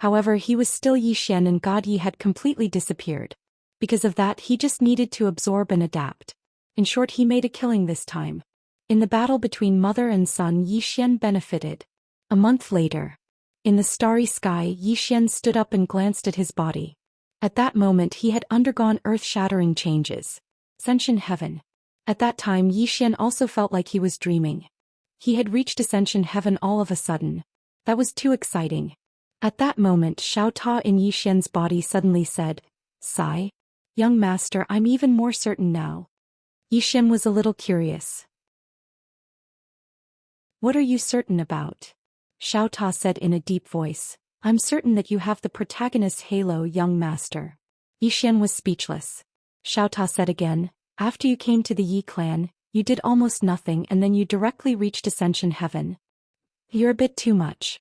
However, he was still Xian and God Yi had completely disappeared. Because of that, he just needed to absorb and adapt. In short, he made a killing this time. In the battle between mother and son, Xian benefited. A month later. In the starry sky, Xian stood up and glanced at his body. At that moment he had undergone earth-shattering changes. Ascension Heaven. At that time Xian also felt like he was dreaming. He had reached Ascension Heaven all of a sudden. That was too exciting. At that moment Xiao Ta in Xian's body suddenly said, "Sigh. Young master, I'm even more certain now." Xian was a little curious. "What are you certain about?" Xiao Ta said in a deep voice. "I'm certain that you have the protagonist's halo, young master." Xian was speechless. Xiao Ta said again, "After you came to the Yi clan, you did almost nothing and then you directly reached Ascension Heaven. You're a bit too much."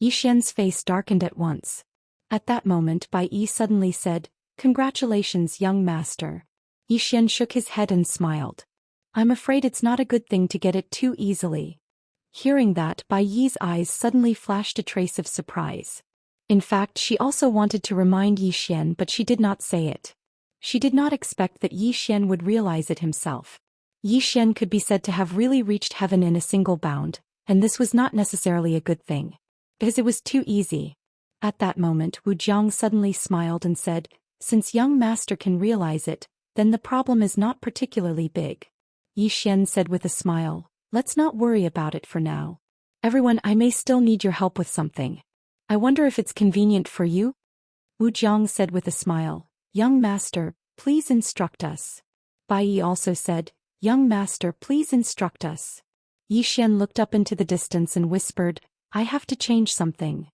Xian's face darkened at once. At that moment Bai Yi suddenly said, "Congratulations, young master." Xian shook his head and smiled. "I'm afraid it's not a good thing to get it too easily." Hearing that, Bai Yi's eyes suddenly flashed a trace of surprise. In fact, she also wanted to remind Xian, but she did not say it. She did not expect that Xian would realize it himself. Xian could be said to have really reached heaven in a single bound, and this was not necessarily a good thing. Because it was too easy. At that moment Wu Jiang suddenly smiled and said, "Since young master can realize it, then the problem is not particularly big." Xian said with a smile, "Let's not worry about it for now. Everyone, I may still need your help with something. I wonder if it's convenient for you?" Wu Jiang said with a smile, "Young master, please instruct us." Bai Yi also said, "Young master, please instruct us." Xian looked up into the distance and whispered, "I have to change something."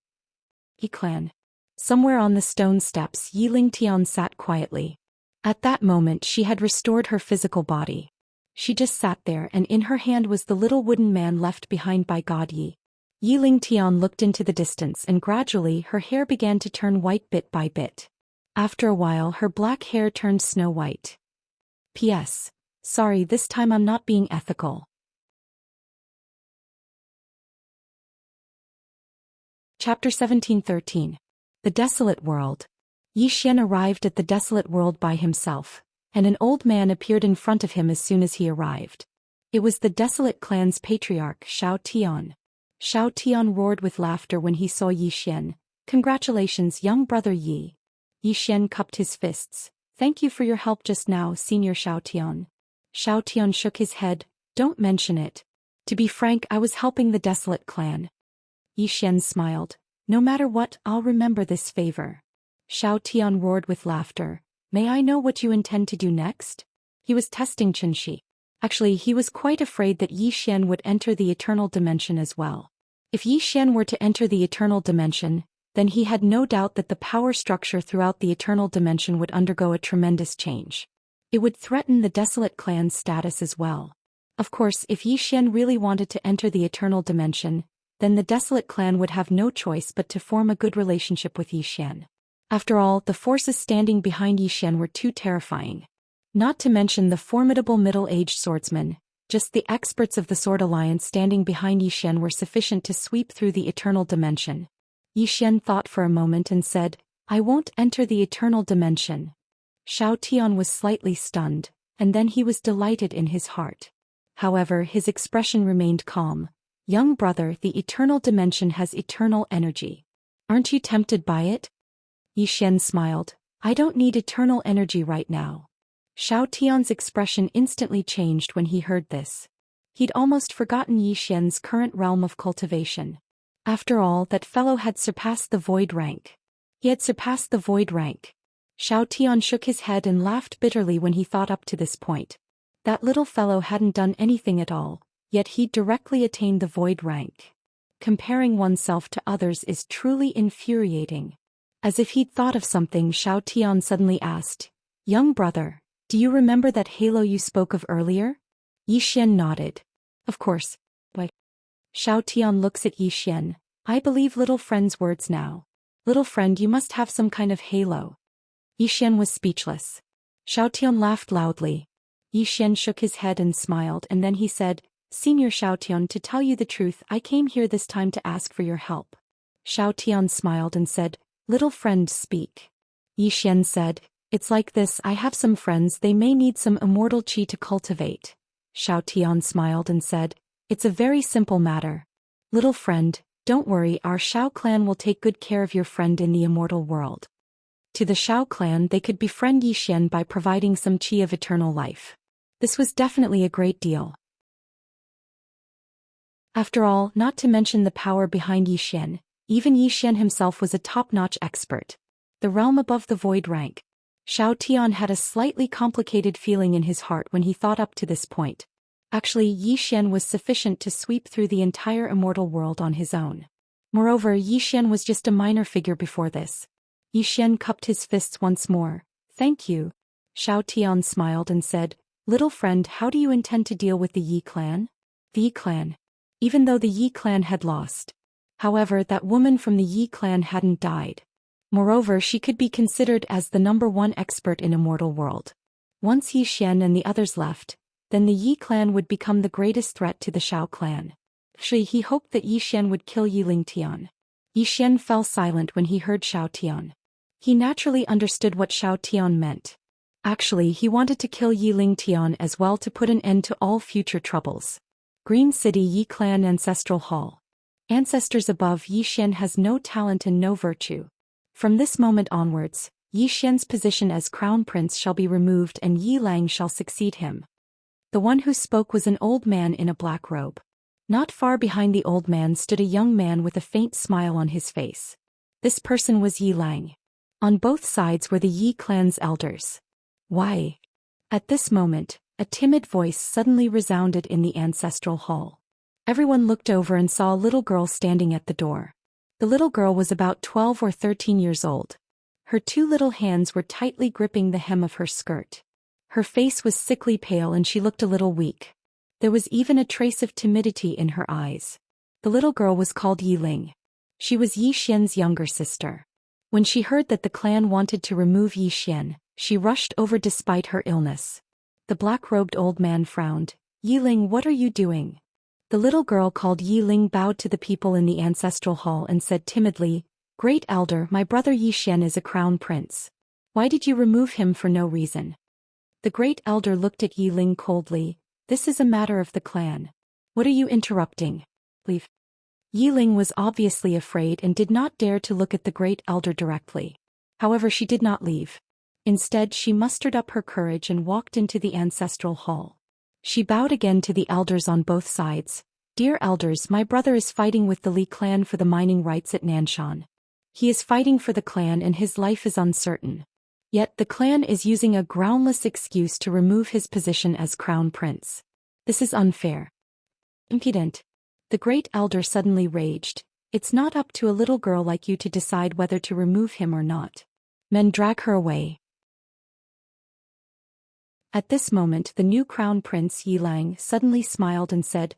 Yi clan. Somewhere on the stone steps Yi Lingtian sat quietly. At that moment she had restored her physical body. She just sat there and in her hand was the little wooden man left behind by God Yi. Yi Lingtian looked into the distance and gradually her hair began to turn white bit by bit. After a while her black hair turned snow white. P.S. Sorry, this time I'm not being ethical. Chapter 1713. The Desolate World. Xian arrived at the desolate world by himself, and an old man appeared in front of him as soon as he arrived. It was the desolate clan's patriarch, Xiao Tian. Xiao Tian roared with laughter when he saw Xian. "Congratulations, young brother Yi." Xian cupped his fists. "Thank you for your help just now, Senior Xiao Tian." Xiao Tian shook his head. "Don't mention it. To be frank, I was helping the desolate clan." Xian smiled. "No matter what, I'll remember this favor." Xiao Tian roared with laughter. "May I know what you intend to do next?" He was testing Xianxia. Actually, he was quite afraid that Xian would enter the eternal dimension as well. If Xian were to enter the eternal dimension, then he had no doubt that the power structure throughout the eternal dimension would undergo a tremendous change. It would threaten the desolate clan's status as well. Of course, if Xian really wanted to enter the eternal dimension, then the desolate clan would have no choice but to form a good relationship with Xian. After all, the forces standing behind Xian were too terrifying. Not to mention the formidable middle-aged swordsmen, just the experts of the Sword Alliance standing behind Xian were sufficient to sweep through the eternal dimension. Xian thought for a moment and said, "I won't enter the eternal dimension." Xiao Tian was slightly stunned, and then he was delighted in his heart. However, his expression remained calm. Young brother, the eternal dimension has eternal energy. Aren't you tempted by it? Yi Xian smiled. I don't need eternal energy right now. Xiao Tian's expression instantly changed when he heard this. He'd almost forgotten Yi Xian's current realm of cultivation. After all, that fellow had surpassed the void rank. He had surpassed the void rank. Xiao Tian shook his head and laughed bitterly when he thought up to this point. That little fellow hadn't done anything at all, yet he'd directly attained the void rank. Comparing oneself to others is truly infuriating. As if he'd thought of something, Xiao Tian suddenly asked, Young brother, do you remember that halo you spoke of earlier? Yi Xian nodded. Of course. Why? Xiao Tian looks at Yi Xian. I believe little friend's words now. Little friend, you must have some kind of halo. Yi Xian was speechless. Xiao Tian laughed loudly. Yi Xian shook his head and smiled, and then he said, Senior Xiao Tian, to tell you the truth, I came here this time to ask for your help. Xiao Tian smiled and said, Little friend, speak. Yi Xian said, It's like this, I have some friends, they may need some immortal qi to cultivate. Xiao Tian smiled and said, It's a very simple matter. Little friend, don't worry, our Xiao clan will take good care of your friend in the immortal world. To the Xiao clan, they could befriend Yi Xian by providing some qi of eternal life. This was definitely a great deal. After all, not to mention the power behind Yi Xian, even Yi Xian himself was a top-notch expert. The realm above the void rank. Xiao Tian had a slightly complicated feeling in his heart when he thought up to this point. Actually, Yi Xian was sufficient to sweep through the entire immortal world on his own. Moreover, Yi Xian was just a minor figure before this. Yi Xian cupped his fists once more. Thank you. Xiao Tian smiled and said, Little friend, how do you intend to deal with the Yi clan? The Yi clan. Even though the Yi clan had lost. However, that woman from the Yi clan hadn't died. Moreover, she could be considered as the #1 expert in immortal world. Once Yi Xian and the others left, then the Yi clan would become the greatest threat to the Xiao clan. He hoped that Yi Xian would kill Yi Tian. Yi Xian fell silent when he heard Xiao Tian. He naturally understood what Xiao Tian meant. Actually, he wanted to kill Yi Tian as well to put an end to all future troubles. Green City Yi Clan Ancestral Hall. Ancestors above, Yi Xian has no talent and no virtue. From this moment onwards, Yi Xian's position as crown prince shall be removed and Yi Lang shall succeed him. The one who spoke was an old man in a black robe. Not far behind the old man stood a young man with a faint smile on his face. This person was Yi Lang. On both sides were the Yi clan's elders. Why? At this moment, a timid voice suddenly resounded in the ancestral hall. Everyone looked over and saw a little girl standing at the door. The little girl was about 12 or 13 years old. Her two little hands were tightly gripping the hem of her skirt. Her face was sickly pale and she looked a little weak. There was even a trace of timidity in her eyes. The little girl was called Yi Ling. She was Yi Xian's younger sister. When she heard that the clan wanted to remove Yi Xian, she rushed over despite her illness. The black-robed old man frowned. Yi Ling, what are you doing? The little girl called Yi Ling bowed to the people in the ancestral hall and said timidly, Great Elder, my brother Yi Xian is a crown prince. Why did you remove him for no reason? The great elder looked at Yi Ling coldly. This is a matter of the clan. What are you interrupting? Leave. Yi Ling was obviously afraid and did not dare to look at the great elder directly. However, she did not leave. Instead, she mustered up her courage and walked into the ancestral hall. She bowed again to the elders on both sides. Dear elders, my brother is fighting with the Li clan for the mining rights at Nanshan. He is fighting for the clan and his life is uncertain. Yet the clan is using a groundless excuse to remove his position as crown prince. This is unfair. Impudent. The great elder suddenly raged. It's not up to a little girl like you to decide whether to remove him or not. Men, drag her away. At this moment the new crown prince Yi Lang suddenly smiled and said,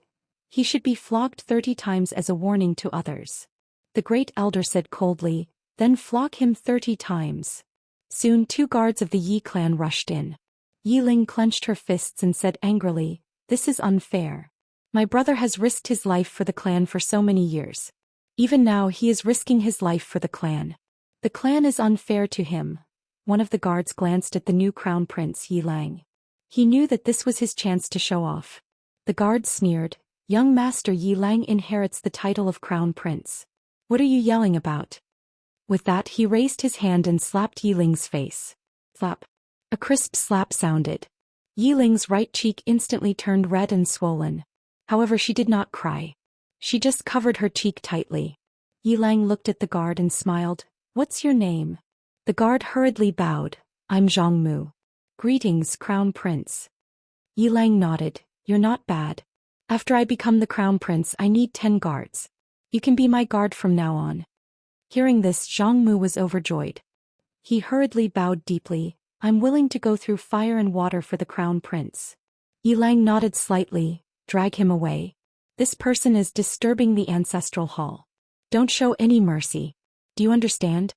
He should be flogged 30 times as a warning to others. The great elder said coldly, Then flog him 30 times. Soon 2 guards of the Yi clan rushed in. Yi Ling clenched her fists and said angrily, This is unfair. My brother has risked his life for the clan for so many years. Even now he is risking his life for the clan. The clan is unfair to him. One of the guards glanced at the new crown prince Yi Lang. He knew that this was his chance to show off. The guard sneered, Young Master Yi Lang inherits the title of Crown Prince. What are you yelling about? With that he raised his hand and slapped Yi Ling's face. Slap. A crisp slap sounded. Yi Ling's right cheek instantly turned red and swollen. However, she did not cry. She just covered her cheek tightly. Yi Lang looked at the guard and smiled. What's your name? The guard hurriedly bowed. I'm Zhang Mu. Greetings, Crown Prince. Yi Lang nodded. You're not bad. After I become the Crown Prince, I need 10 guards. You can be my guard from now on. Hearing this, Zhang Mu was overjoyed. He hurriedly bowed deeply. I'm willing to go through fire and water for the Crown Prince. Yi Lang nodded slightly. Drag him away. This person is disturbing the ancestral hall. Don't show any mercy. Do you understand?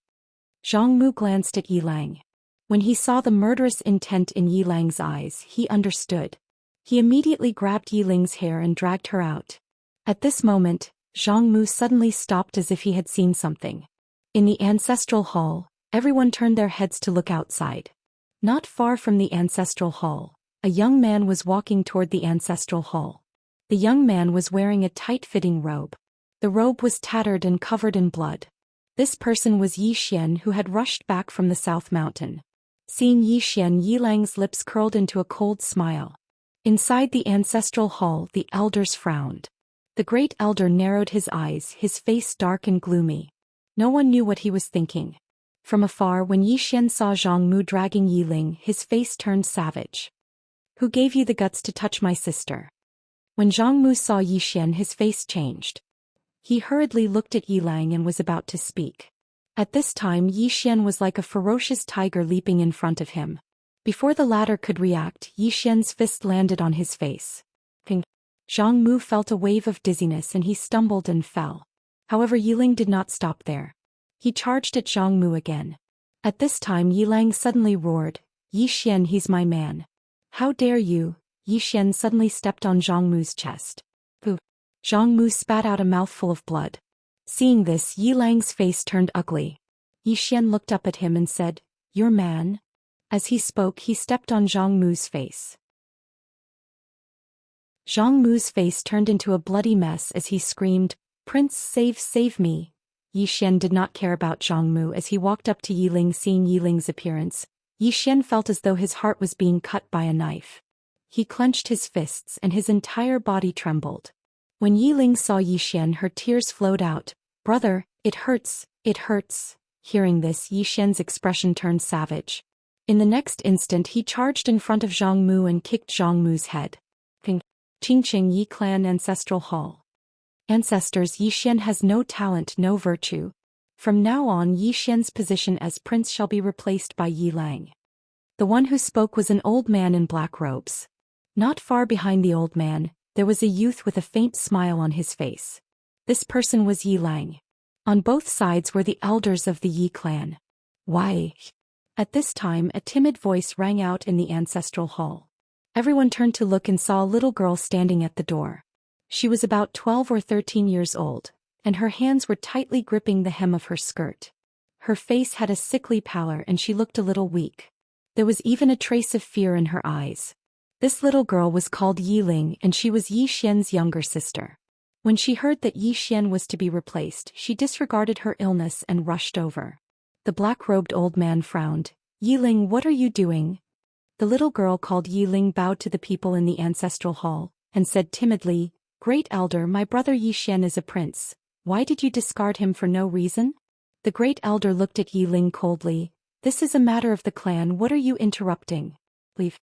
Zhang Mu glanced at Yi Lang. When he saw the murderous intent in Yi Lang's eyes, he understood. He immediately grabbed Yi Ling's hair and dragged her out. At this moment, Zhang Mu suddenly stopped as if he had seen something. In the ancestral hall, everyone turned their heads to look outside. Not far from the ancestral hall, a young man was walking toward the ancestral hall. The young man was wearing a tight-fitting robe. The robe was tattered and covered in blood. This person was Zhou Xian, who had rushed back from the South Mountain. Seeing Zhou Xian, Yi Lang's lips curled into a cold smile. Inside the ancestral hall, the elders frowned. The great elder narrowed his eyes, his face dark and gloomy. No one knew what he was thinking. From afar, when Zhou Xian saw Zhang Mu dragging Yi Ling, his face turned savage. Who gave you the guts to touch my sister? When Zhang Mu saw Zhou Xian, his face changed. He hurriedly looked at Yi Lang and was about to speak. At this time, Zhou Xian was like a ferocious tiger leaping in front of him. Before the latter could react, Zhou Xian's fist landed on his face. Ping. Zhang Mu felt a wave of dizziness and he stumbled and fell. However, Yi Ling did not stop there. He charged at Zhang Mu again. At this time, Yi Lang suddenly roared, Zhou Xian, he's my man. How dare you? Zhou Xian suddenly stepped on Zhang Mu's chest. Pooh. Zhang Mu spat out a mouthful of blood. Seeing this, Yi Lang's face turned ugly. Zhou Xian looked up at him and said, Your man? As he spoke, he stepped on Zhang Mu's face. Zhang Mu's face turned into a bloody mess as he screamed, Prince, save me. Zhou Xian did not care about Zhang Mu as he walked up to Yi Ling. Seeing Yi Ling's appearance, Zhou Xian felt as though his heart was being cut by a knife. He clenched his fists and his entire body trembled. When Yi Ling saw Zhou Xian, her tears flowed out. Brother, it hurts, it hurts. Hearing this, Zhou Xian's expression turned savage. In the next instant, he charged in front of Zhang Mu and kicked Zhang Mu's head. Ping. Qingqing Yi Clan Ancestral Hall. Ancestors, Zhou Xian has no talent, no virtue. From now on, Zhou Xian's position as prince shall be replaced by Yi Lang. The one who spoke was an old man in black robes. Not far behind the old man, there was a youth with a faint smile on his face. This person was Yi Lang. On both sides were the elders of the Yi clan. Why? At this time, a timid voice rang out in the ancestral hall. Everyone turned to look and saw a little girl standing at the door. She was about 12 or 13 years old, and her hands were tightly gripping the hem of her skirt. Her face had a sickly pallor and she looked a little weak. There was even a trace of fear in her eyes. This little girl was called Yi Ling and she was Zhou Xian's younger sister. When she heard that Zhou Xian was to be replaced, she disregarded her illness and rushed over. The black-robed old man frowned. Yi Ling, what are you doing? The little girl called Yi Ling bowed to the people in the ancestral hall, and said timidly, Great elder, my brother Zhou Xian is a prince. Why did you discard him for no reason? The great elder looked at Yi Ling coldly. This is a matter of the clan, what are you interrupting? Leave.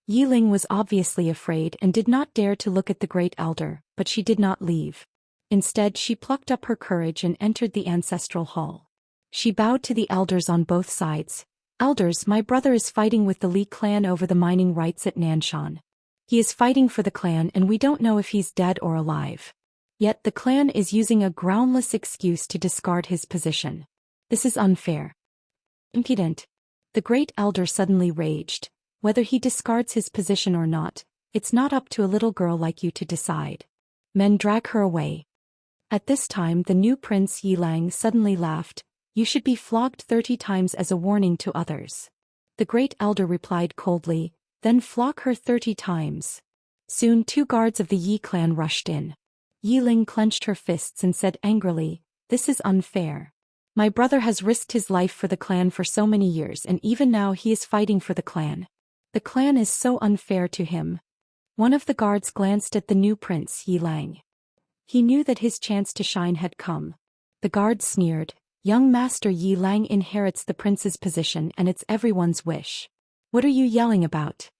Yi Ling was obviously afraid and did not dare to look at the great elder, but she did not leave. Instead, she plucked up her courage and entered the ancestral hall. She bowed to the elders on both sides. Elders, my brother is fighting with the Li clan over the mining rights at Nanshan. He is fighting for the clan and we don't know if he's dead or alive. Yet the clan is using a groundless excuse to discard his position. This is unfair. Impudent. The great elder suddenly raged. Whether he discards his position or not, it's not up to a little girl like you to decide. Men, drag her away. At this time, the new prince Yi Lang suddenly laughed. You should be flogged 30 times as a warning to others. The great elder replied coldly, then flog her 30 times. Soon 2 guards of the Yi clan rushed in. Yi Ling clenched her fists and said angrily, "This is unfair. My brother has risked his life for the clan for so many years and even now he is fighting for the clan. The clan is so unfair to him." One of the guards glanced at the new prince Yi Lang. He knew that his chance to shine had come. The guard sneered, "Young Master Yi Lang inherits the prince's position and it's everyone's wish. What are you yelling about?"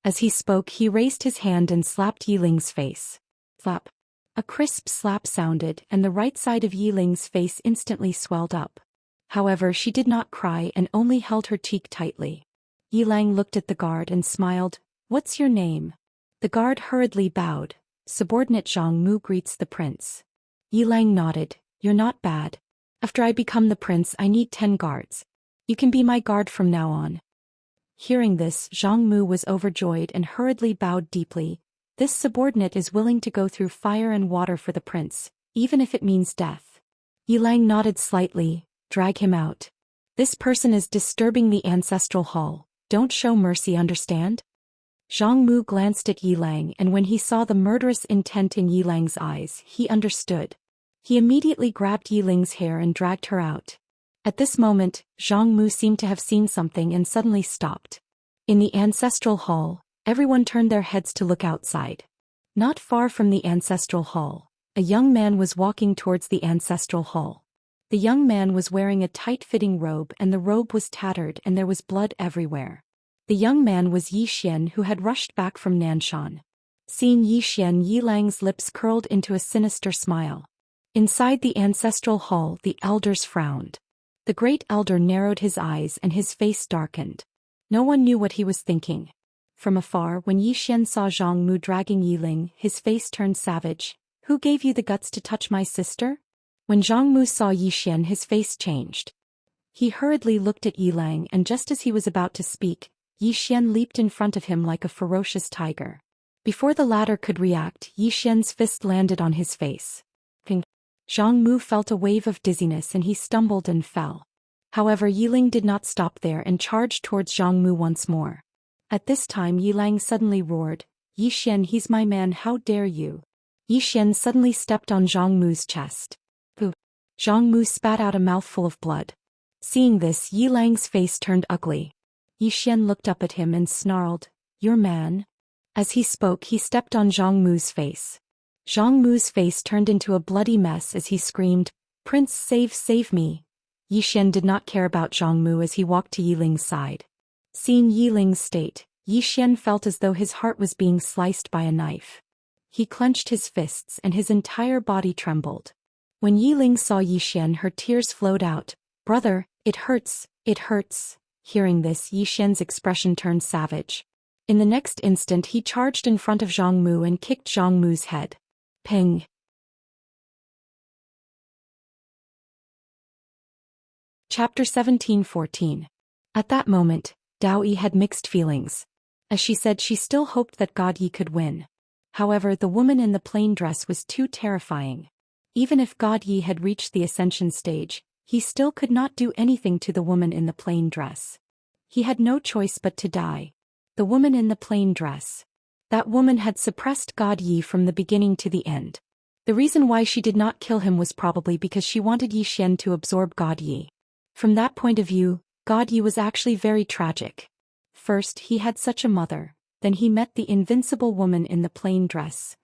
As he spoke, he raised his hand and slapped Yi Ling's face. Slap. A crisp slap sounded and the right side of Yi Ling's face instantly swelled up. However, she did not cry and only held her cheek tightly. Yi Lang looked at the guard and smiled, "What's your name?" The guard hurriedly bowed. "Subordinate Zhang Mu greets the prince." Yi Lang nodded, "You're not bad. After I become the prince I need 10 guards. You can be my guard from now on." Hearing this, Zhang Mu was overjoyed and hurriedly bowed deeply. This subordinate is willing to go through fire and water for the prince, even if it means death. Yi Lang nodded slightly. "Drag him out. This person is disturbing the ancestral hall. Don't show mercy, understand?" Zhang Mu glanced at Yi Lang and when he saw the murderous intent in Yi Lang's eyes, he understood. He immediately grabbed Yi Ling's hair and dragged her out. At this moment, Zhang Mu seemed to have seen something and suddenly stopped. In the ancestral hall, everyone turned their heads to look outside. Not far from the ancestral hall, a young man was walking towards the ancestral hall. The young man was wearing a tight-fitting robe and the robe was tattered and there was blood everywhere. The young man was Yi Xian who had rushed back from Nanshan. Seeing Yi Xian, Yi Lang's lips curled into a sinister smile. Inside the ancestral hall, the elders frowned. The great elder narrowed his eyes and his face darkened. No one knew what he was thinking. From afar, when Yi Xian saw Zhang Mu dragging Yi Ling, his face turned savage. "Who gave you the guts to touch my sister?" When Zhang Mu saw Yi Xian, his face changed. He hurriedly looked at Yi Lang and just as he was about to speak, Yi Xian leaped in front of him like a ferocious tiger. Before the latter could react, Yi Xian's fist landed on his face. Ping. Zhang Mu felt a wave of dizziness and he stumbled and fell. However, Yi Ling did not stop there and charged towards Zhang Mu once more. At this time Yi Lang suddenly roared, "Yi Xian, he's my man, how dare you!" Yi Xian suddenly stepped on Zhang Mu's chest. Pooh! Zhang Mu spat out a mouthful of blood. Seeing this, Yi Lang's face turned ugly. Yi Xian looked up at him and snarled, "Your man?" As he spoke, he stepped on Zhang Mu's face. Zhang Mu's face turned into a bloody mess as he screamed, "Prince, save me!" Yi Xian did not care about Zhang Mu as he walked to Yi Ling's side. Seeing Yi Ling's state, Yi Xian felt as though his heart was being sliced by a knife. He clenched his fists and his entire body trembled. When Yi Ling saw Yi Xian, her tears flowed out. "Brother, it hurts, it hurts." Hearing this, Yi Xian's expression turned savage. In the next instant he charged in front of Zhang Mu and kicked Zhang Mu's head. Ping! Chapter 17:14. At that moment, Dao Yi had mixed feelings. As she said, she still hoped that God Yi could win. However, the woman in the plain dress was too terrifying. Even if God Yi had reached the ascension stage, he still could not do anything to the woman in the plain dress. He had no choice but to die. The woman in the plain dress. That woman had suppressed God Yi from the beginning to the end. The reason why she did not kill him was probably because she wanted Yi Xian to absorb God Yi. From that point of view, God Yi was actually very tragic. First, he had such a mother, then he met the invincible woman in the plain dress.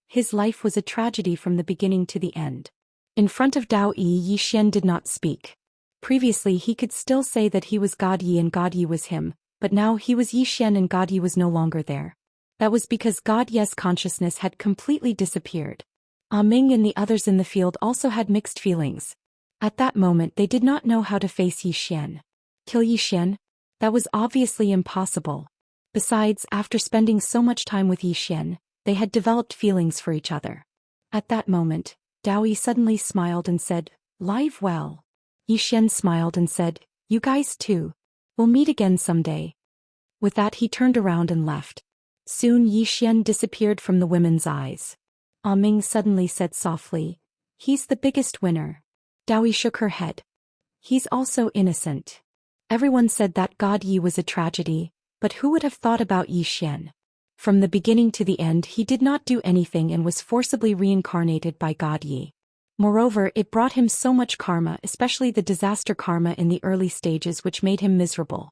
His life was a tragedy from the beginning to the end. In front of Dao Yi, Yi Xian did not speak. Previously he could still say that he was God Yi and God Yi was him, but now he was Yi Xian and God Yi was no longer there. That was because God Yi's consciousness had completely disappeared. Ah Ming and the others in the field also had mixed feelings. At that moment they did not know how to face Yi Xian. Kill Yi Xian? That was obviously impossible. Besides, after spending so much time with Yi Xian, they had developed feelings for each other. At that moment, Dao Yi suddenly smiled and said, "Live well." Yi Xian smiled and said, "You guys too. We'll meet again someday." With that he turned around and left. Soon Yi Xian disappeared from the women's eyes. Ah Ming suddenly said softly, "He's the biggest winner." Dao Yi shook her head. "He's also innocent." Everyone said that God Yi was a tragedy, But who would have thought about Yi Xian? From the beginning to the end he did not do anything and was forcibly reincarnated by God Yi. Moreover, it brought him so much karma, especially the disaster karma in the early stages, which made him miserable.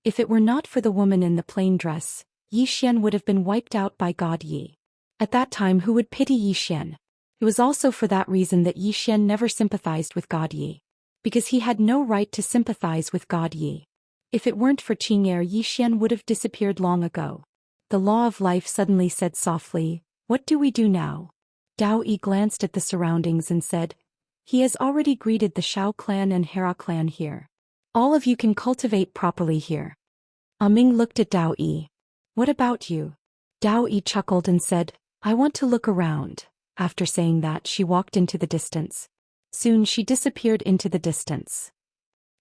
If it were not for the woman in the plain dress, Yi Xian would have been wiped out by God Yi. At that time who would pity Yi Xian? It was also for that reason that Yi Xian never sympathized with God Yi. Because he had no right to sympathize with God Yi. If it weren't for Qing'er, Yi Xian would have disappeared long ago. The law of life suddenly said softly, "What do we do now?" Dao Yi glanced at the surroundings and said, "He has already greeted the Shao clan and Hera clan here. All of you can cultivate properly here." Ming looked at Dao Yi. "What about you?" Dao Yi chuckled and said, "I want to look around." After saying that, she walked into the distance. Soon she disappeared into the distance.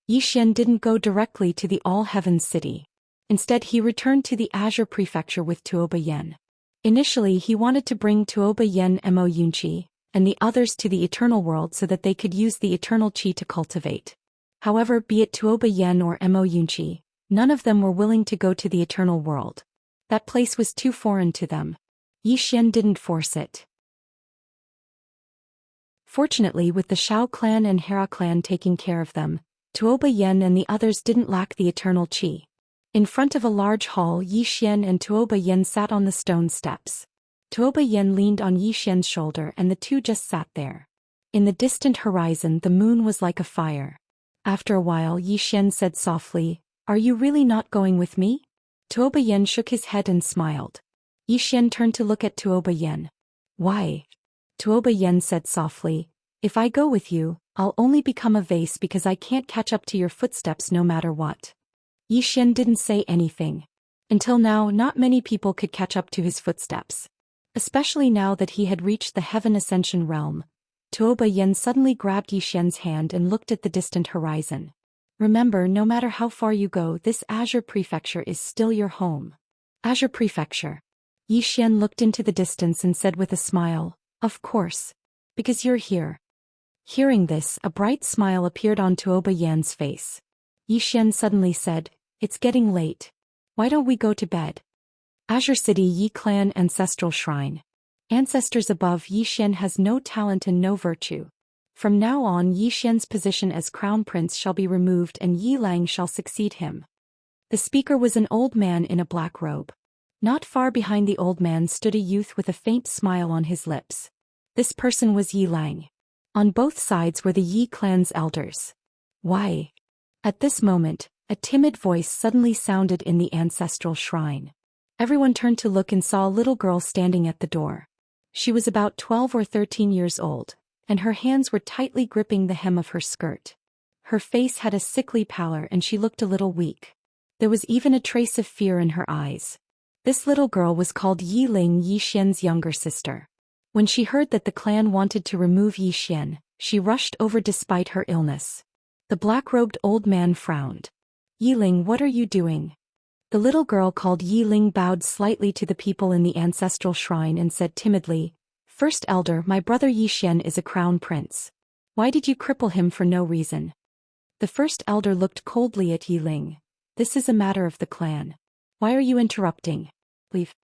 Yi Xian didn't go directly to the All-Heavens city. Instead he returned to the Azure Prefecture with Tuoba Yen. Initially he wanted to bring Tuoba Yen Mo Yunqi and the others to the Eternal World so that they could use the Eternal Qi to cultivate. However, be it Tuoba Yen or Mo Yunqi, none of them were willing to go to the Eternal World. That place was too foreign to them. Yi Xian didn't force it. Fortunately, with the Shao clan and Hera clan taking care of them, Tuoba Yen and the others didn't lack the eternal qi. In front of a large hall, Yi Xian and Tuoba Yen sat on the stone steps. Tuoba Yen leaned on Yi Xian's shoulder and the two just sat there. In the distant horizon the moon was like a fire. After a while Yi Xian said softly, "Are you really not going with me?" Tuoba Yen shook his head and smiled. Yi Xian turned to look at Tuoba Yen. "Why?" Tuoba Yen said softly, "If I go with you, I'll only become a vase because I can't catch up to your footsteps no matter what." Yi Xian didn't say anything. Until now, not many people could catch up to his footsteps. Especially now that he had reached the Heaven Ascension realm. Tuoba Yen suddenly grabbed Yi Xian's hand and looked at the distant horizon. "Remember, no matter how far you go, this Azure Prefecture is still your home." Azure Prefecture. Yi Xian looked into the distance and said with a smile, "Of course. Because you're here." Hearing this, a bright smile appeared on Tuoba Yan's face. Yi Xian suddenly said, "It's getting late. Why don't we go to bed?" Azure City Yi Clan Ancestral Shrine. Ancestors above, Yi Xian has no talent and no virtue. From now on Yi Xian's position as Crown Prince shall be removed and Yi Lang shall succeed him. The speaker was an old man in a black robe. Not far behind the old man stood a youth with a faint smile on his lips. This person was Yi Lang. On both sides were the Yi clan's elders. "Why?" At this moment, a timid voice suddenly sounded in the ancestral shrine. Everyone turned to look and saw a little girl standing at the door. She was about 12 or 13 years old, and her hands were tightly gripping the hem of her skirt. Her face had a sickly pallor and she looked a little weak. There was even a trace of fear in her eyes. This little girl was called Yi Ling, Yi Xian's younger sister. When she heard that the clan wanted to remove Yi Xian, she rushed over despite her illness. The black-robed old man frowned. "Yi Ling, what are you doing?" The little girl called Yi Ling bowed slightly to the people in the ancestral shrine and said timidly, "First Elder, my brother Yi Xian is a crown prince. Why did you cripple him for no reason?" The first elder looked coldly at Yi Ling. "This is a matter of the clan. Why are you interrupting? Leave."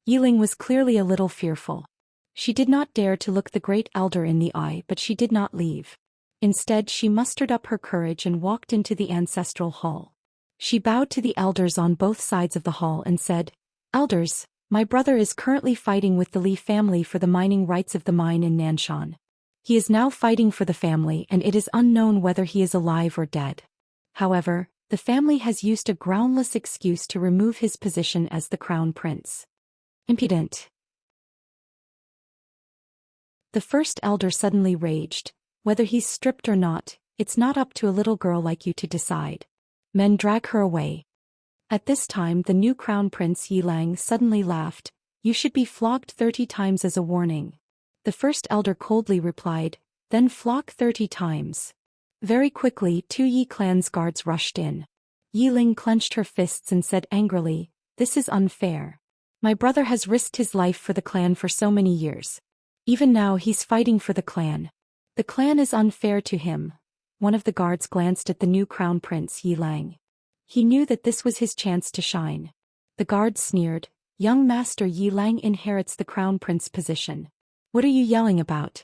Yi Ling was clearly a little fearful. She did not dare to look the great elder in the eye, but she did not leave. Instead, she mustered up her courage and walked into the ancestral hall. She bowed to the elders on both sides of the hall and said, "Elders, my brother is currently fighting with the Li family for the mining rights of the mine in Nanshan. He is now fighting for the family and it is unknown whether he is alive or dead. However, the family has used a groundless excuse to remove his position as the crown prince. Impudent." The first elder suddenly raged. "Whether he's stripped or not, it's not up to a little girl like you to decide. Men, drag her away." At this time the new crown prince Yi Lang suddenly laughed. "You should be flogged 30 times as a warning." The first elder coldly replied, "Then flog 30 times. Very quickly 2 Yi clan's guards rushed in. Yi Ling clenched her fists and said angrily, "This is unfair. My brother has risked his life for the clan for so many years. Even now he's fighting for the clan. The clan is unfair to him." One of the guards glanced at the new crown prince Yi Lang. He knew that this was his chance to shine. The guard sneered, "Young Master Yi Lang inherits the crown prince position. What are you yelling about?"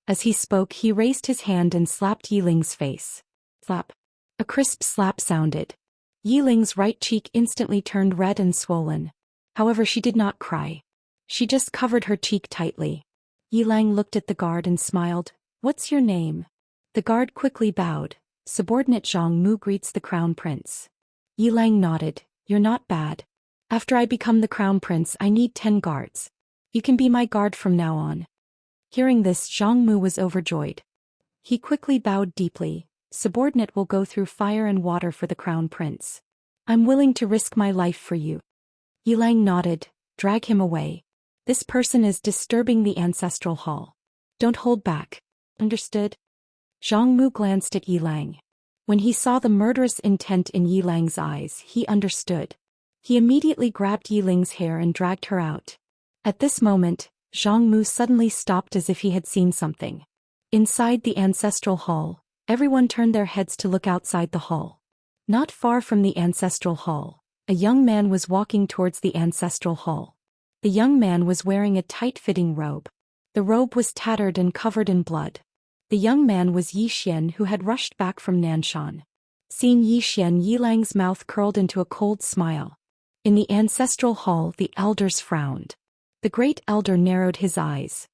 As he spoke, he raised his hand and slapped Yi Ling's face. Slap. A crisp slap sounded. Yi Ling's right cheek instantly turned red and swollen. However, she did not cry. She just covered her cheek tightly. Yi Lang looked at the guard and smiled. "What's your name?" The guard quickly bowed. "Subordinate Zhang Mu greets the crown prince." Yi Lang nodded. "You're not bad. After I become the crown prince, I need 10 guards. You can be my guard from now on." Hearing this, Zhang Mu was overjoyed. He quickly bowed deeply. "Subordinate will go through fire and water for the crown prince. I'm willing to risk my life for you." Yi Lang nodded. "Drag him away. This person is disturbing the ancestral hall. Don't hold back. Understood?" Zhang Mu glanced at Yi Lang. When he saw the murderous intent in Yi Lang's eyes, he understood. He immediately grabbed Yi Ling's hair and dragged her out. At this moment, Zhang Mu suddenly stopped as if he had seen something. Inside the ancestral hall, everyone turned their heads to look outside the hall. Not far from the ancestral hall, a young man was walking towards the ancestral hall. The young man was wearing a tight-fitting robe. The robe was tattered and covered in blood. The young man was Zhou Xian, who had rushed back from Nanshan. Seeing Zhou Xian, Yi Lang's mouth curled into a cold smile. In the ancestral hall, the elders frowned. The great elder narrowed his eyes.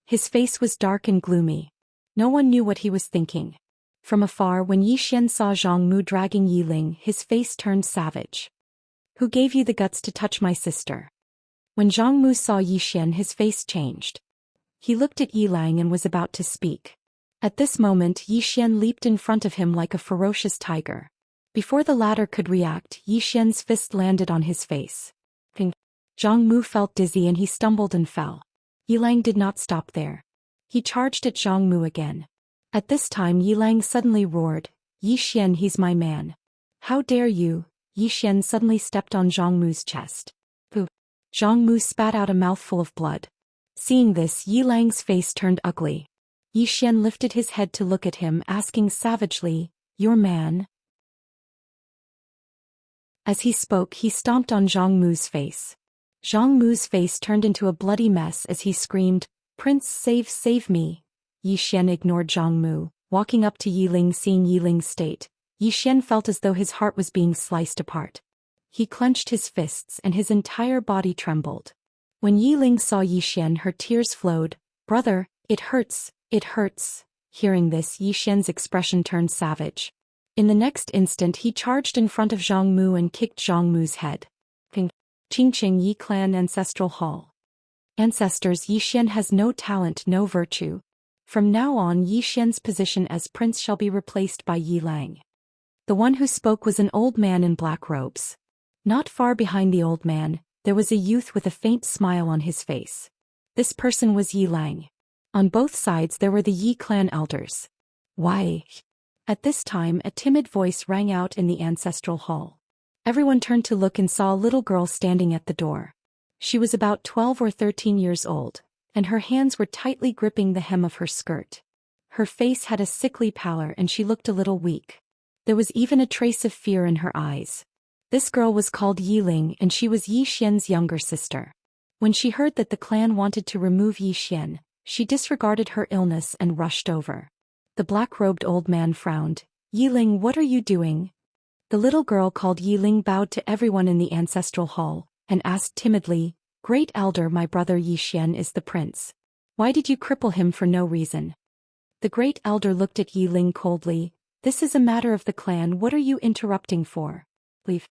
His face was dark and gloomy. No one knew what he was thinking. From afar, when Zhou Xian saw Zhang Mu dragging Yi Ling, his face turned savage. "Who gave you the guts to touch my sister?" When Zhang Mu saw Zhou Xian, his face changed. He looked at Yi Lang and was about to speak. At this moment, Zhou Xian leaped in front of him like a ferocious tiger. Before the latter could react, Zhou Xian's fist landed on his face. Ping. Zhang Mu felt dizzy and he stumbled and fell. Yi Lang did not stop there. He charged at Zhang Mu again. At this time, Yi Lang suddenly roared, "Zhou Xian, he's my man. How dare you?" Zhou Xian suddenly stepped on Zhang Mu's chest. Pooh. Zhang Mu spat out a mouthful of blood. Seeing this, Yi Lang's face turned ugly. Zhou Xian lifted his head to look at him, asking savagely, "Your man?" As he spoke, he stomped on Zhang Mu's face. Zhang Mu's face turned into a bloody mess as he screamed, "Prince, save me." Zhou Xian ignored Zhang Mu. Walking up to Yi Ling, seeing Yi Ling's state, Zhou Xian felt as though his heart was being sliced apart. He clenched his fists and his entire body trembled. When Yi Ling saw Zhou Xian, her tears flowed. "Brother, it hurts, it hurts." Hearing this, Zhou Xian's expression turned savage. In the next instant, he charged in front of Zhang Mu and kicked Zhang Mu's head. Ping. Qingqing Yi Clan Ancestral Hall. Ancestors, Yi Xian has no talent, no virtue. From now on, Yi Xian's position as prince shall be replaced by Yi Lang. The one who spoke was an old man in black robes. Not far behind the old man, there was a youth with a faint smile on his face. This person was Yi Lang. On both sides there were the Yi clan elders. "Why?" At this time, a timid voice rang out in the ancestral hall. Everyone turned to look and saw a little girl standing at the door. She was about 12 or 13 years old, and her hands were tightly gripping the hem of her skirt. Her face had a sickly pallor and she looked a little weak. There was even a trace of fear in her eyes. This girl was called Yi Ling and she was Yi Xian's younger sister. When she heard that the clan wanted to remove Yi Xian, she disregarded her illness and rushed over. The black-robed old man frowned. "Yi Ling, what are you doing?" The little girl called Yi Ling bowed to everyone in the ancestral hall, and asked timidly, "Great elder, my brother Yi Xian is the prince. Why did you cripple him for no reason?" The great elder looked at Yi Ling coldly. "This is a matter of the clan, what are you interrupting for? Leave."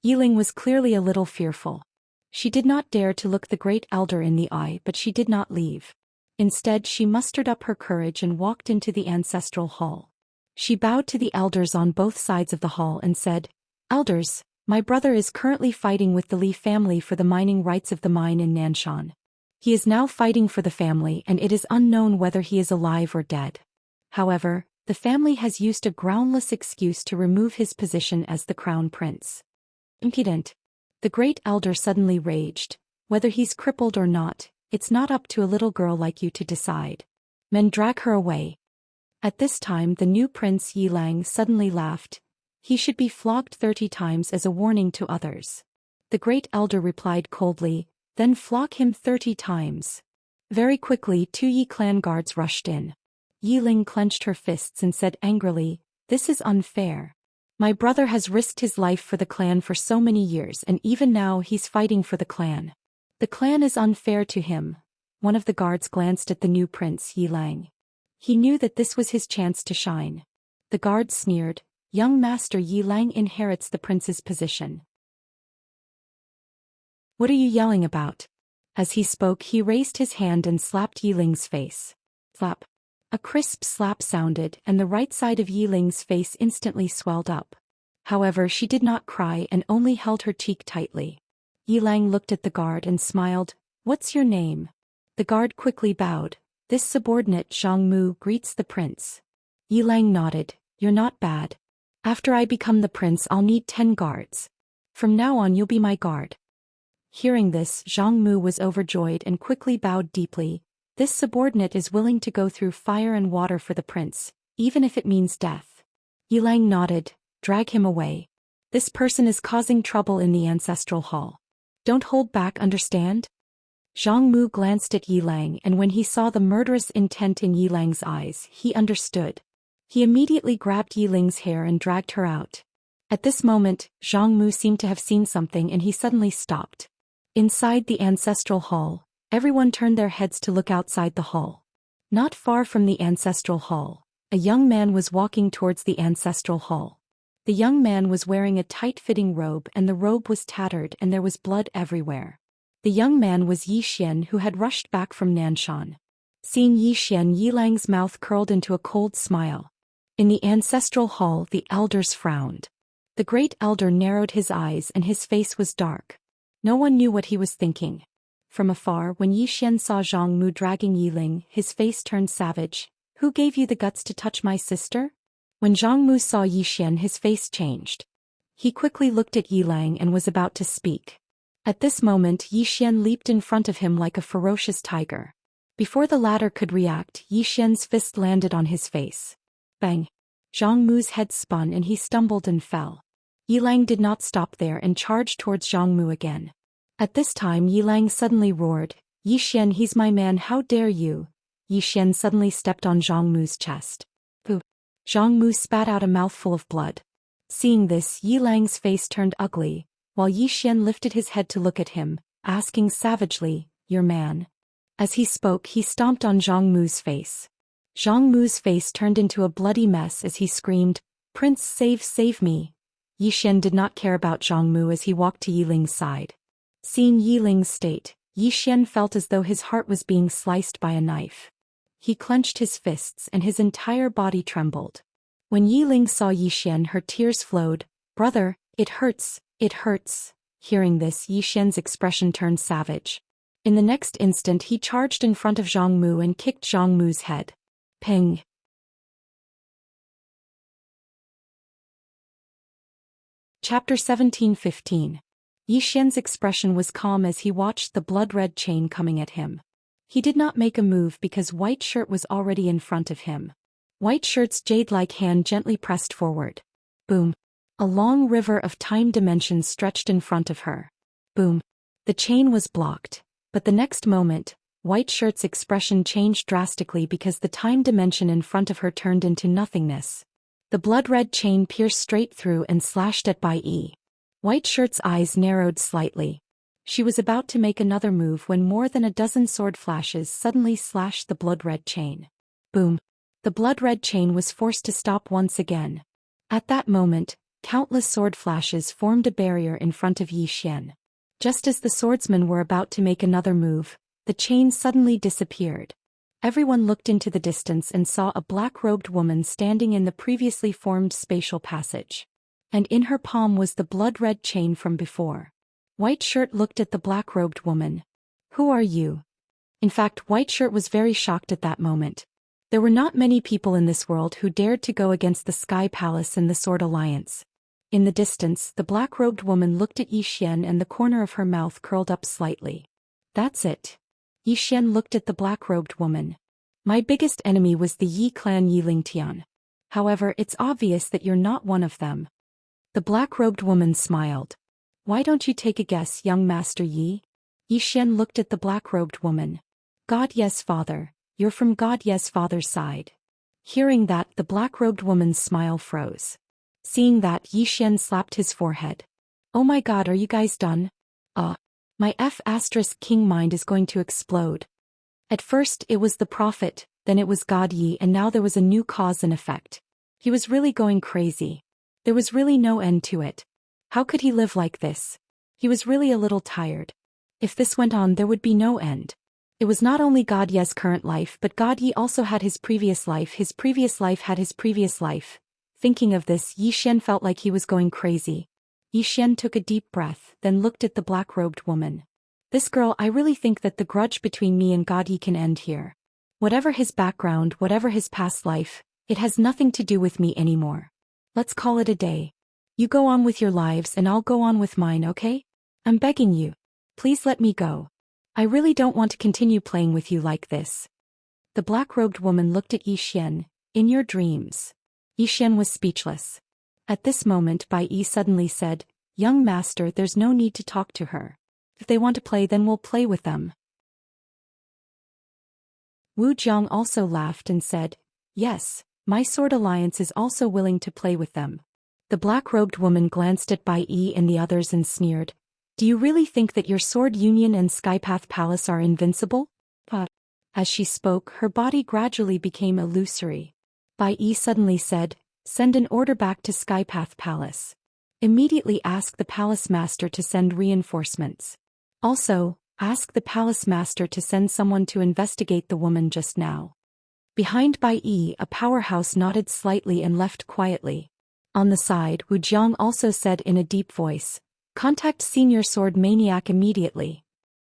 Yi Ling was clearly a little fearful. She did not dare to look the great elder in the eye, but she did not leave. Instead, she mustered up her courage and walked into the ancestral hall. She bowed to the elders on both sides of the hall and said, "Elders, my brother is currently fighting with the Li family for the mining rights of the mine in Nanshan. He is now fighting for the family and it is unknown whether he is alive or dead. However, the family has used a groundless excuse to remove his position as the crown prince." Impudent. The great elder suddenly raged. "Whether he's crippled or not, it's not up to a little girl like you to decide. Men, drag her away." At this time, the new prince Yi Lang suddenly laughed. "He should be flogged 30 times as a warning to others." The great elder replied coldly, then flog him 30 times. Very quickly 2 Yi clan guards rushed in. Yi Ling clenched her fists and said angrily, "This is unfair. My brother has risked his life for the clan for so many years and even now he's fighting for the clan. The clan is unfair to him." One of the guards glanced at the new prince Yi Lang. He knew that this was his chance to shine. The guard sneered, "Young master Yi Lang inherits the prince's position. What are you yelling about?" As he spoke he raised his hand and slapped Yi Ling's face. Slap. A crisp slap sounded and the right side of Yi Ling's face instantly swelled up. However, she did not cry and only held her cheek tightly. Yi Lang looked at the guard and smiled, "What's your name?" The guard quickly bowed. "This subordinate Zhang Mu greets the prince." Yi Lang nodded, "You're not bad. After I become the prince I'll need 10 guards. From now on you'll be my guard." Hearing this, Zhang Mu was overjoyed and quickly bowed deeply. "This subordinate is willing to go through fire and water for the prince, even if it means death." Yi Lang nodded, "Drag him away. This person is causing trouble in the ancestral hall. Don't hold back, understand?" Zhang Mu glanced at Yi Lang and when he saw the murderous intent in Yi Lang's eyes, he understood. He immediately grabbed Yi Ling's hair and dragged her out. At this moment, Zhang Mu seemed to have seen something and he suddenly stopped. Inside the ancestral hall, everyone turned their heads to look outside the hall. Not far from the ancestral hall, a young man was walking towards the ancestral hall. The young man was wearing a tight-fitting robe and the robe was tattered and there was blood everywhere. The young man was Zhou Xian who had rushed back from Nanshan. Seeing Zhou Xian, Yi Lang's mouth curled into a cold smile. In the ancestral hall the elders frowned. The great elder narrowed his eyes and his face was dark. No one knew what he was thinking. From afar, when Zhou Xian saw Zhang Mu dragging Yi Ling, his face turned savage. "Who gave you the guts to touch my sister?" When Zhang Mu saw Zhou Xian, his face changed. He quickly looked at Yi Lang and was about to speak. At this moment, Zhou Xian leaped in front of him like a ferocious tiger. Before the latter could react, Zhou Xian's fist landed on his face. Bang! Zhang Mu's head spun and he stumbled and fell. Yi Lang did not stop there and charged towards Zhang Mu again. At this time Yi Lang suddenly roared, "Yi Xian, he's my man, how dare you!" Yi Xian suddenly stepped on Zhang Mu's chest. Pooh! Zhang Mu spat out a mouthful of blood. Seeing this, Yi Lang's face turned ugly, while Yi Xian lifted his head to look at him, asking savagely, "Your man?" As he spoke he stomped on Zhang Mu's face. Zhang Mu's face turned into a bloody mess as he screamed, "Prince, save me!" Yi Xian did not care about Zhang Mu as he walked to Yi Ling's side. Seeing Yi Ling's state, Yi Xian felt as though his heart was being sliced by a knife. He clenched his fists and his entire body trembled. When Yi Ling saw Yi Xian, her tears flowed. "Brother, it hurts, it hurts." Hearing this, Yi Xian's expression turned savage. In the next instant he charged in front of Zhang Mu and kicked Zhang Mu's head. Ping! Chapter 17:15. Yi Xian's expression was calm as he watched the blood-red chain coming at him. He did not make a move because White Shirt was already in front of him. White Shirt's jade-like hand gently pressed forward. Boom! A long river of time dimensions stretched in front of her. Boom! The chain was blocked, but the next moment, White Shirt's expression changed drastically because the time dimension in front of her turned into nothingness. The blood-red chain pierced straight through and slashed at Bai Yi. White Shirt's eyes narrowed slightly. She was about to make another move when more than a dozen sword flashes suddenly slashed the blood-red chain. Boom! The blood-red chain was forced to stop once again. At that moment, countless sword flashes formed a barrier in front of Yi Xian. Just as the swordsmen were about to make another move, the chain suddenly disappeared. Everyone looked into the distance and saw a black-robed woman standing in the previously formed spatial passage. And in her palm was the blood-red chain from before. White Shirt looked at the black-robed woman. "Who are you?" In fact, White Shirt was very shocked at that moment. There were not many people in this world who dared to go against the Sky Palace and the Sword Alliance. In the distance, the black-robed woman looked at Yi Xian and the corner of her mouth curled up slightly. "That's it." Yi Xian looked at the black-robed woman. "My biggest enemy was the Yi clan Yi Lingtian. However, it's obvious that you're not one of them." The black-robed woman smiled. Why don't you take a guess, young Master Yi? Yi Xian looked at the black-robed woman. God, yes, father. You're from God, yes, father's side. Hearing that, the black-robed woman's smile froze. Seeing that, Yi Xian slapped his forehead. Oh my god, are you guys done? My F***king mind is going to explode. At first it was the prophet, then it was God Yi, and now there was a new cause and effect. He was really going crazy. There was really no end to it. How could he live like this? He was really a little tired. If this went on, there would be no end. It was not only God Ye's current life, but God Yi also had his previous life had his previous life. Thinking of this, Yi Xian felt like he was going crazy. Yi Xian took a deep breath, then looked at the black-robed woman. This girl, I really think that the grudge between me and God Yi can end here. Whatever his background, whatever his past life, it has nothing to do with me anymore. Let's call it a day. You go on with your lives and I'll go on with mine, okay? I'm begging you. Please let me go. I really don't want to continue playing with you like this. The black-robed woman looked at Yi Xian. In your dreams. Yi Xian was speechless. At this moment, Bai Yi suddenly said, Young master, there's no need to talk to her. If they want to play, then we'll play with them. Wu Jiang also laughed and said, Yes, my sword alliance is also willing to play with them. The black-robed woman glanced at Bai Yi and the others and sneered, Do you really think that your sword union and Skypath Palace are invincible? As she spoke, her body gradually became illusory. Bai Yi suddenly said, Send an order back to Skypath Palace. Immediately ask the palace master to send reinforcements. Also, ask the palace master to send someone to investigate the woman just now. Behind Bai Yi, a powerhouse nodded slightly and left quietly. On the side, Wu Jiang also said in a deep voice, Contact Senior Sword Maniac immediately.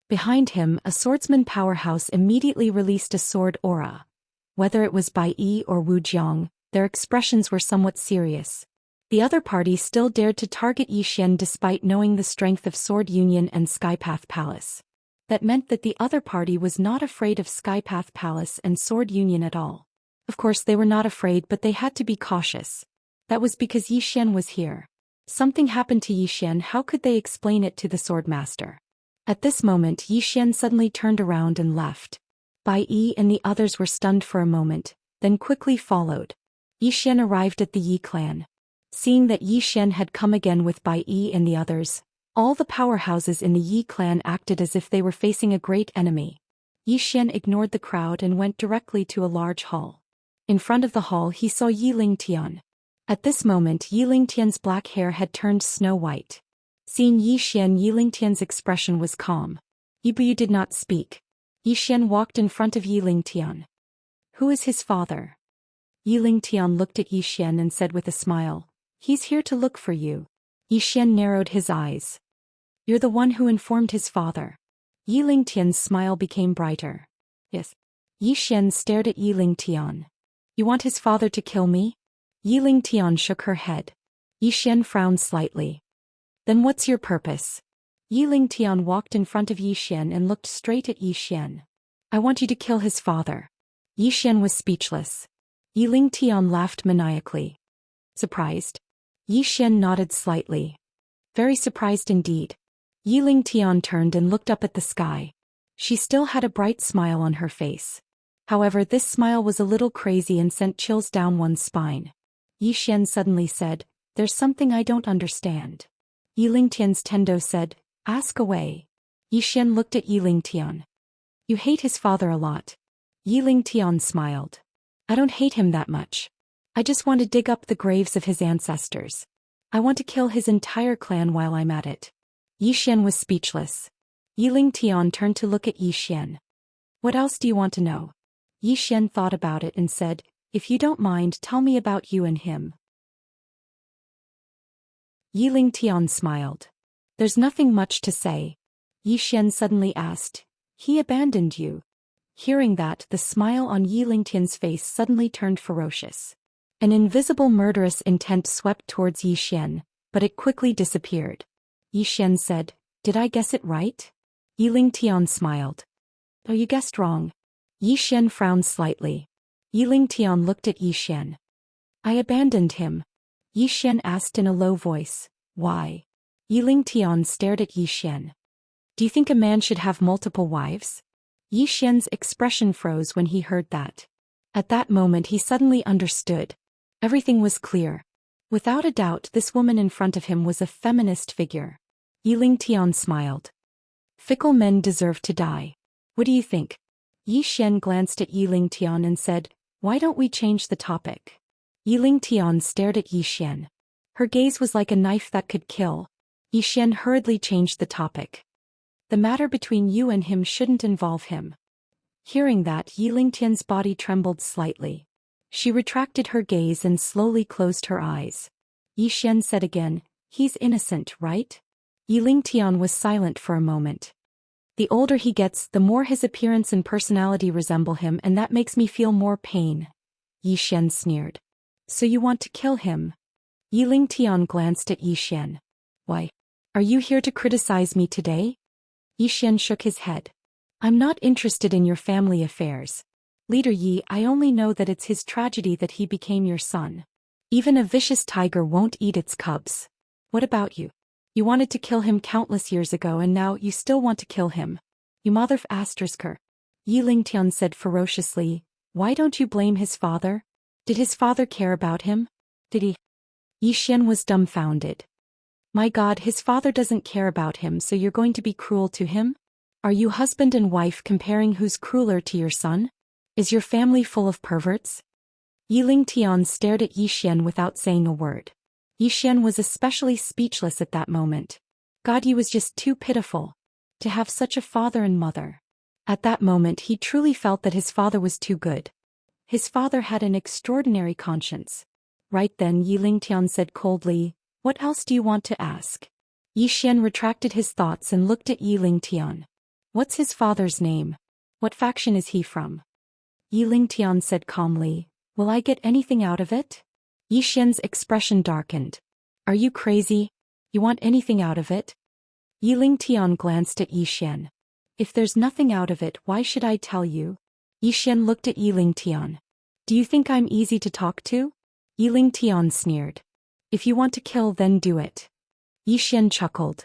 Behind him, a swordsman powerhouse immediately released a sword aura. Whether it was Bai Yi or Wu Jiang, their expressions were somewhat serious. The other party still dared to target Yi Xian despite knowing the strength of Sword Union and Skypath Palace. That meant that the other party was not afraid of Skypath Palace and Sword Union at all. Of course they were not afraid, but they had to be cautious. That was because Yi Xian was here. Something happened to Yi Xian, how could they explain it to the swordmaster? At this moment Yi Xian suddenly turned around and left. Bai Yi and the others were stunned for a moment, then quickly followed. Yi Xian arrived at the Yi clan. Seeing that Yi Xian had come again with Bai Yi and the others, all the powerhouses in the Yi clan acted as if they were facing a great enemy. Yi Xian ignored the crowd and went directly to a large hall. In front of the hall he saw Yi Lingtian. At this moment Yi Lingtian's black hair had turned snow white. Seeing Yi Xian, Yi Lingtian's expression was calm. Yi Bu did not speak. Yi Xian walked in front of Yi Lingtian. Who is his father? Yi Lingtian looked at Yi Xian and said with a smile, He's here to look for you. Yi Xian narrowed his eyes. You're the one who informed his father. Yi Lingtian's smile became brighter. Yes. Yi Xian stared at Yi Lingtian. You want his father to kill me? Yi Lingtian shook her head. Yi Xian frowned slightly. Then what's your purpose? Yi Lingtian walked in front of Yi Xian and looked straight at Yi Xian. I want you to kill his father. Yi Xian was speechless. Yi Lingtian laughed maniacally. Surprised? Yi Xian nodded slightly. Very surprised indeed. Yi Lingtian turned and looked up at the sky. She still had a bright smile on her face. However, this smile was a little crazy and sent chills down one's spine. Yi Xian suddenly said, There's something I don't understand. Yi Lingtian's Tendo said, Ask away. Yi Xian looked at Yi Lingtian. You hate his father a lot. Yi Lingtian smiled. I don't hate him that much. I just want to dig up the graves of his ancestors. I want to kill his entire clan while I'm at it. Yi Xian was speechless. Yi Lingtian turned to look at Yi Xian. What else do you want to know? Yi Xian thought about it and said, If you don't mind, tell me about you and him. Yi Lingtian smiled. There's nothing much to say. Yi Xian suddenly asked, He abandoned you. Hearing that, the smile on Yi Lingtian's face suddenly turned ferocious. An invisible murderous intent swept towards Yi Xian, but it quickly disappeared. Yi Xian said, Did I guess it right? Yi Lingtian smiled. Oh, you guessed wrong. Yi Xian frowned slightly. Yi Lingtian looked at Yi Xian. I abandoned him. Yi Xian asked in a low voice, Why? Yiling Tian stared at Yi Xian. Do you think a man should have multiple wives? Yi Xian's expression froze when he heard that. At that moment he suddenly understood. Everything was clear. Without a doubt this woman in front of him was a feminist figure. Yiling Tian smiled. Fickle men deserve to die. What do you think? Yi Xian glanced at Yiling Tian and said, why don't we change the topic? Yiling Tian stared at Yi Xian. Her gaze was like a knife that could kill. Yi Xian hurriedly changed the topic. The matter between you and him shouldn't involve him. Hearing that, Yiling Tian's body trembled slightly. She retracted her gaze and slowly closed her eyes. Yi Xian said again, he's innocent, right? Yiling Tian was silent for a moment. The older he gets, the more his appearance and personality resemble him, and that makes me feel more pain. Yi Xian sneered. So you want to kill him? Yiling Tian glanced at Yi Xian. Why? Are you here to criticize me today? Yi Xian shook his head. I'm not interested in your family affairs. Leader Yi, I only know that it's his tragedy that he became your son. Even a vicious tiger won't eat its cubs. What about you? You wanted to kill him countless years ago and now you still want to kill him. You mother f***er. Yiling Tian said ferociously, why don't you blame his father? Did his father care about him? Did he? Yi Xian was dumbfounded. My God, his father doesn't care about him, so you're going to be cruel to him? Are you husband and wife comparing who's crueler to your son? Is your family full of perverts? Yiling Tian stared at Yi Xian without saying a word. Yi Xian was especially speechless at that moment. God, Yi was just too pitiful. To have such a father and mother. At that moment he truly felt that his father was too good. His father had an extraordinary conscience. Right then Yiling Tian said coldly, what else do you want to ask? Yi Xian retracted his thoughts and looked at Yiling Tian. What's his father's name? What faction is he from? Yiling Tian said calmly, will I get anything out of it? Yi Xian's expression darkened. Are you crazy? You want anything out of it? Yiling Tian glanced at Yi Xian. If there's nothing out of it, why should I tell you? Yi Xian looked at Yiling Tian. Do you think I'm easy to talk to? Yiling Tian sneered. If you want to kill, then do it. Yi Xian chuckled.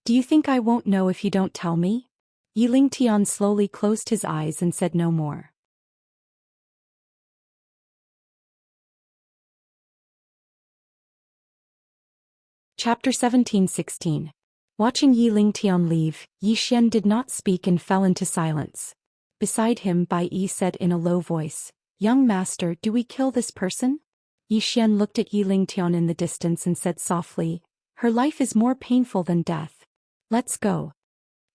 Do you think I won't know if you don't tell me? Yiling Tian slowly closed his eyes and said no more. Chapter 17-16. Watching Yiling Tian leave, Yi Xian did not speak and fell into silence. Beside him, Bai Yi said in a low voice, young master, do we kill this person? Yi Xian looked at Yiling Tian in the distance and said softly, her life is more painful than death. Let's go.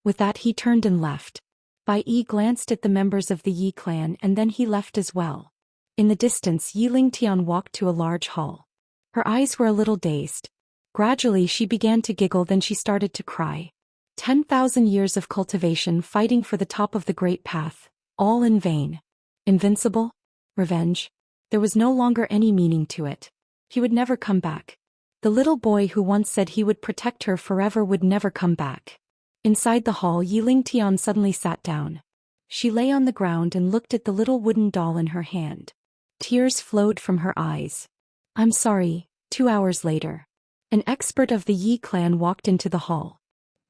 With that he turned and left. Bai Yi glanced at the members of the Yi clan and then he left as well. In the distance Yiling Tian walked to a large hall. Her eyes were a little dazed. Gradually she began to giggle, then she started to cry. 10,000 years of cultivation fighting for the top of the great path, all in vain. Invincible? Revenge? There was no longer any meaning to it. He would never come back. The little boy who once said he would protect her forever would never come back. Inside the hall, Yiling Tian suddenly sat down. She lay on the ground and looked at the little wooden doll in her hand. Tears flowed from her eyes. I'm sorry. 2 hours later. An expert of the Yi clan walked into the hall.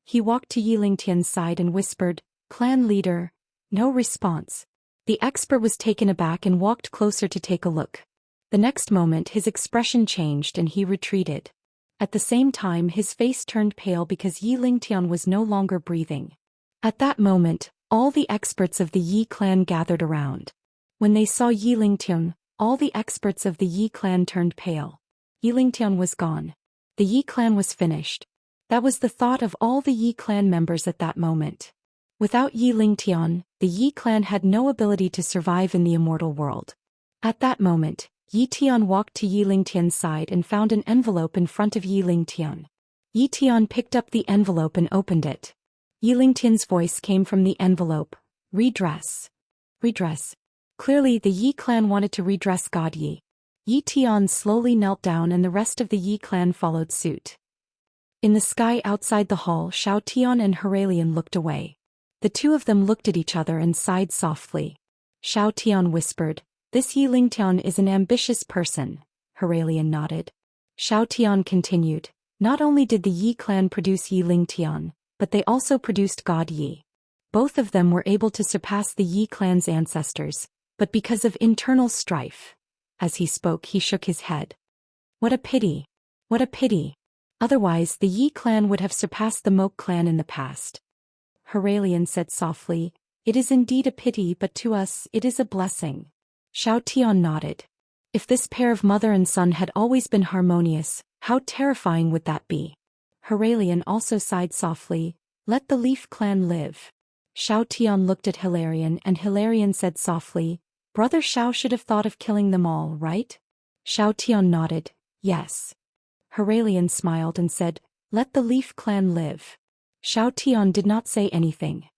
He walked to Yiling Tian's side and whispered, clan leader. No response. The expert was taken aback and walked closer to take a look. The next moment his expression changed and he retreated. At the same time his face turned pale because Yiling Tian was no longer breathing. At that moment, all the experts of the Yi clan gathered around. When they saw Yiling Tian, all the experts of the Yi clan turned pale. Yiling Tian was gone. The Yi clan was finished. That was the thought of all the Yi clan members at that moment. Without Yiling Tian, the Yi clan had no ability to survive in the immortal world. At that moment, Yi Tian walked to Yiling Tian's side and found an envelope in front of Yiling Tian. Yi Tian picked up the envelope and opened it. Yiling Tian's voice came from the envelope. Redress. Redress. Clearly the Yi clan wanted to redress God Yi. Yi Tian slowly knelt down and the rest of the Yi clan followed suit. In the sky outside the hall, Xiao Tian and Heralian looked away. The two of them looked at each other and sighed softly. Xiao Tian whispered, this Yiling Tian is an ambitious person. Heralian nodded. Xiao Tian continued, Not only did the Yi clan produce Yi Lingtian, but they also produced God Yi. Both of them were able to surpass the Yi clan's ancestors, but because of internal strife. As he spoke, he shook his head. What a pity! What a pity! Otherwise, the Yi clan would have surpassed the Moke clan in the past. Heralian said softly, "It is indeed a pity, but to us, it is a blessing." Xiao Tian nodded. If this pair of mother and son had always been harmonious, how terrifying would that be? Heralian also sighed softly, "Let the Leaf clan live." Xiao Tian looked at Hilarion and Hilarion said softly, "Brother Xiao should have thought of killing them all, right?" Xiao Tian nodded, "Yes." Heralion smiled and said, "Let the Leaf clan live." Xiao Tian did not say anything.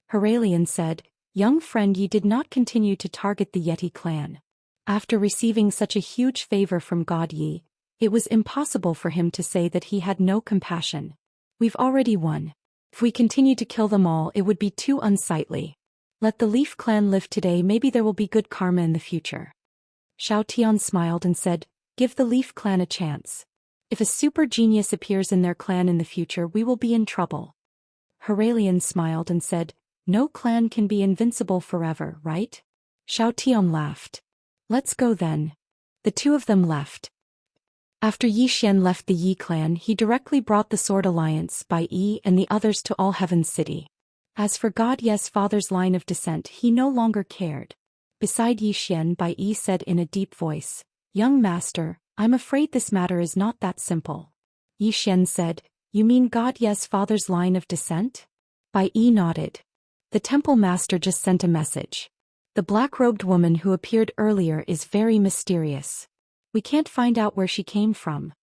Heralion said, "Young friend, you did not continue to target the Yeti clan. After receiving such a huge favor from God Yi, it was impossible for him to say that he had no compassion. We've already won. If we continue to kill them all, it would be too unsightly. Let the Leaf clan live today, maybe there will be good karma in the future." Xiao Tian smiled and said, "Give the Leaf clan a chance. If a super genius appears in their clan in the future, we will be in trouble." Heralion smiled and said, "No clan can be invincible forever, right?" Xiao Tian laughed. "Let's go then." The two of them left. After Yi Xian left the Yi clan, he directly brought the Sword Alliance by Yi and the others to All Heaven's City. As for God Ye's father's line of descent, he no longer cared. Beside Yi Xian, Bai Yi said in a deep voice, "Young master, I'm afraid this matter is not that simple." Yi Xian said, "You mean God Ye's father's line of descent?" Bai Yi nodded. "The temple master just sent a message. The black-robed woman who appeared earlier is very mysterious. We can't find out where she came from."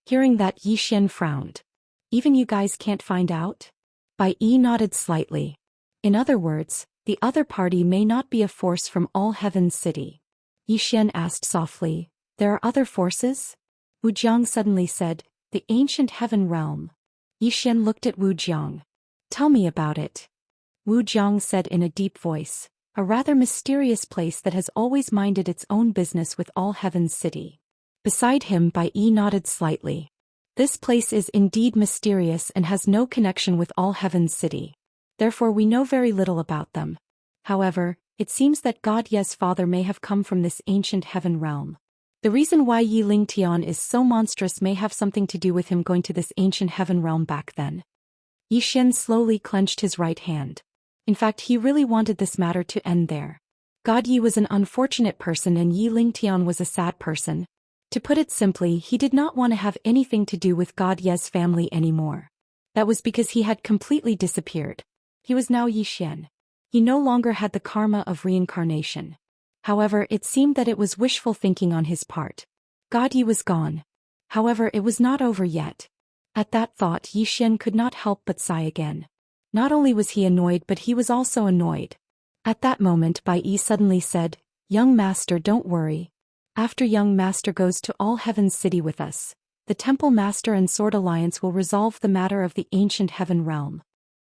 Hearing that, Yi Xian frowned. "Even you guys can't find out?" Bai Yi nodded slightly. In other words, the other party may not be a force from All Heaven's City. Yi Xian asked softly, "There are other forces?" Wu Jiang suddenly said, "The ancient heaven realm." Yi Xian looked at Wu Jiang. "Tell me about it." Wu Jiang said in a deep voice, "A rather mysterious place that has always minded its own business with All Heaven's City." Beside him, Bai Yi nodded slightly. "This place is indeed mysterious and has no connection with All Heaven's City. Therefore we know very little about them. However, it seems that God Ye's father may have come from this ancient heaven realm. The reason why Yi Lingtian is so monstrous may have something to do with him going to this ancient heaven realm back then." Yi Xian slowly clenched his right hand. In fact, he really wanted this matter to end there. God Yi was an unfortunate person and Yi Lingtian was a sad person. To put it simply, he did not want to have anything to do with God Ye's family anymore. That was because he had completely disappeared. He was now Yi Xian. He no longer had the karma of reincarnation. However, it seemed that it was wishful thinking on his part. God Yi was gone. However, it was not over yet. At that thought, Yi Xian could not help but sigh again. Not only was he annoyed, but he was also annoyed. At that moment, Bai Yi suddenly said, "Young master, don't worry. After young master goes to All Heaven's City with us, the Temple Master and Sword Alliance will resolve the matter of the ancient heaven realm."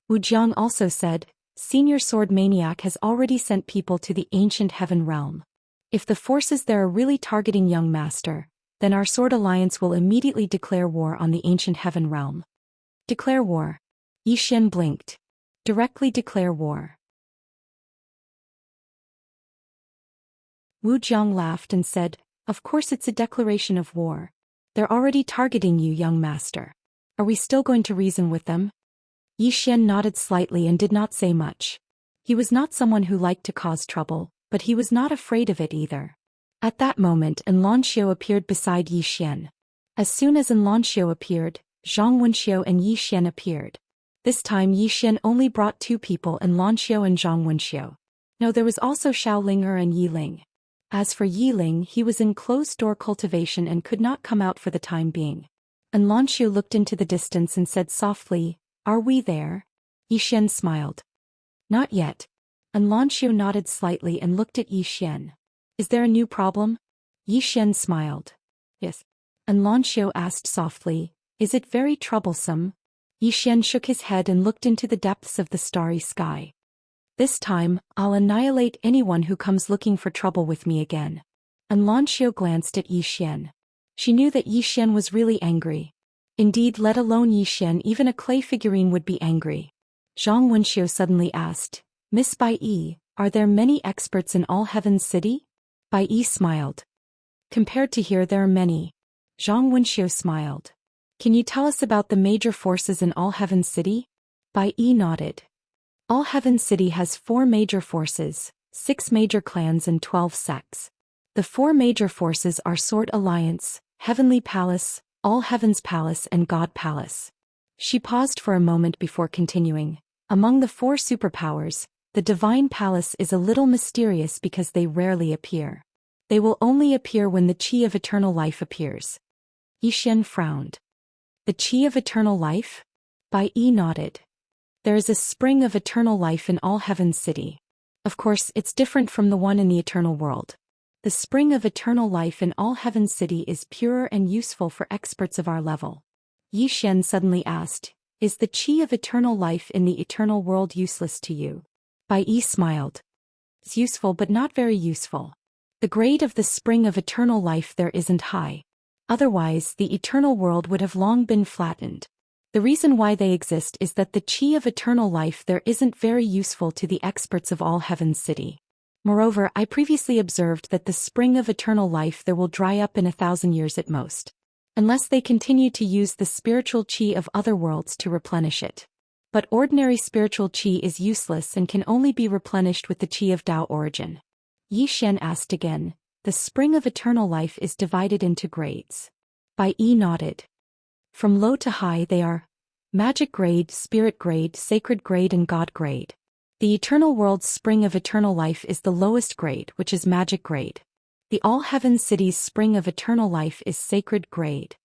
Wu Jiang also said, "Senior Sword Maniac has already sent people to the ancient heaven realm. If the forces there are really targeting young master, then our Sword Alliance will immediately declare war on the ancient heaven realm." "Declare war?" Yi Xian blinked. "Directly declare war." Wu Jiang laughed and said, "Of course it's a declaration of war. They're already targeting you, young master. Are we still going to reason with them?" Yi Xian nodded slightly and did not say much. He was not someone who liked to cause trouble, but he was not afraid of it either. At that moment, Enlanxiu appeared beside Yi Xian. As soon as Enlanxiu appeared, Zhang Wenxiu and Yi Xian appeared. This time Yi Xian only brought two people, Enlanxiu and Zhang Wenxiu. No, there was also Xiao Linger and Yi Ling. As for Yi Ling, he was in closed-door cultivation and could not come out for the time being. Enlanxiu looked into the distance and said softly, "Are we there?" Yi Xian smiled. "Not yet." Enlanxiu nodded slightly and looked at Yi Xian. "Is there a new problem?" Yi Xian smiled. "Yes." Enlanxiu asked softly, "Is it very troublesome?" Yi Xian shook his head and looked into the depths of the starry sky. "This time, I'll annihilate anyone who comes looking for trouble with me again." Enlanxiu glanced at Yi Xian. She knew that Yi Xian was really angry. Indeed, let alone Yi Xian, even a clay figurine would be angry. Zhang Wenxiu suddenly asked, Miss Bai Yi, are there many experts in All Heaven's City? Bai Yi smiled. Compared to here, there are many. Zhang Wenxiu smiled. Can you tell us about the major forces in All Heaven's City? Bai Yi nodded. All Heaven's City has 4 major forces, 6 major clans and 12 sects. The 4 major forces are Sword Alliance, Heavenly Palace, All Heaven's Palace and God Palace. She paused for a moment before continuing. Among the 4 superpowers, the Divine Palace is a little mysterious because they rarely appear. They will only appear when the Qi of Eternal Life appears. Yi Xian frowned. The Qi of Eternal Life? Bai Yi nodded. There is a spring of eternal life in All Heaven's City. Of course, it's different from the one in the eternal world. The spring of eternal life in All Heaven's City is pure and useful for experts of our level. Yi Xian suddenly asked, Is the Qi of eternal life in the eternal world useless to you? Bai Yi smiled. It's useful but not very useful. The grade of the spring of eternal life there isn't high. Otherwise, the eternal world would have long been flattened. The reason why they exist is that the Qi of eternal life there isn't very useful to the experts of All Heaven's City. Moreover, I previously observed that the spring of eternal life there will dry up in 1,000 years at most. Unless they continue to use the spiritual Qi of other worlds to replenish it. But ordinary spiritual Qi is useless and can only be replenished with the Qi of Tao origin. Yi Xian asked again, The spring of eternal life is divided into grades. Bai Yi nodded. From low to high they are magic grade, spirit grade, sacred grade and God grade. The eternal world's spring of eternal life is the lowest grade, which is magic grade. The All Heaven's City's spring of eternal life is sacred grade.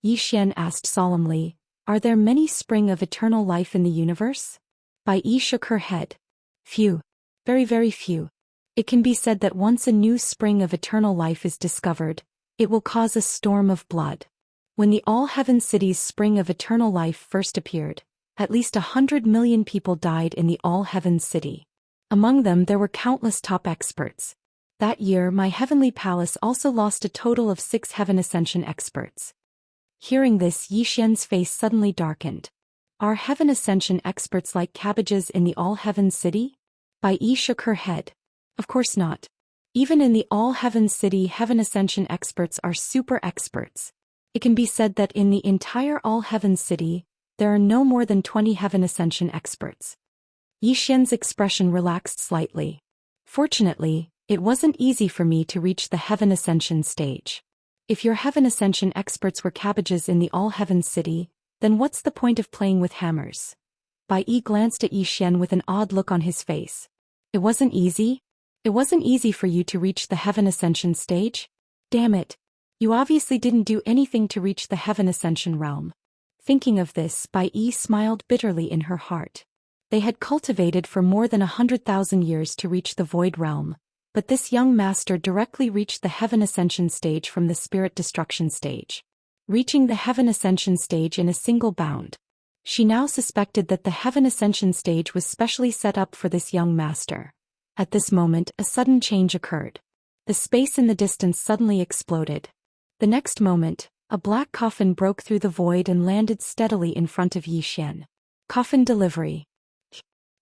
Yi Xian asked solemnly, Are there many spring of eternal life in the universe? Bai Yi shook her head. Few. Very, very few. It can be said that once a new spring of eternal life is discovered, it will cause a storm of blood. When the All Heaven's City's spring of eternal life first appeared, at least 100 million people died in the All Heaven's City. Among them there were countless top experts. That year my heavenly palace also lost a total of 6 heaven ascension experts. Hearing this, Yi Xian's face suddenly darkened. Are heaven ascension experts like cabbages in the All Heaven's City? Bai Yi shook her head. Of course not. Even in the All Heaven's City, heaven ascension experts are super experts. It can be said that in the entire All Heaven's City, there are no more than 20 heaven ascension experts. Yi Xian's expression relaxed slightly. Fortunately, it wasn't easy for me to reach the heaven ascension stage. If your heaven ascension experts were cabbages in the All Heaven's City, then what's the point of playing with hammers? Bai Yi glanced at Yi Xian with an odd look on his face. It wasn't easy? It wasn't easy for you to reach the heaven ascension stage? Damn it. You obviously didn't do anything to reach the heaven ascension realm. Thinking of this, Bai Yi smiled bitterly in her heart. They had cultivated for more than 100,000 years to reach the void realm, but this young master directly reached the heaven ascension stage from the spirit destruction stage. Reaching the heaven ascension stage in a single bound. She now suspected that the heaven ascension stage was specially set up for this young master. At this moment, a sudden change occurred. The space in the distance suddenly exploded. The next moment, a black coffin broke through the void and landed steadily in front of Yi Xian. Coffin delivery.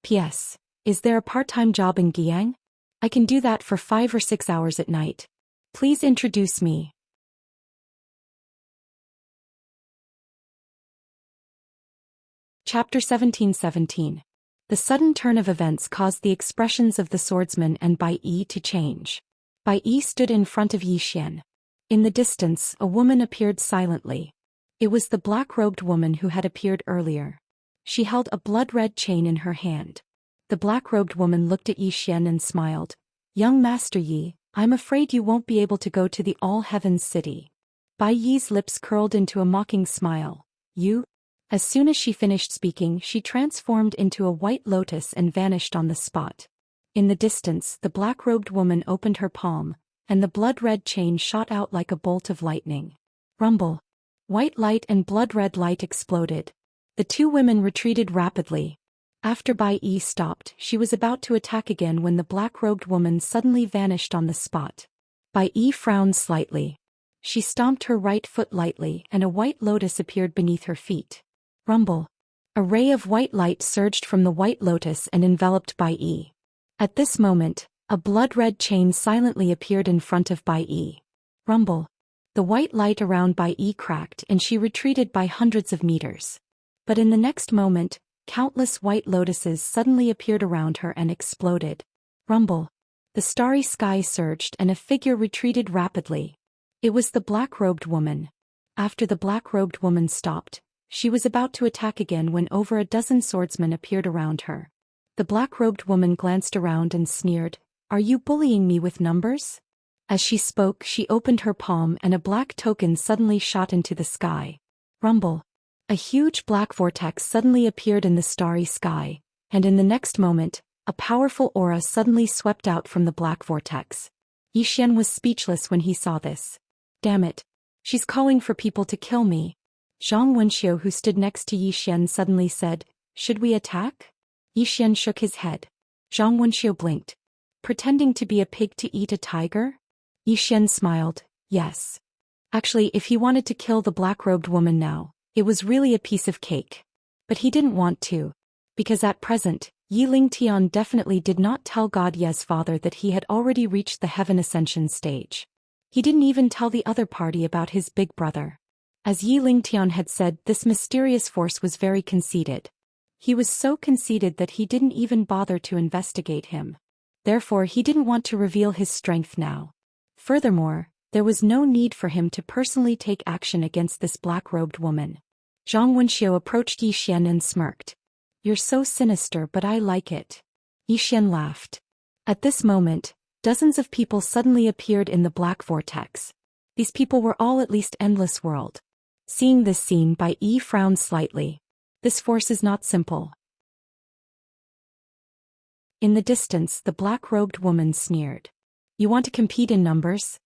P.S. Is there a part-time job in Guiyang? I can do that for 5 or 6 hours at night. Please introduce me. Chapter 1717. The sudden turn of events caused the expressions of the swordsman and Bai Yi to change. Bai Yi stood in front of Yi Xian. In the distance, a woman appeared silently. It was the black-robed woman who had appeared earlier. She held a blood-red chain in her hand. The black-robed woman looked at Yi Xian and smiled. Young Master Yi, I'm afraid you won't be able to go to the All Heaven's City. Bai Yi's lips curled into a mocking smile. You? As soon as she finished speaking, she transformed into a white lotus and vanished on the spot. In the distance, the black-robed woman opened her palm, and the blood-red chain shot out like a bolt of lightning. Rumble. White light and blood-red light exploded. The 2 women retreated rapidly. After Bai Yi stopped, she was about to attack again when the black-robed woman suddenly vanished on the spot. Bai Yi frowned slightly. She stomped her right foot lightly and a white lotus appeared beneath her feet. Rumble. A ray of white light surged from the white lotus and enveloped Bai Yi. At this moment, a blood-red chain silently appeared in front of Bai Yi. Rumble. The white light around Bai Yi cracked and she retreated by hundreds of meters. But in the next moment, countless white lotuses suddenly appeared around her and exploded. Rumble. The starry sky surged and a figure retreated rapidly. It was the black-robed woman. After the black-robed woman stopped, she was about to attack again when over a dozen swordsmen appeared around her. The black-robed woman glanced around and sneered, "Are you bullying me with numbers?" As she spoke, she opened her palm and a black token suddenly shot into the sky. Rumble. A huge black vortex suddenly appeared in the starry sky, and in the next moment, a powerful aura suddenly swept out from the black vortex. Zhou Xian was speechless when he saw this. "Damn it. She's calling for people to kill me." Zhang Wenxiu, who stood next to Zhou Xian, suddenly said, "Should we attack?" Zhou Xian shook his head. Zhang Wenxiu blinked. "Pretending to be a pig to eat a tiger?" Zhou Xian smiled, "Yes. Actually, if he wanted to kill the black-robed woman now, it was really a piece of cake. But he didn't want to. Because at present, Yi Lingtian definitely did not tell God Ye's father that he had already reached the heaven ascension stage. He didn't even tell the other party about his big brother. As Yi Lingtian had said, this mysterious force was very conceited. He was so conceited that he didn't even bother to investigate him. Therefore, he didn't want to reveal his strength now. Furthermore, there was no need for him to personally take action against this black-robed woman. Zhang Wenxiu approached Zhou Xian and smirked. "You're so sinister, but I like it." Zhou Xian laughed. At this moment, dozens of people suddenly appeared in the black vortex. These people were all at least Endless World. Seeing this scene, Bai Yi frowned slightly. This force is not simple. In the distance, the black-robed woman sneered. "You want to compete in numbers?"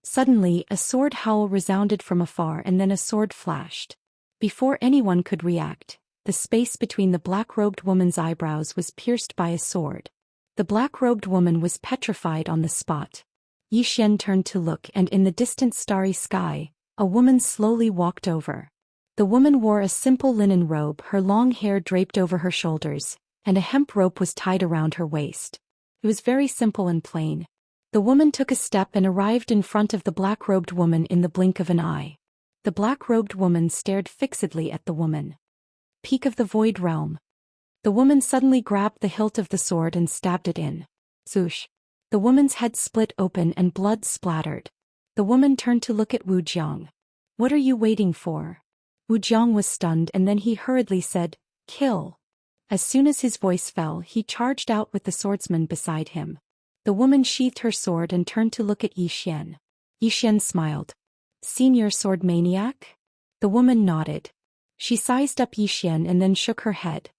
Suddenly, a sword howl resounded from afar and then a sword flashed. Before anyone could react, the space between the black-robed woman's eyebrows was pierced by a sword. The black-robed woman was petrified on the spot. Zhou Xian turned to look, and in the distant starry sky, a woman slowly walked over. The woman wore a simple linen robe, her long hair draped over her shoulders, and a hemp rope was tied around her waist. It was very simple and plain. The woman took a step and arrived in front of the black-robed woman in the blink of an eye. The black-robed woman stared fixedly at the woman. "Peak of the Void Realm." The woman suddenly grabbed the hilt of the sword and stabbed it in. Zoosh. The woman's head split open and blood splattered. The woman turned to look at Wu Jiang. "What are you waiting for?" Wu Jiang was stunned and then he hurriedly said, "Kill." As soon as his voice fell, he charged out with the swordsman beside him. The woman sheathed her sword and turned to look at Zhou Xian. Zhou Xian smiled. "Senior sword maniac?" The woman nodded. She sized up Zhou Xian and then shook her head.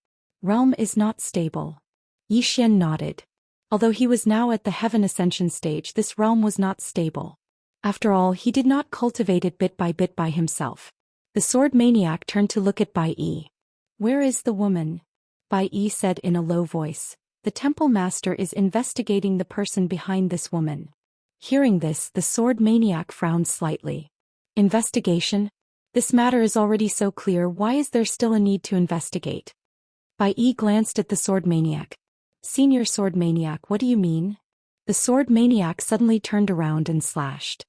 "Realm is not stable." Zhou Xian nodded. Although he was now at the heaven ascension stage, this realm was not stable. After all, he did not cultivate it bit by himself. The sword maniac turned to look at Bai Yi. "Where is the woman?" Bai Yi said in a low voice. "The temple master is investigating the person behind this woman." Hearing this, the sword maniac frowned slightly. "Investigation? This matter is already so clear, why is there still a need to investigate?" Bai Yi glanced at the sword maniac. "Senior sword maniac, what do you mean?" The sword maniac suddenly turned around and slashed.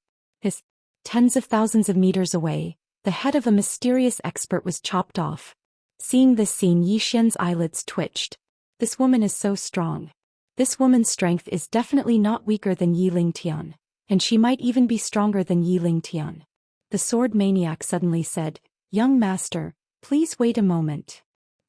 Tens of thousands of meters away, the head of a mysterious expert was chopped off. Seeing this scene, Zhou Xian's eyelids twitched. This woman is so strong. This woman's strength is definitely not weaker than Yi Lingtian, and she might even be stronger than Yi Lingtian. The sword maniac suddenly said, "Young master, please wait a moment."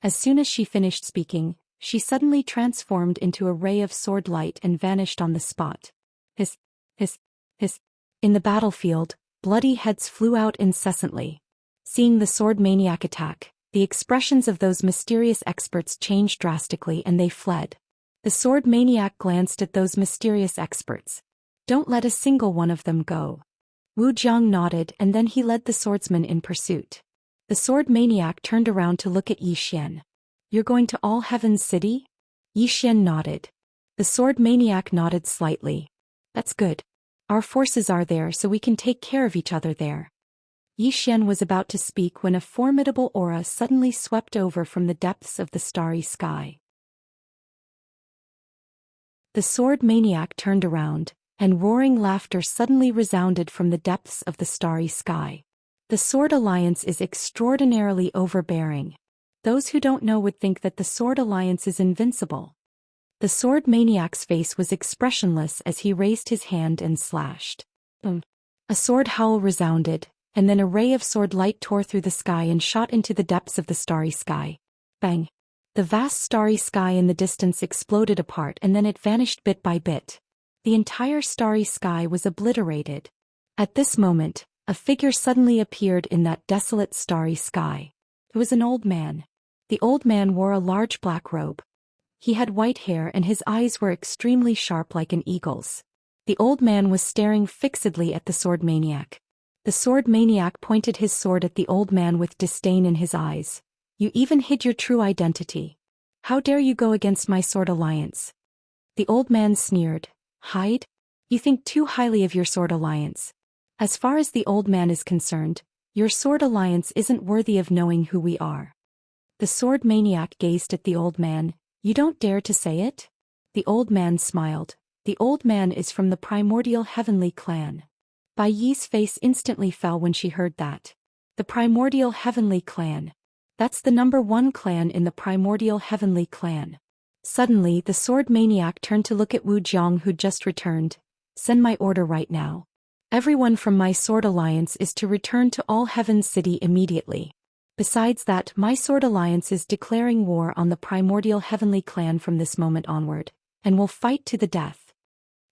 As soon as she finished speaking, she suddenly transformed into a ray of sword light and vanished on the spot. Hiss, hiss, hiss. In the battlefield, bloody heads flew out incessantly. Seeing the sword maniac attack, the expressions of those mysterious experts changed drastically and they fled. The sword maniac glanced at those mysterious experts. "Don't let a single one of them go." Wu Jiang nodded and then he led the swordsman in pursuit. The sword maniac turned around to look at Zhou Xian. "You're going to All Heaven's City?" Zhou Xian nodded. The sword maniac nodded slightly. "That's good. Our forces are there so we can take care of each other there. Yi Xian was about to speak when a formidable aura suddenly swept over from the depths of the starry sky. The sword maniac turned around, and roaring laughter suddenly resounded from the depths of the starry sky. The Sword Alliance is extraordinarily overbearing. Those who don't know would think that the Sword Alliance is invincible. The sword maniac's face was expressionless as he raised his hand and slashed. A sword howl resounded, and then a ray of sword light tore through the sky and shot into the depths of the starry sky. Bang! The vast starry sky in the distance exploded apart and then it vanished bit by bit. The entire starry sky was obliterated. At this moment, a figure suddenly appeared in that desolate starry sky. It was an old man. The old man wore a large black robe. He had white hair and his eyes were extremely sharp like an eagle's. The old man was staring fixedly at the sword maniac. The sword maniac pointed his sword at the old man with disdain in his eyes. You even hid your true identity. How dare you go against my sword alliance? The old man sneered. Hide? You think too highly of your sword alliance. As far as the old man is concerned, your sword alliance isn't worthy of knowing who we are. The sword maniac gazed at the old man. You don't dare to say it? The old man smiled. The old man is from the primordial heavenly clan. Bai Yi's face instantly fell when she heard that. The primordial heavenly clan. That's the #1 clan in the primordial heavenly clan. Suddenly the sword maniac turned to look at Wu Jiang who'd just returned. Send my order right now. Everyone from my sword alliance is to return to All Heaven's City immediately. Besides that, my sword alliance is declaring war on the primordial heavenly clan from this moment onward, and will fight to the death.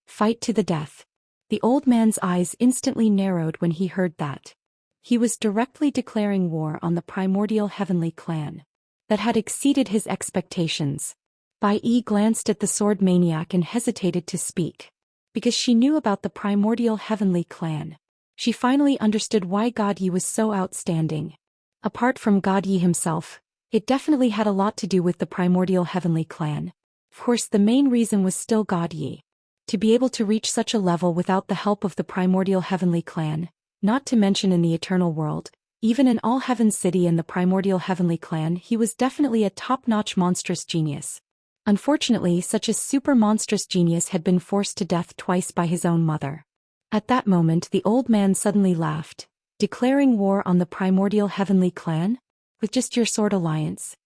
Fight to the death. The old man's eyes instantly narrowed when he heard that. He was directly declaring war on the primordial heavenly clan. That had exceeded his expectations. Bai Yi glanced at the sword maniac and hesitated to speak. Because she knew about the primordial heavenly clan. She finally understood why God Yi was so outstanding. Apart from God Yi himself, it definitely had a lot to do with the primordial heavenly clan. Of course, the main reason was still God Yi. To be able to reach such a level without the help of the primordial heavenly clan, not to mention in the eternal world, even in All Heaven's City and the primordial heavenly clan, he was definitely a top-notch monstrous genius. Unfortunately, such a super monstrous genius had been forced to death twice by his own mother. At that moment the old man suddenly laughed. Declaring war on the primordial heavenly clan? With just your sword alliance?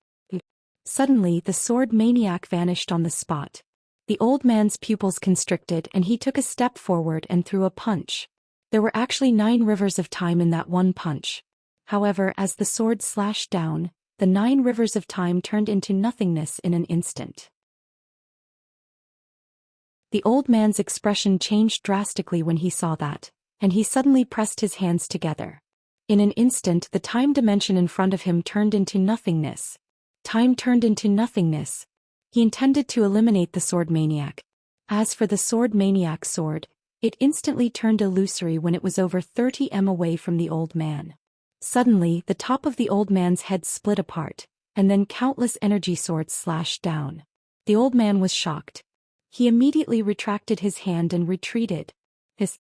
Suddenly the sword maniac vanished on the spot. The old man's pupils constricted and he took a step forward and threw a punch. There were actually 9 rivers of time in that one punch. However, as the sword slashed down, the 9 rivers of time turned into nothingness in an instant. The old man's expression changed drastically when he saw that, and he suddenly pressed his hands together. In an instant the time dimension in front of him turned into nothingness. Time turned into nothingness. He intended to eliminate the sword maniac. As for the sword maniac's sword, it instantly turned illusory when it was over 30 m away from the old man. Suddenly, the top of the old man's head split apart, and then countless energy swords slashed down. The old man was shocked. He immediately retracted his hand and retreated. Hiss.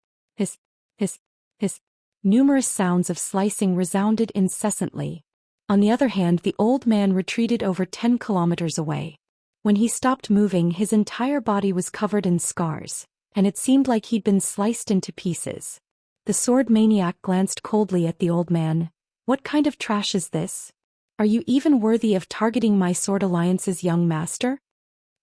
Numerous sounds of slicing resounded incessantly. On the other hand, the old man retreated over 10 kilometers away. When he stopped moving, his entire body was covered in scars, and it seemed like he'd been sliced into pieces. The sword maniac glanced coldly at the old man. What kind of trash is this? Are you even worthy of targeting my sword alliance's young master?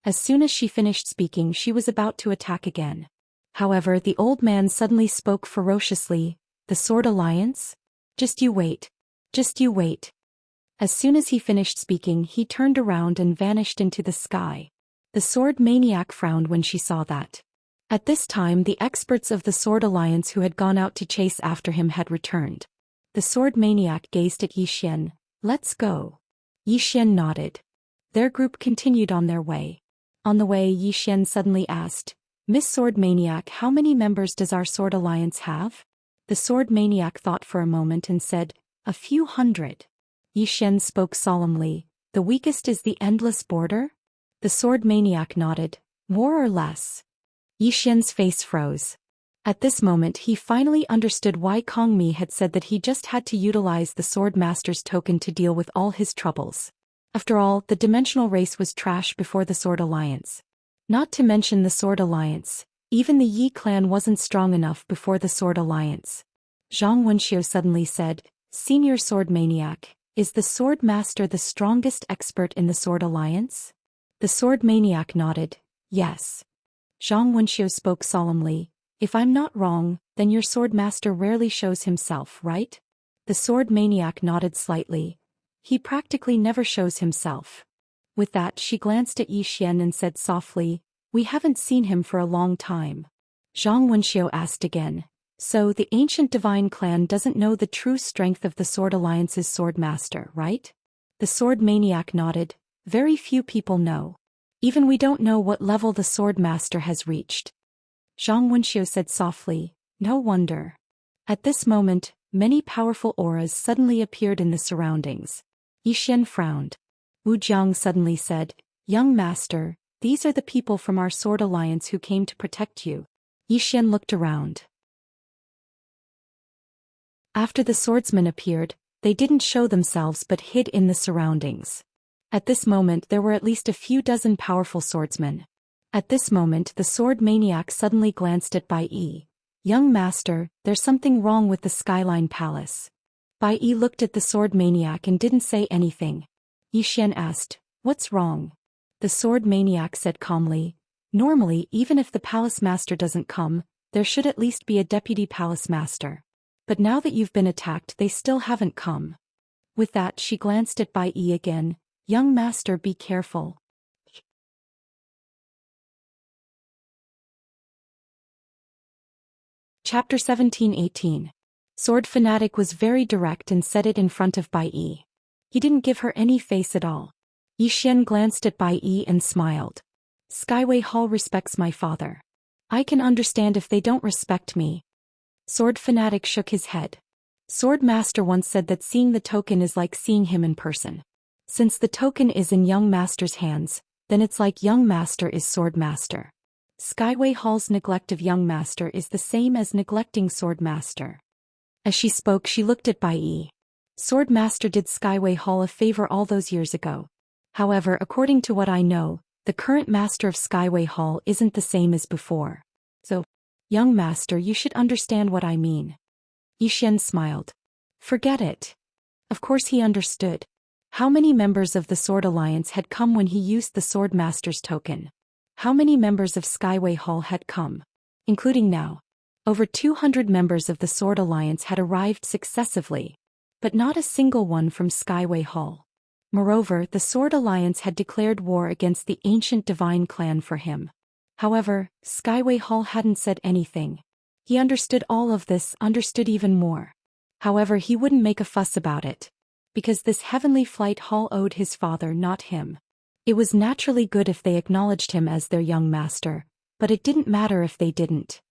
As soon as she finished speaking, she was about to attack again. However, the old man suddenly spoke ferociously. The sword alliance? Just you wait. Just you wait. As soon as he finished speaking, he turned around and vanished into the sky. The sword maniac frowned when she saw that. At this time, the experts of the Sword Alliance who had gone out to chase after him had returned. The sword maniac gazed at Yi Xian. Let's go. Yi Xian nodded. Their group continued on their way. On the way, Yi Xian suddenly asked, Miss Sword Maniac, how many members does our Sword Alliance have? The sword maniac thought for a moment and said, a few hundred. Yi Xian spoke solemnly. The weakest is the endless border? The sword maniac nodded. More or less. Yi Xian's face froze. At this moment he finally understood why Kong Mi had said that he just had to utilize the Sword Master's token to deal with all his troubles. After all, the dimensional race was trash before the Sword Alliance. Not to mention the Sword Alliance, even the Yi clan wasn't strong enough before the Sword Alliance. Zhang Wenxiu suddenly said, "Senior Sword Maniac, is the Sword Master the strongest expert in the Sword Alliance?" The Sword Maniac nodded, "Yes." Zhang Wenxiu spoke solemnly, "If I'm not wrong, then your Sword Master rarely shows himself, right?" The Sword Maniac nodded slightly. "He practically never shows himself." With that she glanced at Zhou Xian and said softly, "We haven't seen him for a long time." Zhang Wenxiu asked again, "So the ancient divine clan doesn't know the true strength of the Sword Alliance's Sword Master, right?" The Sword Maniac nodded, "Very few people know. Even we don't know what level the Sword Master has reached." Zhang Wenxiu said softly, "No wonder." At this moment, many powerful auras suddenly appeared in the surroundings. Zhou Xian frowned. Wu Jiang suddenly said, "Young master, these are the people from our Sword Alliance who came to protect you." Zhou Xian looked around. After the swordsmen appeared, they didn't show themselves but hid in the surroundings. At this moment there were at least a few dozen powerful swordsmen. At this moment the Sword Maniac suddenly glanced at Bai Yi. "Young master, there's something wrong with the Skyline Palace." Bai Yi looked at the Sword Maniac and didn't say anything. Zhou Xian asked, "What's wrong?" The Sword Maniac said calmly, "Normally even if the Palace Master doesn't come, there should at least be a Deputy Palace Master. But now that you've been attacked they still haven't come." With that she glanced at Bai Yi again, "Young master, be careful." Chapter 17-18. Sword Fanatic was very direct and said it in front of Bai Yi. He didn't give her any face at all. Zhou Xian glanced at Bai Yi and smiled. "Skyway Hall respects my father. I can understand if they don't respect me." Sword Fanatic shook his head. Sword Master once said that seeing the token is like seeing him in person. Since the token is in Young Master's hands, then it's like Young Master is Sword Master. Skyway Hall's neglect of Young Master is the same as neglecting Sword Master. As she spoke she looked at Bai Yi. Sword Master did Skyway Hall a favor all those years ago. However, according to what I know, the current master of Skyway Hall isn't the same as before. So, Young Master, you should understand what I mean. Zhou Xian smiled. Forget it. Of course he understood. How many members of the Sword Alliance had come when he used the Sword Master's token? How many members of Skyway Hall had come? Including now. Over 200 members of the Sword Alliance had arrived successively. But not a single one from Skyway Hall. Moreover, the Sword Alliance had declared war against the ancient divine clan for him. However, Skyway Hall hadn't said anything. He understood all of this, understood even more. However, he wouldn't make a fuss about it. Because this Heavenly Flight Hall owed his father, not him. It was naturally good if they acknowledged him as their young master, but it didn't matter if they didn't.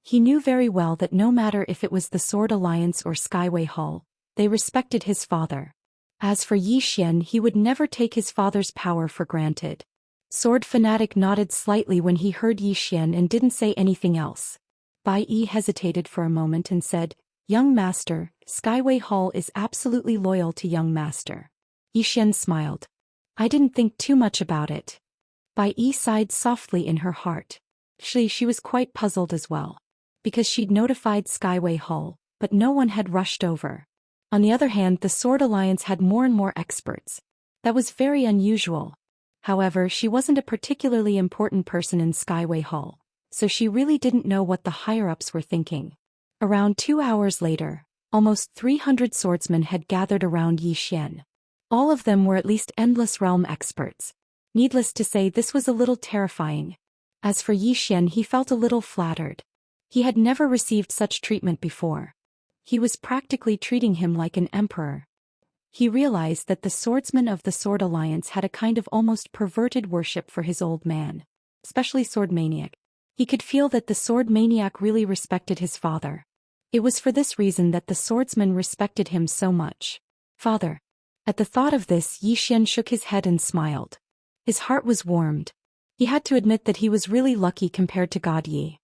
He knew very well that no matter if it was the Sword Alliance or Skyway Hall, they respected his father. As for Zhou Xian, he would never take his father's power for granted. Sword Fanatic nodded slightly when he heard Zhou Xian and didn't say anything else. Bai Yi hesitated for a moment and said, "Young Master, Skyway Hall is absolutely loyal to Young Master." Zhou Xian smiled. "I didn't think too much about it." Bai Yi sighed softly in her heart. She was quite puzzled as well. Because she'd notified Skyway Hall, but no one had rushed over. On the other hand, the Sword Alliance had more and more experts. That was very unusual. However, she wasn't a particularly important person in Skyway Hall, so she really didn't know what the higher-ups were thinking. Around 2 hours later, almost 300 swordsmen had gathered around Zhou Xian. All of them were at least Endless Realm experts. Needless to say, this was a little terrifying. As for Zhou Xian, he felt a little flattered. He had never received such treatment before. He was practically treating him like an emperor. He realized that the swordsmen of the Sword Alliance had a kind of almost perverted worship for his old man. Especially Sword Maniac. He could feel that the Sword Maniac really respected his father. It was for this reason that the swordsmen respected him so much. "Father." At the thought of this, Zhou Xian shook his head and smiled. His heart was warmed. He had to admit that he was really lucky compared to God Yi.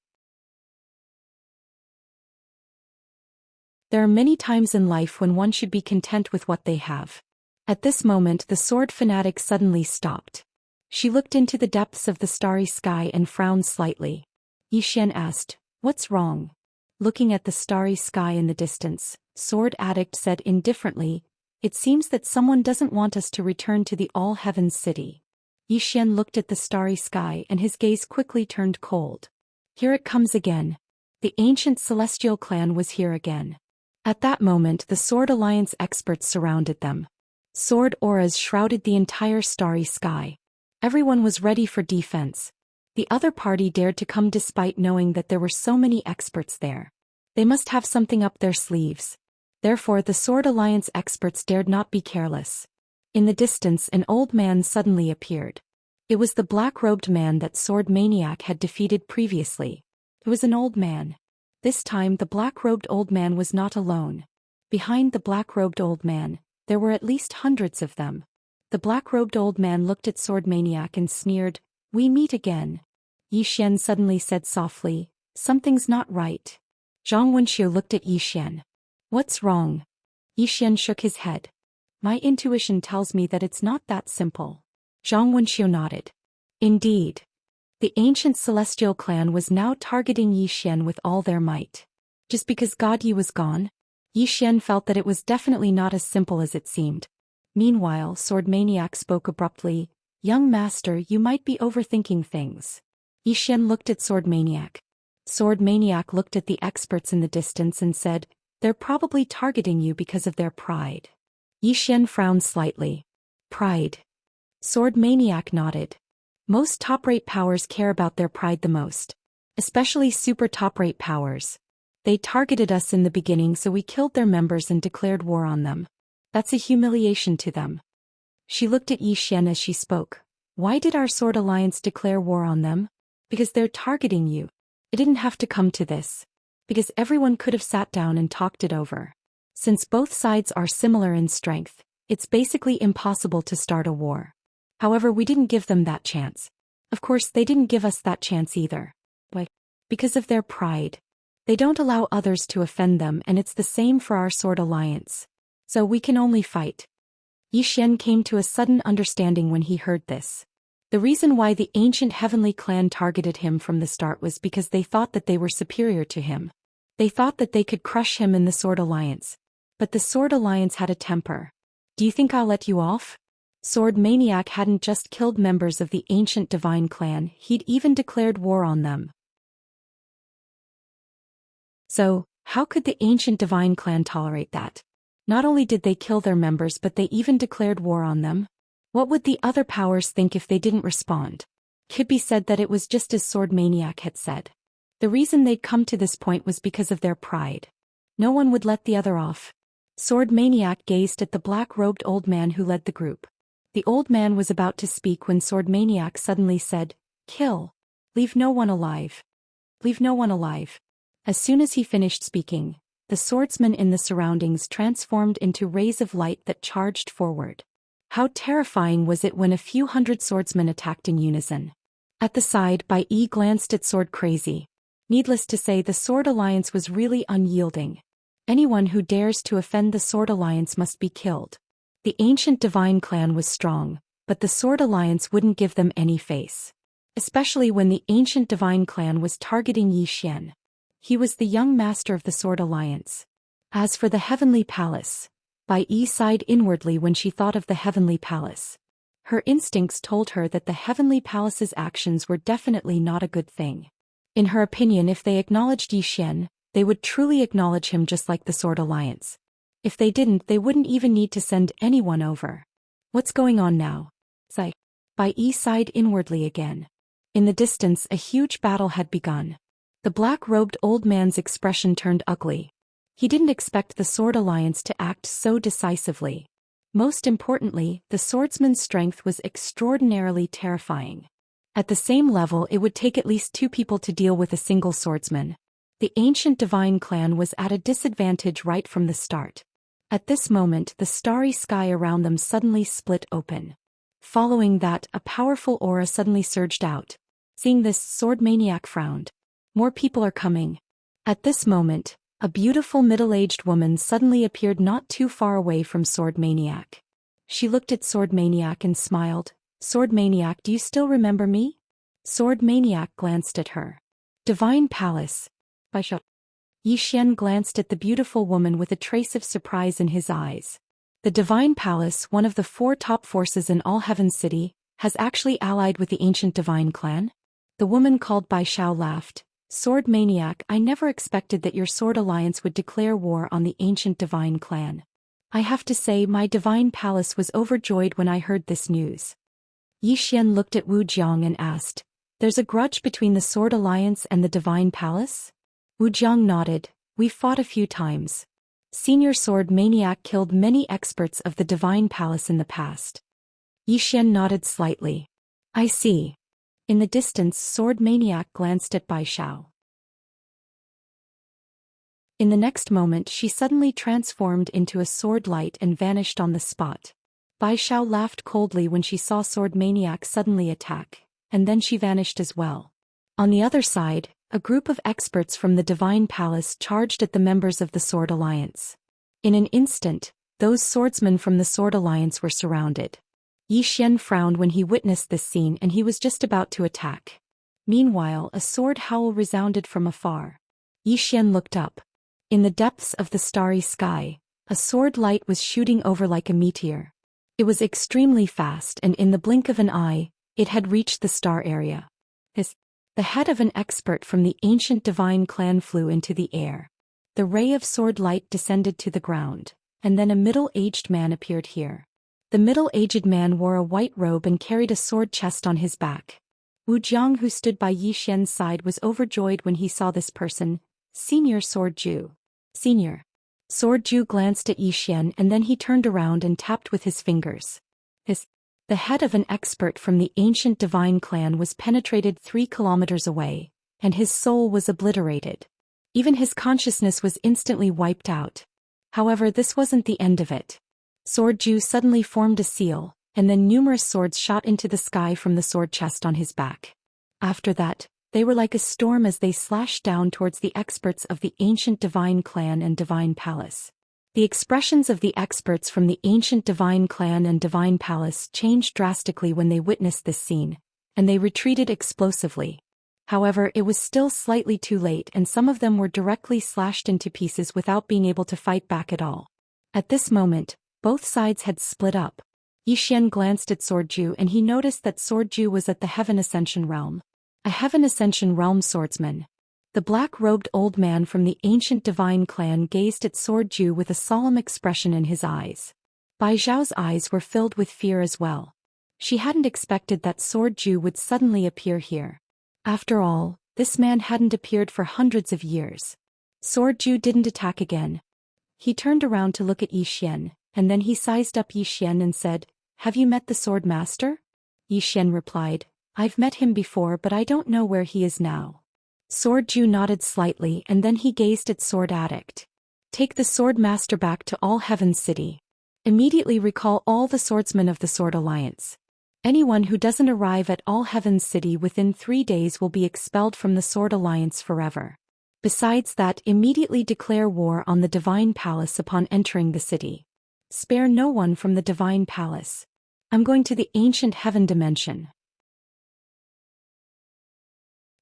There are many times in life when one should be content with what they have. At this moment the sword fanatic suddenly stopped. She looked into the depths of the starry sky and frowned slightly. Zhou Xian asked, "What's wrong?" Looking at the starry sky in the distance, Sword Addict said indifferently, "It seems that someone doesn't want us to return to the All-Heavens City." Zhou Xian looked at the starry sky and his gaze quickly turned cold. Here it comes again. The ancient celestial clan was here again. At that moment the Sword Alliance experts surrounded them. Sword auras shrouded the entire starry sky. Everyone was ready for defense. The other party dared to come despite knowing that there were so many experts there. They must have something up their sleeves. Therefore the Sword Alliance experts dared not be careless. In the distance an old man suddenly appeared. It was the black-robed man that Sword Maniac had defeated previously. It was an old man. This time the black-robed old man was not alone. Behind the black-robed old man, there were at least hundreds of them. The black-robed old man looked at Sword Maniac and sneered, "We meet again." Zhou Xian suddenly said softly, "Something's not right." Zhang Wenxiu looked at Zhou Xian. "What's wrong?" Zhou Xian shook his head. "My intuition tells me that it's not that simple." Zhang Wenxiu nodded. Indeed. The ancient celestial clan was now targeting Zhou Xian with all their might. Just because God Yi was gone? Zhou Xian felt that it was definitely not as simple as it seemed. Meanwhile, Sword Maniac spoke abruptly, "Young master, you might be overthinking things." Zhou Xian looked at Sword Maniac. Sword Maniac looked at the experts in the distance and said, "They're probably targeting you because of their pride." Zhou Xian frowned slightly. Pride. Sword Maniac nodded. Most top-rate powers care about their pride the most. Especially super top-rate powers. They targeted us in the beginning so we killed their members and declared war on them. That's a humiliation to them. She looked at Zhou Xian as she spoke. "Why did our Sword Alliance declare war on them?" "Because they're targeting you. It didn't have to come to this. Because everyone could have sat down and talked it over. Since both sides are similar in strength, it's basically impossible to start a war. However, we didn't give them that chance. Of course, they didn't give us that chance either. Why? Because of their pride. They don't allow others to offend them, and it's the same for our Sword Alliance. So we can only fight." Zhou Xian came to a sudden understanding when he heard this. The reason why the ancient heavenly clan targeted him from the start was because they thought that they were superior to him. They thought that they could crush him in the Sword Alliance. But the Sword Alliance had a temper. "Do you think I'll let you off?" Sword Maniac hadn't just killed members of the ancient divine clan, he'd even declared war on them. So, how could the ancient divine clan tolerate that? Not only did they kill their members but they even declared war on them? What would the other powers think if they didn't respond? Could be said that it was just as Sword Maniac had said. The reason they'd come to this point was because of their pride. No one would let the other off. Sword Maniac gazed at the black-robed old man who led the group. The old man was about to speak when Sword Maniac suddenly said, "Kill. Leave no one alive. Leave no one alive." As soon as he finished speaking, the swordsmen in the surroundings transformed into rays of light that charged forward. How terrifying was it when a few hundred swordsmen attacked in unison. At the side, Bai Yi glanced at Sword Crazy. Needless to say, the Sword Alliance was really unyielding. Anyone who dares to offend the Sword Alliance must be killed. The ancient divine clan was strong, but the Sword Alliance wouldn't give them any face. Especially when the ancient divine clan was targeting Zhou Xian. He was the young master of the Sword Alliance. As for the Heavenly Palace, Bai Yi sighed inwardly when she thought of the Heavenly Palace. Her instincts told her that the Heavenly Palace's actions were definitely not a good thing. In her opinion, if they acknowledged Zhou Xian, they would truly acknowledge him just like the Sword Alliance. If they didn't, they wouldn't even need to send anyone over. What's going on now? Sigh. Bai Yi sighed inwardly again. In the distance, a huge battle had begun. The black-robed old man's expression turned ugly. He didn't expect the Sword Alliance to act so decisively. Most importantly, the swordsman's strength was extraordinarily terrifying. At the same level, it would take at least 2 people to deal with a single swordsman. The ancient divine clan was at a disadvantage right from the start. At this moment, the starry sky around them suddenly split open. Following that, a powerful aura suddenly surged out. Seeing this, Sword Maniac frowned. More people are coming. At this moment, A beautiful middle-aged woman suddenly appeared not too far away from Sword Maniac. She looked at Sword Maniac and smiled. "Sword Maniac, do you still remember me?" Sword Maniac glanced at her. "Divine Palace." Yi Xian glanced at the beautiful woman with a trace of surprise in his eyes. The Divine Palace, one of the 4 top forces in all Heaven City, has actually allied with the ancient Divine Clan? The woman called Bai Xiao laughed. "Sword Maniac, I never expected that your Sword Alliance would declare war on the ancient Divine Clan. I have to say my Divine Palace was overjoyed when I heard this news." Yi Xian looked at Wu Jiang and asked, "There's a grudge between the Sword Alliance and the Divine Palace?" Wu Jiang nodded. "We fought a few times. Senior Sword Maniac killed many experts of the Divine Palace in the past." Yi Xian nodded slightly. "I see." In the distance, Sword Maniac glanced at Bai Xiao. In the next moment she suddenly transformed into a sword light and vanished on the spot. Bai Xiao laughed coldly when she saw Sword Maniac suddenly attack, and then she vanished as well. On the other side, a group of experts from the Divine Palace charged at the members of the Sword Alliance. In an instant, those swordsmen from the Sword Alliance were surrounded. Yi Xian frowned when he witnessed this scene and he was just about to attack. Meanwhile, a sword howl resounded from afar. Yi Xian looked up. In the depths of the starry sky, a sword light was shooting over like a meteor. It was extremely fast and in the blink of an eye, it had reached the star area. The head of an expert from the ancient Divine Clan flew into the air. The ray of sword light descended to the ground, and then a middle-aged man appeared here. The middle-aged man wore a white robe and carried a sword chest on his back. Wu Jiang, who stood by Yi Xian's side, was overjoyed when he saw this person. "Senior Sword Ju." Senior Sword Ju glanced at Yi Xian and then he turned around and tapped with his fingers. The head of an expert from the ancient Divine Clan was penetrated 3 kilometers away, and his soul was obliterated. Even his consciousness was instantly wiped out. However, this wasn't the end of it. Sword Ju suddenly formed a seal, and then numerous swords shot into the sky from the sword chest on his back. After that, they were like a storm as they slashed down towards the experts of the ancient Divine Clan and Divine Palace. The expressions of the experts from the ancient Divine Clan and Divine Palace changed drastically when they witnessed this scene, and they retreated explosively. However, it was still slightly too late and some of them were directly slashed into pieces without being able to fight back at all. At this moment, both sides had split up. Yi Xian glanced at Sword Ju and he noticed that Sword Ju was at the Heaven Ascension Realm. A Heaven Ascension Realm swordsman. The black-robed old man from the ancient Divine Clan gazed at Sword Ju with a solemn expression in his eyes. Bai Zhao's eyes were filled with fear as well. She hadn't expected that Sword Ju would suddenly appear here. After all, this man hadn't appeared for hundreds of years. Sword Ju didn't attack again. He turned around to look at Yi Xian, and then he sized up Yi Xian and said, "Have you met the Sword Master?" Yi Xian replied, "I've met him before but I don't know where he is now." Sword Ju nodded slightly and then he gazed at Sword Addict. "Take the Sword Master back to All Heaven City. Immediately recall all the swordsmen of the Sword Alliance. Anyone who doesn't arrive at All Heaven City within 3 days will be expelled from the Sword Alliance forever. Besides that, immediately declare war on the Divine Palace upon entering the city. Spare no one from the Divine Palace. I'm going to the ancient heaven dimension."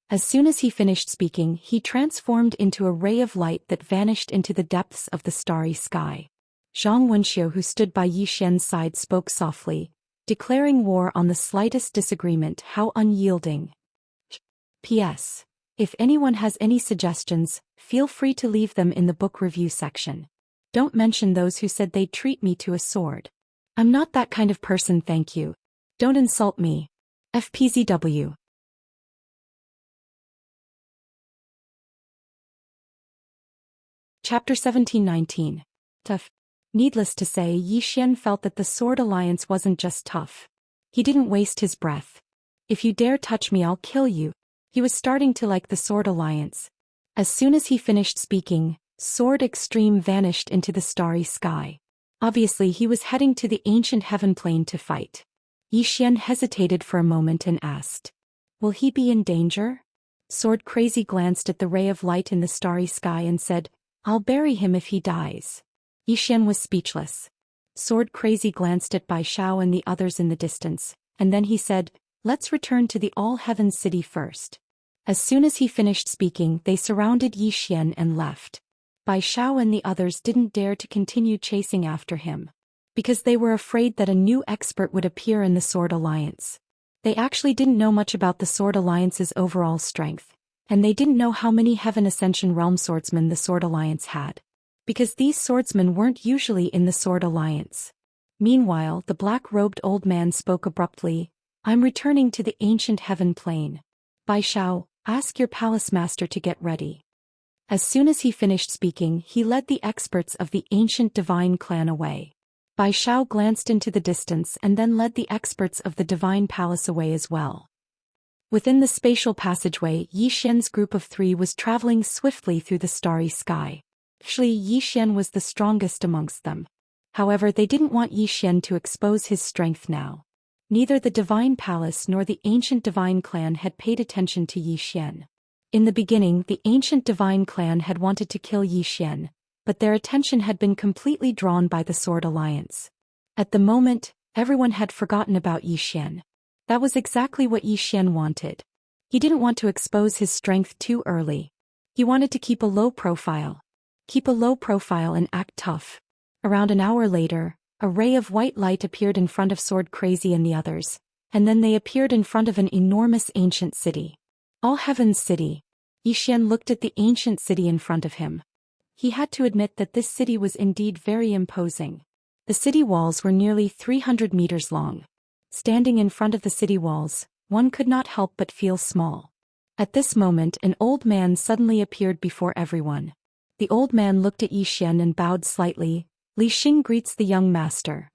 As soon as he finished speaking, he transformed into a ray of light that vanished into the depths of the starry sky. Zhang Wenxiu, who stood by Yi Xian's side, spoke softly, declaring war on the slightest disagreement. How unyielding. P.S. If anyone has any suggestions, feel free to leave them in the book review section. Don't mention those who said they'd treat me to a sword. I'm not that kind of person, thank you. Don't insult me. FPZW. Chapter 1719. Tough. Needless to say, Yi Xian felt that the Sword Alliance wasn't just tough. He didn't waste his breath. "If you dare touch me, I'll kill you." He was starting to like the Sword Alliance. As soon as he finished speaking, Sword Extreme vanished into the starry sky. Obviously he was heading to the ancient heaven plane to fight. Yi Xian hesitated for a moment and asked, "Will he be in danger?" Sword Crazy glanced at the ray of light in the starry sky and said, I'll bury him if he dies. Yi Xian was speechless. Sword Crazy glanced at Bai Xiao and the others in the distance, and then he said, let's return to the All-Heaven City first. As soon as he finished speaking, they surrounded Yi Xian and left. Bai Xiao and the others didn't dare to continue chasing after him, because they were afraid that a new expert would appear in the Sword Alliance. They actually didn't know much about the Sword Alliance's overall strength, and they didn't know how many Heaven Ascension Realm swordsmen the Sword Alliance had, because these swordsmen weren't usually in the Sword Alliance. Meanwhile, the black-robed old man spoke abruptly, I'm returning to the ancient heaven plane. Bai Xiao, ask your palace master to get ready. As soon as he finished speaking, he led the experts of the ancient divine clan away. Bai Xiao glanced into the distance and then led the experts of the divine palace away as well. Within the spatial passageway, Yi Xian's group of 3 was traveling swiftly through the starry sky. Actually, Yi Xian was the strongest amongst them. However, they didn't want Yi Xian to expose his strength now. Neither the divine palace nor the ancient divine clan had paid attention to Yi Xian. In the beginning, the ancient divine clan had wanted to kill Yi Xian, but their attention had been completely drawn by the Sword Alliance. At the moment, everyone had forgotten about Yi Xian. That was exactly what Yi Xian wanted. He didn't want to expose his strength too early. He wanted to keep a low profile. Keep a low profile and act tough. Around an hour later, a ray of white light appeared in front of Sword Crazy and the others, and then they appeared in front of an enormous ancient city. All Heaven's City. Yi Xian looked at the ancient city in front of him. He had to admit that this city was indeed very imposing. The city walls were nearly 300 meters long. Standing in front of the city walls, one could not help but feel small. At this moment, an old man suddenly appeared before everyone. The old man looked at Yi Xian and bowed slightly. Li Xing greets the young master.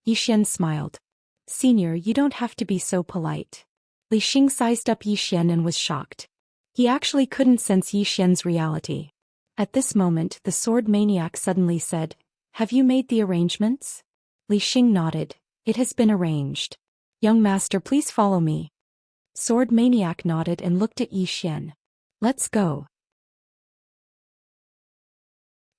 Yi Xian smiled. Senior, you don't have to be so polite. Li Xing sized up Yi Xian and was shocked. He actually couldn't sense Yi Xian's reality. At this moment, the sword maniac suddenly said, have you made the arrangements? Li Xing nodded. It has been arranged. Young master, please follow me. Sword maniac nodded and looked at Yi Xian. Let's go.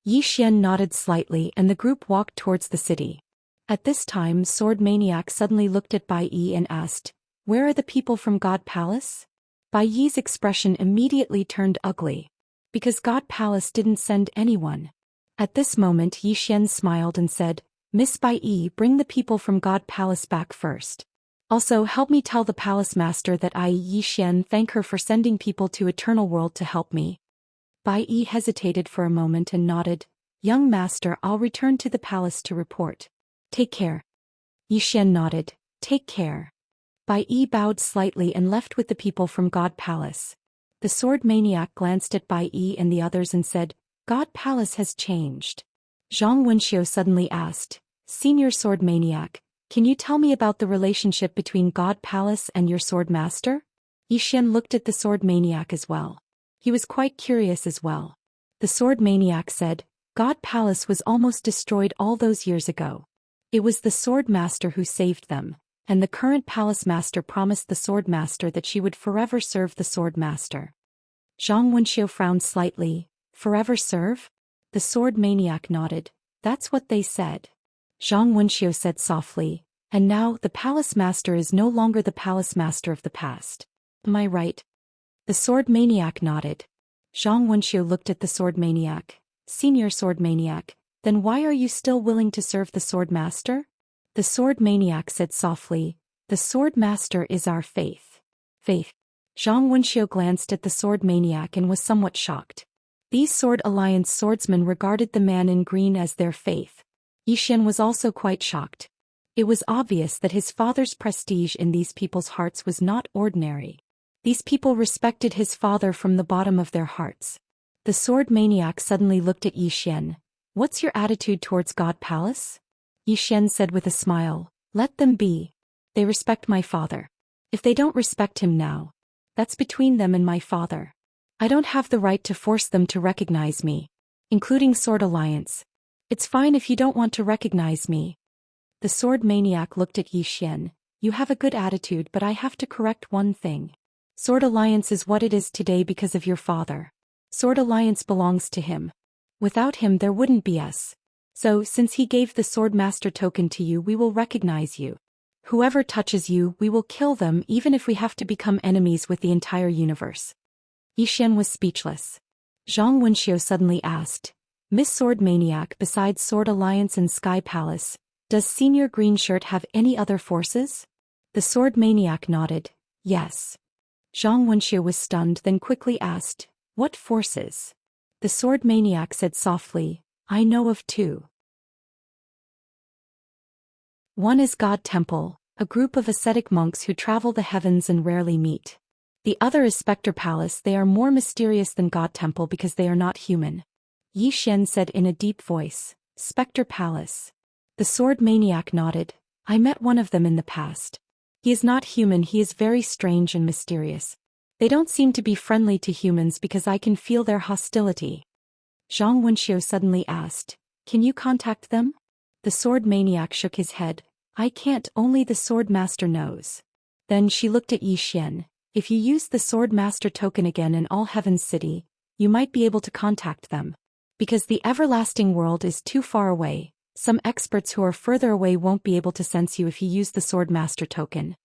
Yi Xian nodded slightly and the group walked towards the city. At this time, Sword Maniac suddenly looked at Bai Yi and asked, where are the people from God Palace? Bai Yi's expression immediately turned ugly. Because God Palace didn't send anyone. At this moment, Yi Xian smiled and said, Miss Bai Yi, bring the people from God Palace back first. Also, help me tell the palace master that I, Yi Xian, thank her for sending people to Eternal World to help me. Bai Yi hesitated for a moment and nodded. Young master, I'll return to the palace to report. Take care. Yi Xian nodded. Take care. Bai Yi bowed slightly and left with the people from God Palace. The sword maniac glanced at Bai Yi and the others and said, God Palace has changed. Zhang Wenxiu suddenly asked, Senior Sword Maniac, can you tell me about the relationship between God Palace and your sword master? Yi Xian looked at the sword maniac as well. He was quite curious as well. The sword maniac said, God Palace was almost destroyed all those years ago. It was the sword master who saved them, and the current palace master promised the sword master that she would forever serve the sword master. Zhang Wenxiu frowned slightly. Forever serve? The sword maniac nodded. That's what they said. Zhang Wenxiu said softly, and now the palace master is no longer the palace master of the past. Am I right? The sword maniac nodded. Zhang Wenxiu looked at the sword maniac. Senior sword maniac, then why are you still willing to serve the sword master? The sword maniac said softly, the sword master is our faith. Faith. Zhang Wenxiu glanced at the sword maniac and was somewhat shocked. These Sword Alliance swordsmen regarded the man in green as their faith. Yi Xian was also quite shocked. It was obvious that his father's prestige in these people's hearts was not ordinary. These people respected his father from the bottom of their hearts. The sword maniac suddenly looked at Yi Xian. What's your attitude towards God Palace? Yi Xian said with a smile, let them be. They respect my father. If they don't respect him now, that's between them and my father. I don't have the right to force them to recognize me, including Sword Alliance. It's fine if you don't want to recognize me. The sword maniac looked at Yi Xian. You have a good attitude, but I have to correct one thing. Sword Alliance is what it is today because of your father. Sword Alliance belongs to him. Without him there wouldn't be us. So, since he gave the Sword Master token to you, we will recognize you. Whoever touches you, we will kill them even if we have to become enemies with the entire universe. Xian was speechless. Zhang Wenxiu suddenly asked, Miss Sword Maniac, besides Sword Alliance and Sky Palace, does Senior Green Shirt have any other forces? The Sword Maniac nodded, yes. Zhang Wenxiu was stunned, then quickly asked, what forces? The Sword Maniac said softly, I know of two. One is God Temple, a group of ascetic monks who travel the heavens and rarely meet. The other is Spectre Palace. They are more mysterious than God Temple because they are not human. Xian said in a deep voice, Spectre Palace. The Sword Maniac nodded, I met one of them in the past. He is not human, he is very strange and mysterious. They don't seem to be friendly to humans because I can feel their hostility. Zhang Wenxiu suddenly asked, can you contact them? The Sword Maniac shook his head, I can't, only the Sword Master knows. Then she looked at Xian, if you use the Sword Master token again in All Heaven's City, you might be able to contact them. Because the everlasting world is too far away, some experts who are further away won't be able to sense you if you use the Sword Master token.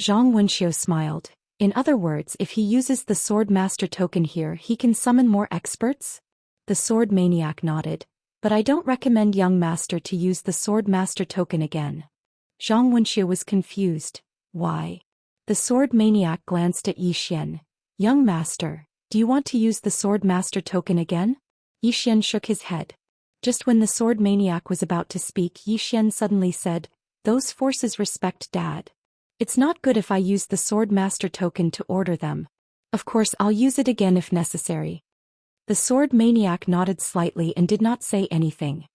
Zhang Wenxiu smiled. In other words, if he uses the Sword Master token here, he can summon more experts? The Sword Maniac nodded. But I don't recommend young master to use the Sword Master token again. Zhang Wenxiu was confused. Why? The Sword Maniac glanced at Xian. Young master, do you want to use the Sword Master token again? Xian shook his head. Just when the Sword Maniac was about to speak, Xian suddenly said, those forces respect Dad. It's not good if I use the Sword Master token to order them. Of course I'll use it again if necessary. The Sword Maniac nodded slightly and did not say anything.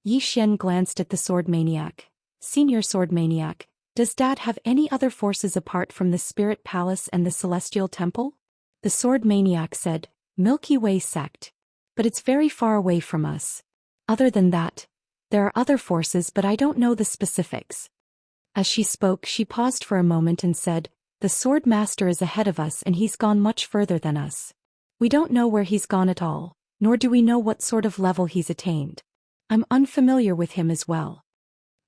Xian glanced at the Sword Maniac. Senior Sword Maniac, does Dad have any other forces apart from the Spirit Palace and the Celestial Temple? The Sword Maniac said, Milky Way sect. But it's very far away from us. Other than that, there are other forces but I don't know the specifics. As she spoke, she paused for a moment and said, the Sword Master is ahead of us and he's gone much further than us. We don't know where he's gone at all, nor do we know what sort of level he's attained. I'm unfamiliar with him as well.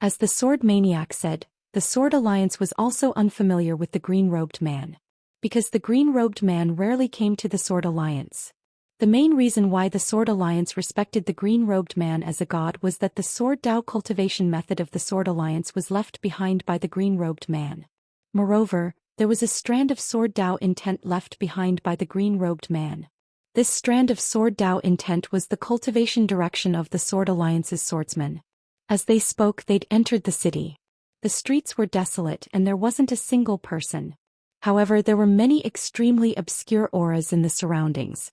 As the Sword Maniac said, the Sword Alliance was also unfamiliar with the green-robed man. Because the green-robed man rarely came to the Sword Alliance. The main reason why the Sword Alliance respected the green-robed man as a god was that the Sword Dao cultivation method of the Sword Alliance was left behind by the green-robed man. Moreover, there was a strand of Sword Dao intent left behind by the green-robed man. This strand of Sword Dao intent was the cultivation direction of the Sword Alliance's swordsmen. As they spoke, they'd entered the city. The streets were desolate and there wasn't a single person. However, there were many extremely obscure auras in the surroundings.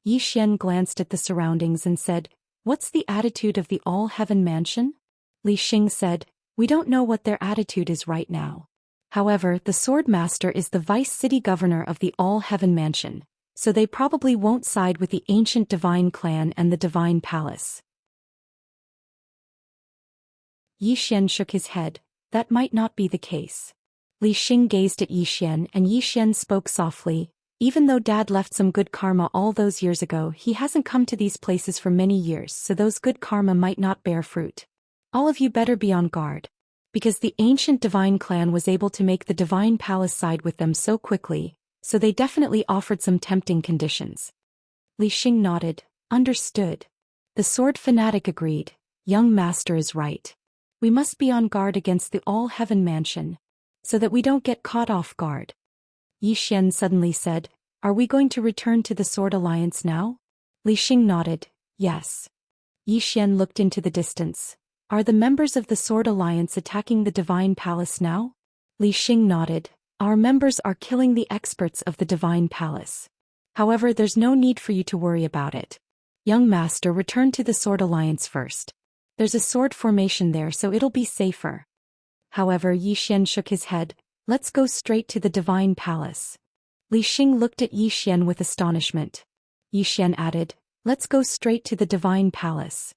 Xian glanced at the surroundings and said, what's the attitude of the All-Heaven Mansion? Li Xing said, we don't know what their attitude is right now. However, the Sword Master is the Vice City Governor of the All-Heaven Mansion, so they probably won't side with the ancient Divine Clan and the Divine Palace. Xian shook his head. That might not be the case. Li Xing gazed at Xian and Xian spoke softly. Even though Dad left some good karma all those years ago, he hasn't come to these places for many years, so those good karma might not bear fruit. All of you better be on guard. Because the ancient Divine Clan was able to make the Divine Palace side with them so quickly, so they definitely offered some tempting conditions. Li Xing nodded. Understood. The Sword Fanatic agreed. Young Master is right. We must be on guard against the All-Heaven Mansion, so that we don't get caught off guard. Xian suddenly said, are we going to return to the Sword Alliance now? Li Xing nodded, yes. Xian looked into the distance. Are the members of the Sword Alliance attacking the Divine Palace now? Li Xing nodded. Our members are killing the experts of the Divine Palace. However, there's no need for you to worry about it. Young Master, return to the Sword Alliance first. There's a sword formation there, so it'll be safer. However, Xian shook his head. Let's go straight to the Divine Palace. Li Xing looked at Xian with astonishment. Xian added, let's go straight to the Divine Palace.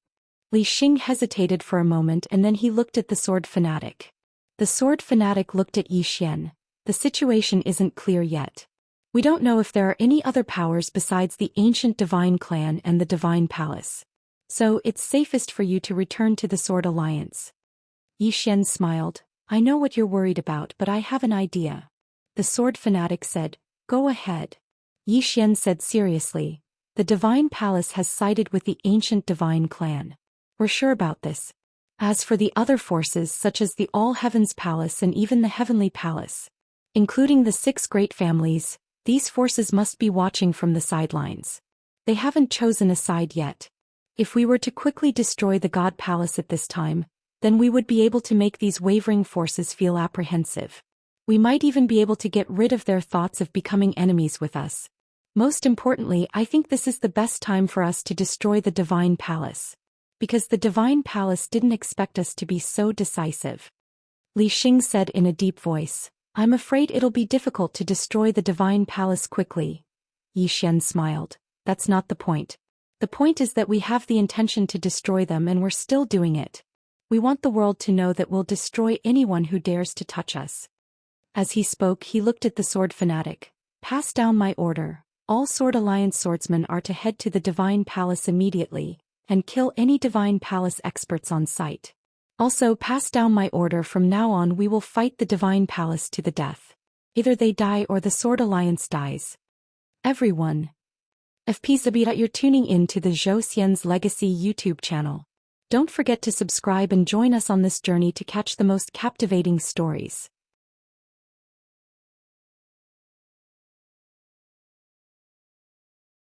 Li Xing hesitated for a moment and then he looked at the Sword Fanatic. The Sword Fanatic looked at Xian. The situation isn't clear yet. We don't know if there are any other powers besides the ancient Divine Clan and the Divine Palace. So it's safest for you to return to the Sword Alliance. Yi Xian smiled. I know what you're worried about, but I have an idea. The sword fanatic said, Go ahead. Yi Xian said seriously, the Divine Palace has sided with the ancient Divine Clan. We're sure about this. As for the other forces such as the All Heavens Palace and even the Heavenly Palace, including the 6 great families, these forces must be watching from the sidelines. They haven't chosen a side yet. If we were to quickly destroy the God Palace at this time, then we would be able to make these wavering forces feel apprehensive. We might even be able to get rid of their thoughts of becoming enemies with us. Most importantly, I think this is the best time for us to destroy the Divine Palace. Because the Divine Palace didn't expect us to be so decisive. Li Xing said in a deep voice, I'm afraid it'll be difficult to destroy the Divine Palace quickly. Yi Xian smiled. That's not the point. The point is that we have the intention to destroy them and we're still doing it. We want the world to know that we'll destroy anyone who dares to touch us. As he spoke, he looked at the sword fanatic. Pass down my order. All Sword Alliance swordsmen are to head to the Divine Palace immediately, and kill any Divine Palace experts on sight. Also, pass down my order. From now on we will fight the Divine Palace to the death. Either they die or the Sword Alliance dies. Everyone. FP Zabita, you're tuning in to the Zhou Xian's Legacy YouTube channel. Don't forget to subscribe and join us on this journey to catch the most captivating stories.